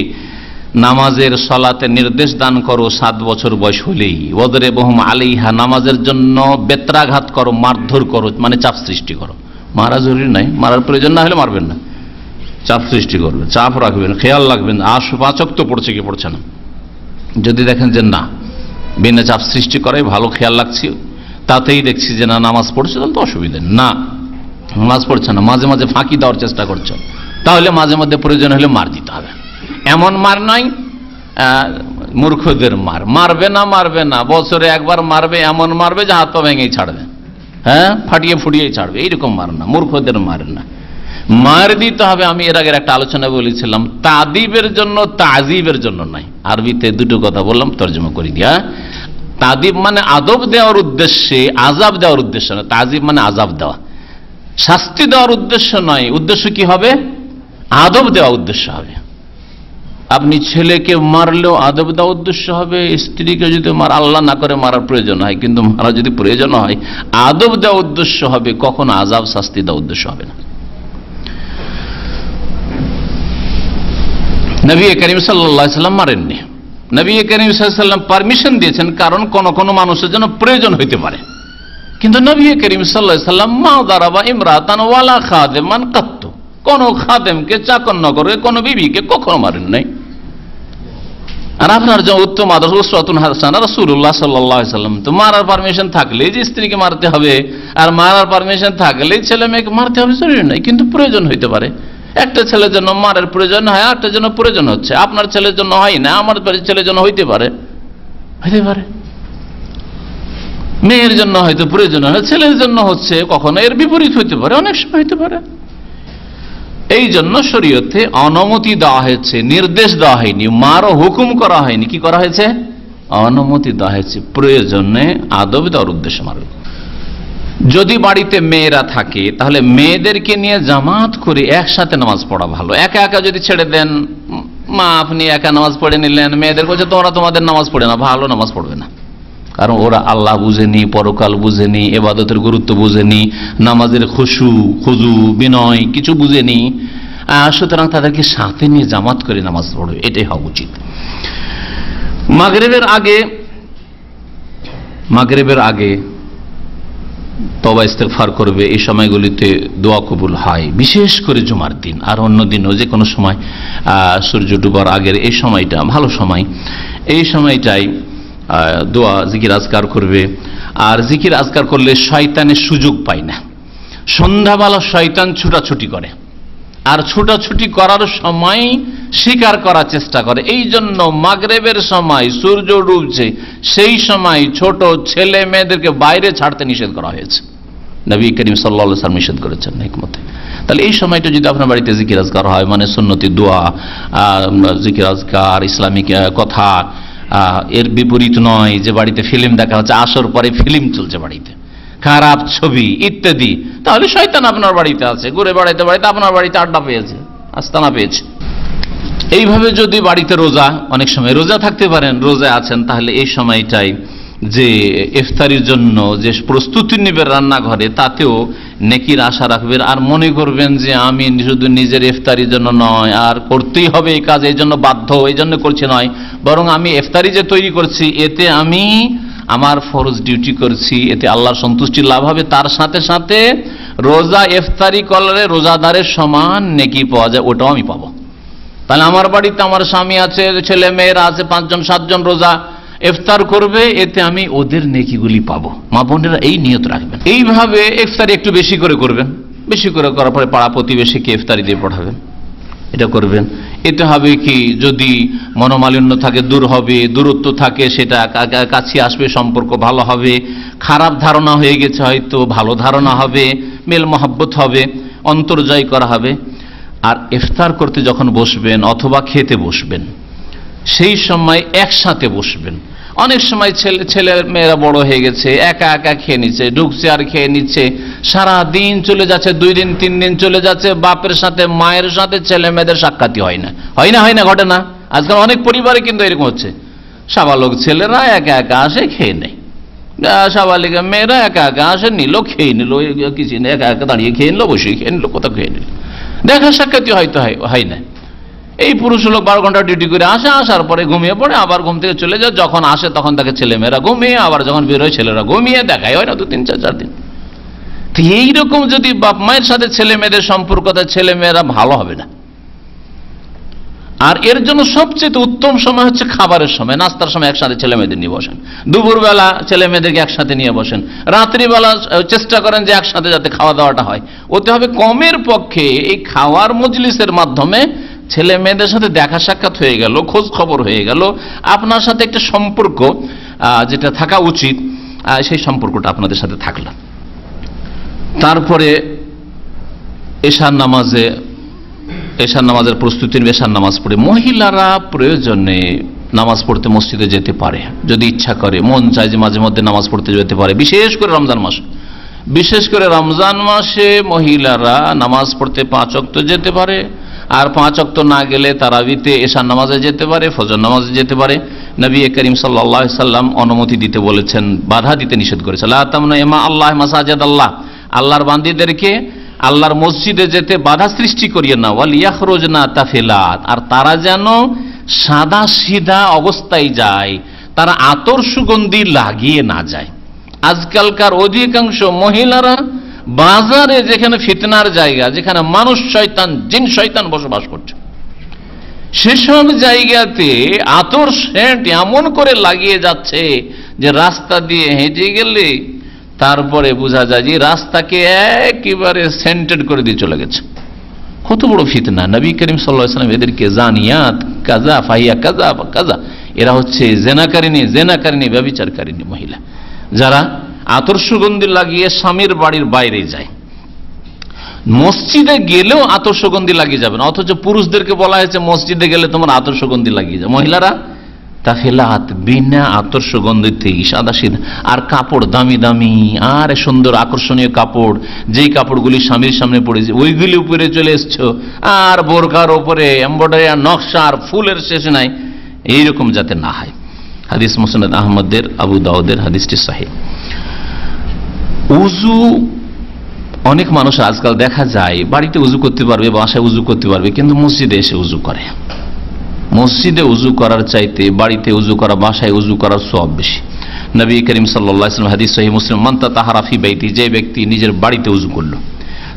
নামাজের সালাতের নির্দেশ দান করো 7 বছর বয়স হলেই। ওয়াদরিবহুম আলাইহা, নামাজের জন্য বেত্রাঘাত করো, মারধর করো, মানে চাপ সৃষ্টি করো। মারা জরুরি নাই, মারার প্রয়োজন না হলে মারবেন না, চাপ সৃষ্টি করবেন, চাপ রাখবেন, খেয়াল রাখবেন 5 ওয়াক্ত পড়ছে কি পড়ছে না। যদি দেখেন যে না, বিনা চাপ সৃষ্টি করে, ভালো খেয়াল রাখছি, তাতেই দেখছি যে না নামাজ পড়ছে, তাহলে তো অসুবিধা না। নামাজ পড়ছে না, মাঝে মাঝে ফাঁকি দেওয়ার চেষ্টা করছে, তাহলে মাঝে মধ্যে প্রয়োজন হলে মার দিতে হবে। এমন মার নয় মূর্খদের মার, মারবে না, বছরে একবার মারবে, এমন মারবে যে হাত পা ভেঙেই ছাড়বে, হ্যাঁ, ফাটিয়ে ফুটিয়েই ছাড়বে, এইরকম মার না, মূর্খদের মার না, মার দিতে হবে। আমি এর আগের একটা আলোচনা বলেছিলাম, তাদিবের জন্য, তাজিবের জন্য নয়। আরবিতে 2টো কথা বললাম, তর্জমা করে দিয়া। তাদিব মানে আদব দেওয়ার উদ্দেশ্যে, আজাব দেওয়ার উদ্দেশ্য নয়। তাজিব মানে আজাব দেওয়া, শাস্তি দেওয়ার উদ্দেশ্য নয়। উদ্দেশ্য কি হবে? আদব দেওয়া উদ্দেশ্য হবে। আপনি ছেলেকে মারলেও আদব দেওয়া উদ্দেশ্য হবে, স্ত্রীকে যদি আল্লাহ না করে মারার প্রয়োজন হয়, কিন্তু মারা যদি প্রয়োজন হয়, আদব দেওয়া উদ্দেশ্য হবে, কখনো আজাব শাস্তি দেওয়া উদ্দেশ্য হবে না। নবী করিম সাল্লাল্লাহু আলাইহি ওয়াসাল্লাম মারেননি। নবী করিম সাল্লাল্লাহু আলাইহি ওয়াসাল্লাম পারমিশন দিয়েছেন, কারণ কোন কোন মানুষের জন্য প্রয়োজন হইতে পারে। কিন্তু নবী করিম সাল্লাল্লাহু আলাইহি ওয়াসাল্লাম মা দারাবা ইমরাতান ওয়ালা খাদেমান কাত্ত, কোন খাদেমকে, চাকর নগরে কোন বিবিকে কখনো মারেন নাই। আর আপনার যে উত্তম আদর্শ উসওয়াতুন হাসানাহ রাসূলুল্লাহ সাল্লাল্লাহু আলাইহি ওয়াসাল্লাম, তো মারার পারমিশন থাকলেই যে স্ত্রীকে মারতে হবে, আর মারার পারমিশন থাকলেই ছেলে মেয়েকে মারতে হবে জরুরি নয়, কিন্তু প্রয়োজন হইতে পারে। একটা ছেলের জন্য মারের প্রয়োজন হয়, আরেকটার জন্য প্রয়োজন হচ্ছে। আপনার ছেলের জন্য হয় না, আমার ছেলের জন্য হইতে পারে, মেয়ের জন্য হয়তো প্রয়োজন হয়, ছেলের জন্য হচ্ছে, কখনো এর বিপরীত হইতে পারে, অনেক সময় হইতে পারে। এই জন্য শরীয়তে অনুমতি দেওয়া হয়েছে, নির্দেশ দেওয়া হয়নি, মারও হুকুম করা হয়নি। কি করা হয়েছে? অনুমতি দেওয়া হয়েছে, প্রয়োজনে আদব দেওয়ার উদ্দেশ্যে মারবে। যদি বাড়িতে মেয়েরা থাকে, তাহলে মেয়েদেরকে নিয়ে জামাত করে একসাথে নামাজ পড়া ভালো। একা একা যদি ছেড়ে দেন, মা আপনি একা নামাজ পড়ে নিলেন, মেয়েদের কাছে তোমরা তোমাদের নামাজ পড়ে না, ভালো নামাজ পড়বে না। কারণ ওরা আল্লাহ বুঝেনি, পরকাল বুঝেনি, ইবাদতের গুরুত্ব বুঝেনি, নামাজের খুজু বিনয় কিছু বুঝেনি। সুতরাং তাদেরকে সাথে নিয়ে জামাত করে নামাজ পড়বে, এটাই হওয়া উচিত। মাগরিবের আগে তওবা ইস্তেগফার করবে। এই সময়গুলিতে দোয়া কবুল হয়, বিশেষ করে জুমার দিন। আর অন্য দিনও যে কোনো সময়, সূর্য ডুবার আগের এই সময়টা ভালো সময়, এই সময়টাই দোয়া জিকির আজকার করবে। আর জিকির আজকার করলে শয়তানের সুযোগ পায় না। সন্ধ্যাবেলা শয়তান ছুটাছুটি করে, আর ছুটাছুটি করার সময় শিকার করার চেষ্টা করে। এই জন্য মাগরিবের সময় সূর্য ডুবছে, সেই সময় ছোট ছেলে মেয়েদেরকে বাইরে ছাড়তে নিষেধ করা হয়েছে। নবী করিম সাল্লাল্লাহু আলাইহি ওয়াসাল্লাম নিষেধ করেছেন হিকমতে। তাহলে এই সময়টা যদি আপনার বাড়িতে জিকির আজকার হয়, মানে সুন্নতি দোয়া, জিকির আজকার, ইসলামিক কথা, এর বিপরীত নয় যে বাড়িতে ফিল্ম দেখা হচ্ছে, আসর পরে ফিল্ম চলছে বাড়িতে, খারাপ ছবি ইত্যাদি, তাহলে শয়তান আপনার বাড়িতে আছে, ঘুরে বেড়াইতে বাড়িতে আপনার বাড়িতে আড্ডা পেয়েছে, আস্তানা পেয়েছে। এইভাবে যদি বাড়িতে রোজা, অনেক সময় রোজা থাকতে পারেন, রোজা আছেন, তাহলে এই সময়টাই যে ইফতারির জন্য যে প্রস্তুতি নেবেন রান্নাঘরে, তাতেও নেকির আশা রাখবেন। আর মনে করবেন যে আমি শুধু নিজের ইফতারির জন্য নয়, আর করতেই হবে এই কাজ, এই জন্য বাধ্য, এই জন্য করছি নয়, বরং আমি ইফতারি যে তৈরি করছি এতে আমি আমার ফরজ ডিউটি করছি, এতে আল্লাহর সন্তুষ্টি লাভ হবে। তার সাথে সাথে রোজা ইফতারি করলে রোজাদারের সমান নেকি পাওয়া যায়, ওটাও আমি পাবো। তাহলে আমার বাড়িতে আমার স্বামী আছে, ছেলে মেয়েরা আছে, 5 জন 7 জন রোজা ইফতার করবে, এতে আমি ওদের নেকিগুলি পাবো। মা বোনেরা এই নিয়ত রাখবেন। এইভাবে ইফতারি একটু বেশি করে করবেন, বেশি করে করার পরে পাড়া প্রতিবেশীকে ইফতারি দিয়ে পড়াবেন, এটা করবেন। এতে হবে কি, যদি মনোমালিন্য থাকে দূর হবে, দূরত্ব থাকে সেটা কাছে আসবে, সম্পর্ক ভালো হবে, খারাপ ধারণা হয়ে গেছে হয়তো ভালো ধারণা হবে, মেল মহব্বত হবে, অন্তর্জয় করা হবে। আর ইফতার করতে যখন বসবেন অথবা খেতে বসবেন, সেই সময় একসাথে বসবেন। অনেক সময় ছেলে মেয়েরা বড় হয়ে গেছে, একা একা খেয়ে নিচ্ছে, ঢুকছে আর খেয়ে নিচ্ছে, সারা দিন চলে যাচ্ছে, 2 দিন 3 দিন চলে যাচ্ছে, বাপের সাথে মায়ের সাথে ছেলে মেয়েদের সাক্ষাৎই হয় না, ঘটে না? আজকাল অনেক পরিবারে কিন্তু এরকম হচ্ছে, সাবালক ছেলেরা একা একা আসে খেয়ে নেয়, সাবালিকা মেয়েরা একা একা আসে, নিল খেয়ে নিল, কিছু একা একা দাঁড়িয়ে খেয়ে নিল, বসে খেয়ে নিল, কোথাও খেয়ে নিল, দেখা সাক্ষাৎই হয়তো হয় না। এই পুরুষ লোক 12 ঘন্টা ডিউটি করে আসে, আসার পরে ঘুমিয়ে পড়ে, আবার ঘুম থেকে চলে যায়, যখন আসে তখন তাকে ছেলেমেয়েরা ঘুমিয়ে, আবার যখন বেরোয় ছেলেরা ঘুমিয়ে, দেখাই হয় না 2 3 4 দিন। তো এইরকম যদি বাপ মায়ের সাথে ছেলে মেয়েদের সম্পর্কটা, ছেলে মেয়েরা ভালো হবে না। আর এর জন্য সবচেয়ে উত্তম সময় হচ্ছে খাবারের সময়, নাস্তার সময় একসাথে ছেলে মেয়েদের নিয়ে বসেন, দুপুরবেলা ছেলে মেয়েদেরকে একসাথে নিয়ে বসেন, রাত্রিবেলা চেষ্টা করেন যে একসাথে যাতে খাওয়া দাওয়াটা হয়। ওতে হবে কমের পক্ষে এই খাওয়ার মজলিসের মাধ্যমে ছেলে মেয়েদের সাথে দেখা সাক্ষাৎ হয়ে গেল, খোঁজ খবর হয়ে গেল, আপনার সাথে একটা সম্পর্ক যেটা থাকা উচিত সেই সম্পর্কটা আপনাদের সাথে থাকলো। তারপরে এশার নামাজের প্রস্তুতি, এশার নামাজ পড়ে মহিলারা প্রয়োজনে নামাজ পড়তে মসজিদে যেতে পারে, যদি ইচ্ছা করে, মন চায় যে মাঝে মধ্যে নামাজ পড়তে যেতে পারে। বিশেষ করে রমজান মাসে মহিলারা নামাজ পড়তে 5 ওয়াক্ত যেতে পারে, আর 5 ওয়াক্ত না গেলে তারাবিতে এশার নামাজে যেতে পারে, ফজর নামাজে যেতে পারে। নবী করিম সাল্লাল্লাহু আলাইহি সাল্লাম অনুমতি দিতে বলেছেন, বাধা দিতে নিষেধ করেছেন। লা তামনু ইমা আল্লাহ মাসাজিদ আল্লাহ, আল্লাহর বান্দীদেরকে আল্লাহর মসজিদে যেতে বাধা সৃষ্টি করিয়ে না। ওয়াল ইয়াখরুজনা তাফিলাত, আর তারা যেন সাদা সিধা অবস্থায় যায়, তারা আতর সুগন্ধি লাগিয়ে না যায়। আজকালকার অধিকাংশ মহিলারা বাজারে, যেখানে ফিতনার জায়গা, যেখানে মানুষ শয়তান, জিন শয়তান বসবাস করছে, সেসব জায়গাতে আতর সেন্ট এমন করে লাগিয়ে যাচ্ছে যে রাস্তা দিয়ে হেঁটে গেলে তারপরে বোঝা যায় যে রাস্তাকে একেবারে সেন্টেড করে দিয়ে চলে গেছে। কত বড় ফিতনা! নবী করিম সাল্লাল্লাহু আলাইহি ওয়াসাল্লাম এদেরকে জানিয়াত কাজা ফাহিয়া কাজা কাজা, এরা হচ্ছে জেনাকারিনী ব্যভিচারকারিনী মহিলা, যারা আতর সুগন্ধি লাগিয়ে স্বামীর বাড়ির বাইরে যায়। মসজিদে গেলেও আতর সুগন্ধি লাগিয়ে যাবে না, অথচ পুরুষদেরকে বলা হয়েছে মসজিদে গেলে তোমার আতর সুগন্ধি লাগিয়ে যায়। মহিলারা তাফিলাত, বিনা আতর সুগন্ধিতে সাদা সিধা, আর কাপড় দামি দামি আর সুন্দর আকর্ষণীয় কাপড়, যেই কাপড়গুলি স্বামীর সামনে পড়েছে ওইগুলি উপরে চলে এসছো, আর বোরকার উপরে এমব্রয়ডারি আর নকশা আর ফুলের শেষ নাই, এইরকম যাতে না হয়। হাদিস মুসনাদ আহমদের, আবু দাউদের, হাদিসটি সহিহ। উযু, অনেক মানুষ আজকাল দেখা যায় বাড়িতে উযু করতে পারবে, বাসায় উযু করতে পারবে, কিন্তু মসজিদে এসে উযু করে। মসজিদে উযু করার চাইতে বাড়িতে উযু করা, বাসায় উযু করার সওয়াব বেশি। নবী করিম সাল্লাল্লাহু আলাইহি ওয়াসাল্লাম, হাদিস সহিহ মুসলিম, মান তাতাহারা ফি বাইতি, যে ব্যক্তি নিজের বাড়িতে উযু করলো,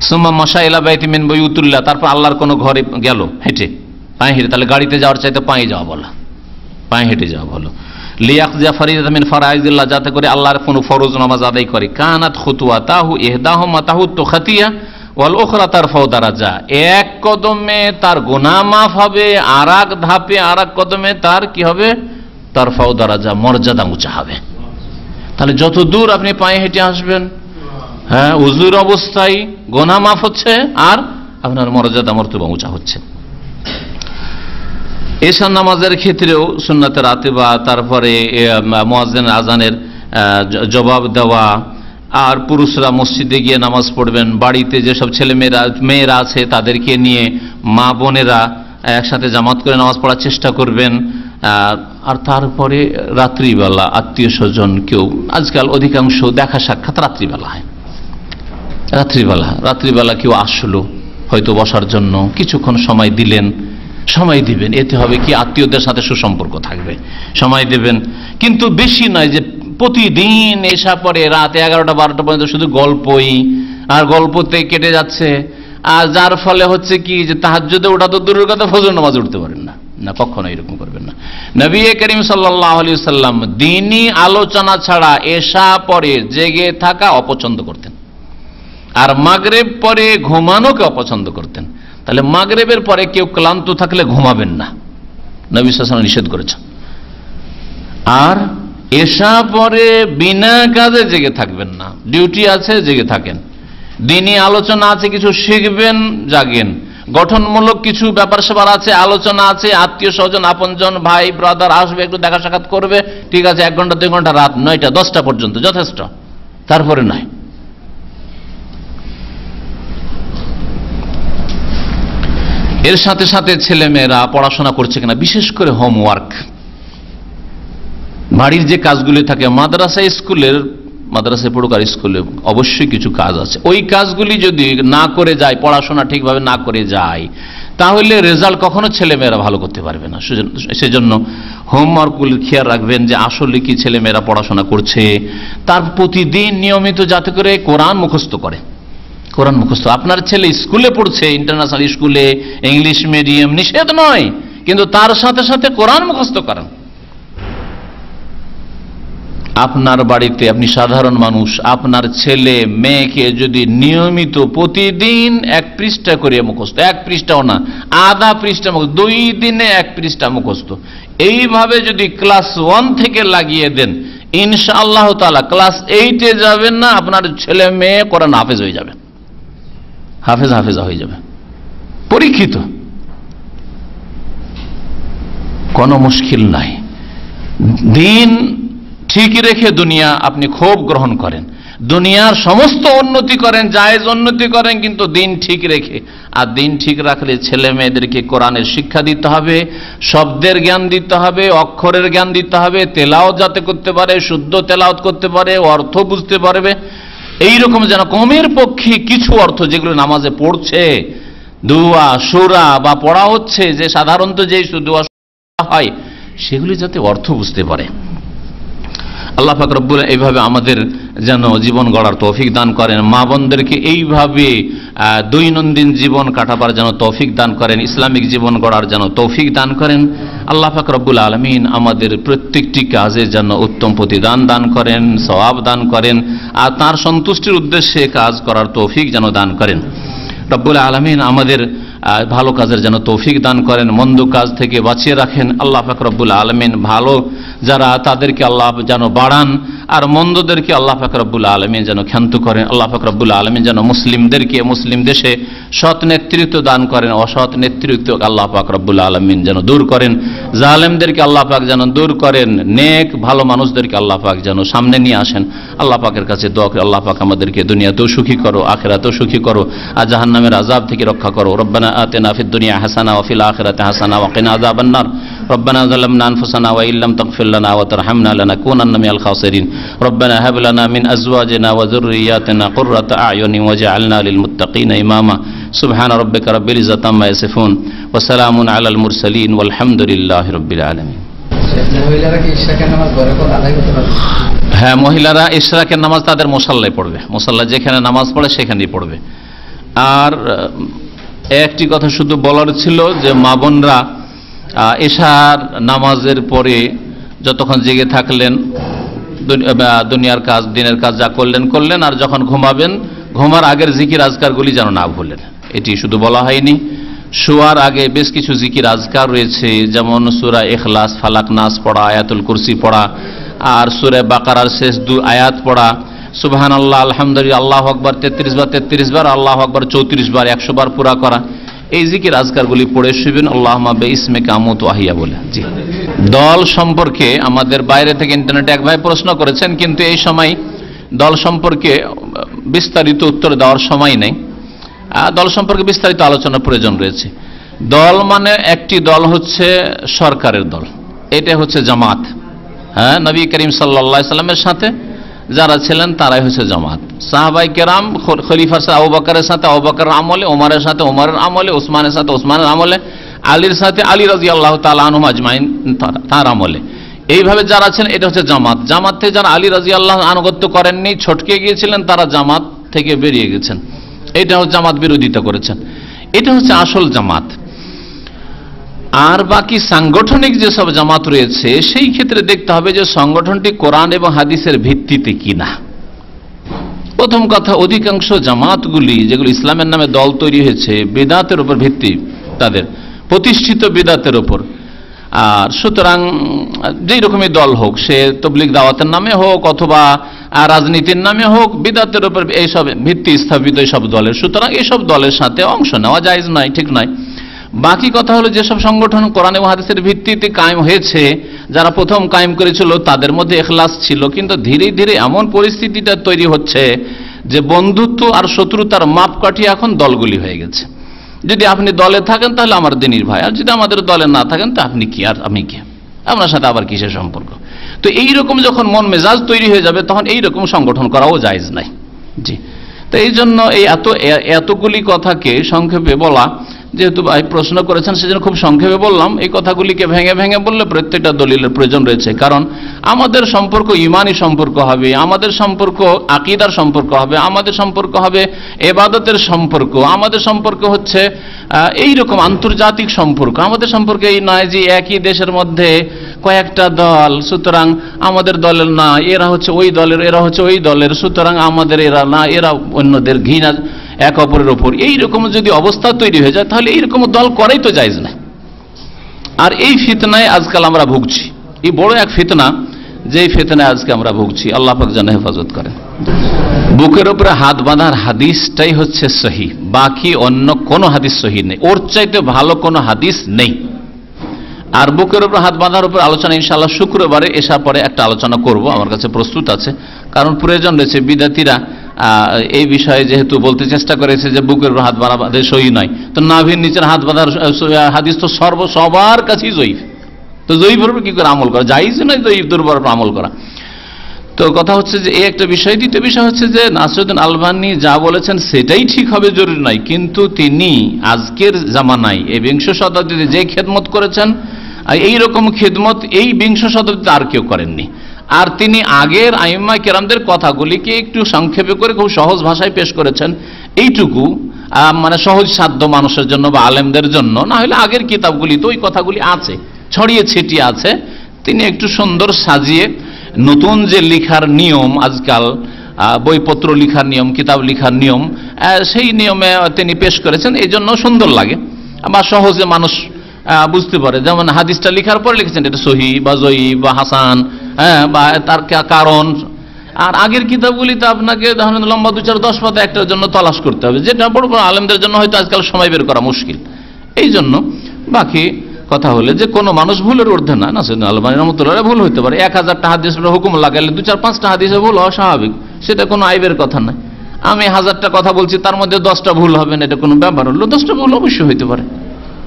সুম্মা মাশা ইলা বাইতি মিন বুয়ুতিল্লাহ, তারপর আল্লাহর কোন ঘরে গেল হেঁটে, পায়ে হেঁটে, তাহলে গাড়িতে যাওয়ার চাইতে পায়ে যাওয়া বলা, পায়ে হেঁটে যাওয়া ভালো। লিয়াকযা ফারিদাতাম মিন ফারাইজিল্লাহ, যাতে করে আল্লাহর কোন ফরজ নামাজ আদায় করে। কানাত খুতুওয়াতাহু ইহদাহুমা তাহুত্তু খাতিয়া ওয়াল উখরা তারফাউ দারাজা, এক কদমে তার গুনাহ মাফ হবে, আর এক ধাপে আর এক কদমে তার কি হবে, তারফাউ দারাজা, মর্যাদা উঁচা হবে। তাহলে যত দূর আপনি পায়ে হেঁটে আসবেন, হ্যাঁ, উজুর অবস্থায় গুনাহ মাফ হচ্ছে আর আপনার মর্যাদা মর্তবা উঁচা হচ্ছে। এশা নামাজের ক্ষেত্রেও সুন্নাতে রাতিবা, তারপরে মুয়াজ্জিন আজানের জবাব দেওয়া, আর পুরুষরা মসজিদে গিয়ে নামাজ পড়বেন, বাড়িতে যেসব ছেলে মেয়েরা আছে তাদেরকে নিয়ে মা বোনেরা একসাথে জামাত করে নামাজ পড়ার চেষ্টা করবেন। আর তারপরে রাত্রিবেলা আত্মীয় স্বজন কেউ, আজকাল অধিকাংশ দেখা সাক্ষাৎ রাত্রিবেলা হয়। রাত্রিবেলা কেউ আসলো হয়তো বসার জন্য, কিছুক্ষণ সময় দিলেন, সময় দিবেন, এতে হবে কি আত্মীয়দের সাথে সুসম্পর্ক থাকবে, সময় দেবেন। কিন্তু বেশি নয় যে প্রতিদিন এসা পরে রাত 11টা-12টা পর্যন্ত শুধু গল্পই, আর গল্পতে কেটে যাচ্ছে, আর যার ফলে হচ্ছে কি যে তাহাজ্জুদে ওঠা তো দূরের কথা, ফজর নামাজ উঠতে পারেন না। না, কখনো এরকম করবেন না। নবী করিম সাল্লাল্লাহু আলাইহি ওয়াসাল্লাম দ্বীনি আলোচনা ছাড়া এশা পরে জেগে থাকা অপছন্দ করতেন, আর মাগরিব পরে ঘুমানোকে অপছন্দ করতেন। তাহলে মাগরিবের পরে কেউ ক্লান্ত থাকলে ঘুমাবেন না, নবী সাল্লাল্লাহু আলাইহি ওয়াসাল্লাম নিষেধ করেছেন। আর এশা পরে বিনা কাজে জেগে থাকবেন না, ডিউটি আছে জেগে থাকেন, দ্বীনি আলোচনা আছে কিছু শিখবেন জাগেন, গঠনমূলক কিছু ব্যাপার স্যাপার আছে, আলোচনা আছে, আত্মীয় স্বজন আপনজন ভাই ব্রাদার আসবে, একটু দেখা সাক্ষাৎ করবে, ঠিক আছে, 1 ঘন্টা 2 ঘন্টা, রাত 9টা 10টা পর্যন্ত যথেষ্ট, তারপরে নয়। এর সাথে সাথে ছেলে মেয়েরা পড়াশোনা করছে কিনা, বিশেষ করে হোমওয়ার্ক, বাড়ির যে কাজগুলি থাকে, মাদ্রাসায় পড়ুক আর স্কুলে অবশ্যই কিছু কাজ আছে, ওই কাজগুলি যদি না করে যায়, পড়াশোনা ঠিকভাবে না করে যায়, তাহলে রেজাল্ট কখনো ছেলে মেয়েরা ভালো করতে পারবে না। সেজন্য হোমওয়ার্কগুলি খেয়াল রাখবেন যে আসলে কি ছেলে মেয়েরা পড়াশোনা করছে, তার প্রতিদিন নিয়মিত যাতে করে কোরআন মুখস্থ করে। কোরআন মুখস্থ, আপনার ছেলে স্কুলে পড়ছে, ইন্টারন্যাশনাল স্কুলে, ইংলিশ মিডিয়াম, নিষেধ নয়, কিন্তু তার সাথে সাথে কোরআন মুখস্থ করেন। আপনার বাড়িতে আপনি সাধারণ মানুষ, আপনার ছেলে মেয়েকে যদি নিয়মিত প্রতিদিন 1 পৃষ্ঠা করে মুখস্থ, 1 পৃষ্ঠাও না, আধা পৃষ্ঠা মুখস্থ, 2 দিনে 1 পৃষ্ঠা মুখস্থ, এইভাবে যদি ক্লাস 1 থেকে লাগিয়ে দেন, ইনশাআল্লাহ তাআলা ক্লাস 8-এ যাবেন না, আপনার ছেলে মেয়ে কোরআন হাফেজ হয়ে যাবে, হাফেজা হয়ে যাবে, পরীক্ষিত, কোনো মুশকিল নাই। দিন ঠিক রেখে দুনিয়া আপনি খুব গ্রহণ করেন, দুনিয়ার সমস্ত উন্নতি করেন, জায়েজ উন্নতি করেন, কিন্তু দিন ঠিক রেখে। আর দিন ঠিক রাখলে ছেলে মেয়েদেরকে কোরআনের শিক্ষা দিতে হবে, শব্দের জ্ঞান দিতে হবে, অক্ষরের জ্ঞান দিতে হবে, তেলাওয়াত যাতে করতে পারে, শুদ্ধ তেলাওয়াত করতে পারে, অর্থ বুঝতে পারবে, এইরকম যেন কমের পক্ষে কিছু অর্থ যেগুলো নামাজে পড়ছে, দুয়া সূরা বা পড়া হচ্ছে, যে সাধারণত যেই দুয়া হয় সেগুলি যাতে অর্থ বুঝতে পারে। আল্লাহ পাক রব্বুল এইভাবে আমাদের যেন জীবন গড়ার তৌফিক দান করেন, মা বোনদেরকে এইভাবে দৈনন্দিন জীবন কাটাবার যেন তৌফিক দান করেন, ইসলামিক জীবন গড়ার যেন তৌফিক দান করেন। আল্লাহ পাক রব্বুল আলামিন আমাদের প্রত্যেকটি কাজে যেন উত্তম প্রতিদান দান করেন, সওয়াব দান করেন, আর তার সন্তুষ্টির উদ্দেশ্যে কাজ করার তৌফিক যেন দান করেন। রব্বুল আলামিন আমাদের ভালো কাজের যেন তৌফিক দান করেন, মন্দ কাজ থেকে বাঁচিয়ে রাখেন। আল্লাহ পাক রব্বুল আলামিন ভালো যারা তাদেরকে আল্লাহ যেন বাড়ান, আর মন্দদেরকে আল্লাহ পাক রব্বুল আলামিন যেন ক্ষান্ত করেন। আল্লাহ পাক রব্বুল আলামিন যেন মুসলিমদেরকে মুসলিম দেশে সৎ নেতৃত্ব দান করেন, অসৎ নেতৃত্ব আল্লাহ পাক রব্বুল আলামিন যেন দূর করেন, জালেমদেরকে আল্লাহ পাক যেন দূর করেন, নেক ভালো মানুষদেরকে আল্লাহ পাক যেন সামনে নিয়ে আসেন। আল্লাহ পাকের কাছে দোয়া করি, আল্লাহ পাক আমাদেরকে দুনিয়াতেও সুখী করো, আখিরাতেও সুখী করো, আর জাহান্নামের আযাব থেকে রক্ষা করো। রব্বানা আতিনা ফিদ দুনিয়া হাসানা ওয়া ফিল আখিরাতি হাসানা ওয়া কিনা আযাবান নার। রব্বানা যালামনা আনফুসানা ওয়া ইল্লাম তাগফির লানা ওয়া তারহামনা লানাকুনান্না মিনাল খাসিরিন। রব্বানা হাব লানা মিন আজওয়াজিনা ওয়া যুররিয়াতিনা কুররাতা আ'য়ুনিন ওয়াজআলনা লিল মুত্তাকিনা ইমামা। সুবহানা রাব্বিকা রাব্বিল ইজ্জাতি আম্মা ইয়াসিফুন ওয়া সালামুন আলাল মুরসালিন ওয়ালহামদুলিল্লাহি রাব্বিল আলামিন। মহিলারা কি ইশরাকের নামাজ ঘরে করে আদায় করতে পারবে? হ্যাঁ, মহিলারা ইশরাকের নামাজ তাদের মুসাল্লায় পড়বে, মুসাল্লা যেখানে নামাজ পড়ে সেখানেই পড়বে। আর একটি কথা শুধু বলার ছিল যে মা বোনরা এশার নামাজের পরে যতক্ষণ জেগে থাকলেন দুনিয়ার কাজ দিনের কাজ যা করলেন, আর যখন ঘুমাবেন ঘুমার আগের জিকির আজকারগুলি যেন না ভুলেন, এটি শুধু বলা হয়নি। শোয়ার আগে বেশ কিছু জিকির আজকার রয়েছে, যেমন সূরা ইখলাস, ফালাক, নাস পড়া, আয়াতুল কুরসি পড়া, আর সূরা বাকারার শেষ 2 আয়াত পড়া, সুবহানাল্লাহ, আলহামদুলিল্লাহ, আল্লাহু আকবার 33 বার, আল্লাহু আকবার 34 বার, 100 বার পুরা করা। এই জিকির আজকারগুলি পড়ে শুবেন আল্লাহুম্মা বিইসমিকা আমুতু আহিয়া বলে। জি, দল সম্পর্কে আমাদের বাইরে থেকে ইন্টারনেটে এক ভাই প্রশ্ন করেছেন, কিন্তু এই সময় দল সম্পর্কে বিস্তারিত উত্তর দেওয়ার সময় নেই। দল সম্পর্কে বিস্তারিত আলোচনার প্রয়োজন রয়েছে। দল মানে একটি দল হচ্ছে সরকারের দল, এটা হচ্ছে জামাত। হ্যাঁ, নবী করিম সাল্লাল্লাহু আলাইহি সাল্লামের সাথে যারা ছিলেন তারাই হচ্ছে জামাত। সাহাবায়ে কেরাম, খলিফার সাথে আবু বকরের সাথে আবু বকরের আমলে, ওমরের সাথে ওমরের আমলে, ওসমানের সাথে ওসমানের আমলে, আলীর সাথে আলী রাদিয়াল্লাহু তাআলা আনহুম আজমাইন তার আমলে, এইভাবে যারা আছেন এটা হচ্ছে জামাত। জামাত থেকে যারা আলী রাদিয়াল্লাহু আনুগত্য করেননি, ছটকে গিয়েছিলেন, তারা জামাত থেকে বেরিয়ে গেছেন, এটা হচ্ছে জামাত বিরোধিতা করেছেন, এটা হচ্ছে আসল জামাত। আর বাকি সাংগঠনিক যেসব জামাত রয়েছে সেই ক্ষেত্রে দেখতে হবে যে সংগঠনটি কোরআন এবং হাদিসের ভিত্তিতে কিনা। প্রথম কথা, অধিকাংশ জামাতগুলি যেগুলো ইসলামের নামে দল তৈরি হয়েছে বিদআতের উপর ভিত্তি, তাদের প্রতিষ্ঠিত বিদআতের উপর। আর সুতরাং যেই রকমই দল হোক, সে তবলিগ দাওয়াতের নামে হোক অথবা রাজনীতির নামে হোক, বিদআতের উপর এইসব ভিত্তি স্থাপিত এইসব দলের, সুতরাং এইসব দলের সাথে অংশ নেওয়া জায়েজ নয়, ঠিক নয়। বাকি কথা হলো যেসব সংগঠন কোরআন এবং হাদিসের ভিত্তিতে কায়েম হয়েছে, যারা প্রথম কায়েম করেছিল তাদের মধ্যে ইখলাস ছিল, কিন্তু ধীরে ধীরে এমন পরিস্থিতিটা তৈরি হচ্ছে যে বন্ধুত্ব আর শত্রুতার মাপকাঠি এখন দলগুলি হয়ে গেছে। যদি আপনি দলে থাকেন তাহলে আমার দিনীর ভাই, আর যদি আমাদের দলে না থাকেন তা আপনি কি আর আমি কি, আপনার সাথে আবার কিসের সম্পর্ক। তো এইরকম যখন মন মেজাজ তৈরি হয়ে যাবে তখন এইরকম সংগঠন করাও জায়েজ নাই। জি, তো এই জন্য এই এতগুলি কথাকে সংক্ষেপে বলা, যেহেতু ভাই প্রশ্ন করেছেন সেজন্য খুব সংক্ষেপে বললাম। এই কথাগুলিকে ভেঙে ভেঙে বললে প্রত্যেকটা দলিলের প্রয়োজন রয়েছে, কারণ আমাদের সম্পর্ক ইমানি সম্পর্ক হবে, আমাদের সম্পর্ক আকীদার সম্পর্ক হবে, আমাদের সম্পর্ক হবে ইবাদতের সম্পর্ক, আমাদের সম্পর্ক হচ্ছে এই রকম আন্তর্জাতিক সম্পর্ক। আমাদের সম্পর্ক এই নয় যে একই দেশের মধ্যে কয়েকটা দল, সুতরাং আমাদের দলের না, এরা হচ্ছে ওই দলের, এরা হচ্ছে ওই দলের, সুতরাং আমাদের এরা না, এরা অন্যদের ঘৃণা এক অপরের ওপর, এইরকম যদি অবস্থা তৈরি হয়ে যায় তাহলে এইরকম দল করাই তো জায়েজ না। আর এই ফিতনায় আজকাল আমরা ভুগছি, এই বড় এক ফিতনা, যেই ফিতনায় আজকে আমরা ভুগছি, আল্লাহ পাক যেন হেফাজত করেন। বুকের উপরে হাত বাঁধার হাদিসটাই হচ্ছে সহি, বাকি অন্য কোনো হাদিস সহি নেই, ওর চাইতে ভালো কোনো হাদিস নেই। আর বুকের উপর হাত বাঁধার উপর আলোচনা ইনশাআল্লাহ শুক্রবারে এসার পরে একটা আলোচনা করব, আমার কাছে প্রস্তুত আছে, কারণ প্রয়োজন রয়েছে। বিদাতিরা এই বিষয়ে যেহেতু বলতে চেষ্টা করেছে যে বুকের উপর হাত বাঁধা সহি নয়, তো নাভির নিচের হাত বাঁধার হাদিস তো সবার কাছেই জয়ীফ, তো জয়ীফের উপর কি করে আমল করা, জায়েজ নয় জয়ীফ দুর্বল উপর আমল করা। তো কথা হচ্ছে যে এই একটা বিষয়। দ্বিতীয় বিষয় হচ্ছে যে নাসিরউদ্দিন আলবানী যা বলেছেন সেটাই ঠিক হবে জরুরি নয়, কিন্তু তিনি আজকের জামানায় এই বিংশ শতাব্দীতে যে খেদমত করেছেন, এইরকম খেদমত এই বিংশ শতাব্দীতে আর কেউ করেননি। আর তিনি আগের আইম্মা কেরামদের কথাগুলিকে একটু সংক্ষেপে করে খুব সহজ ভাষায় পেশ করেছেন, এইটুকু মানে সহজ সাধ্য মানুষের জন্য বা আলেমদের জন্য। না হলে আগের কিতাবগুলি তো ওই কথাগুলি আছে, ছড়িয়ে ছিটিয়ে আছে, তিনি একটু সুন্দর সাজিয়ে নতুন যে লিখার নিয়ম, আজকাল বইপত্র লিখার নিয়ম, কিতাব লিখার নিয়ম, সেই নিয়মে তিনি পেশ করেছেন, এই জন্য সুন্দর লাগে বা সহজে মানুষ বুঝতে পারে। যেমন হাদিসটা লিখার পরে লিখেছেন এটা সহি বা জয়ীফ বা হাসান, হ্যাঁ, বা তার কারণ। আর আগের কিতাবগুলিতে আপনাকে ধরেন লম্বা 2-4-10 পাতা একটার জন্য তলাশ করতে হবে, যেটা বড় বড় আলেমদের জন্য হয়তো আজকাল সময় বের করা মুশকিল। এই জন্য বাকি কথা হলে যে কোনো মানুষ ভুলের ঊর্ধ্বে না, নাসিরউদ্দিন আলবানী রাহমাতুল্লাহ ভুল হতে পারে। 1000টা হাদিসের হুকুম লাগালে 2-4-5টা হাদিসে ভুল হওয়া স্বাভাবিক, সেটা কোনো আইবের কথা নয়। আমি 1000টা কথা বলছি, তার মধ্যে 10টা ভুল হবে না, এটা কোনো ব্যাপার হলো? 10টা ভুল অবশ্যই হইতে পারে,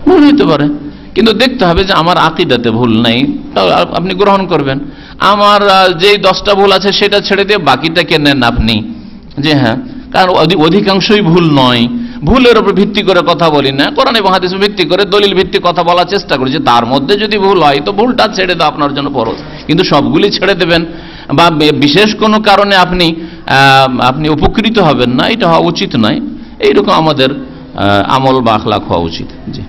ভুল হইতে পারে, কিন্তু দেখতে হবে যে আমার আকীদাতে ভুল নেই, আপনি গ্রহণ করবেন। আমার যেই 10টা ভুল আছে সেটা ছেড়ে দিয়ে বাকিটাকে নেন আপনি, যে হ্যাঁ, কারণ অধিকাংশই ভুল নয়। ভুলের উপর ভিত্তি করে কথা বলি না, কোরআন এবং হাদিস ভিত্তি করে দলিল ভিত্তিক কথা বলার চেষ্টা করি, যে তার মধ্যে যদি ভুল হয় তো ভুলটা ছেড়ে দাও, আপনার জন্য ফরজ। কিন্তু সবগুলি ছেড়ে দেবেন বা বিশেষ কোনো কারণে আপনি উপকৃত হবেন না, এটা হওয়া উচিত নয়। এইরকম আমাদের আমল বা আখলাক হওয়া উচিত। জি,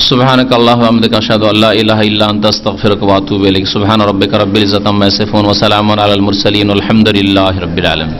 সুবহানাক আল্লাহুম্মা ওয়া বিহামদিকা আশহাদু আল্লা ইলাহা ইল্লা আনতা আস্তাগফিরুকা ওয়া আতুবু ইলাইক। সুবহানা রাব্বিকা রাব্বিল ইজ্জাতি আম্মা ইয়াসিফুন ওয়া সালামুন আলাল মুরসালিন ওয়াল হামদুলিল্লাহি রাব্বিল আলামিন।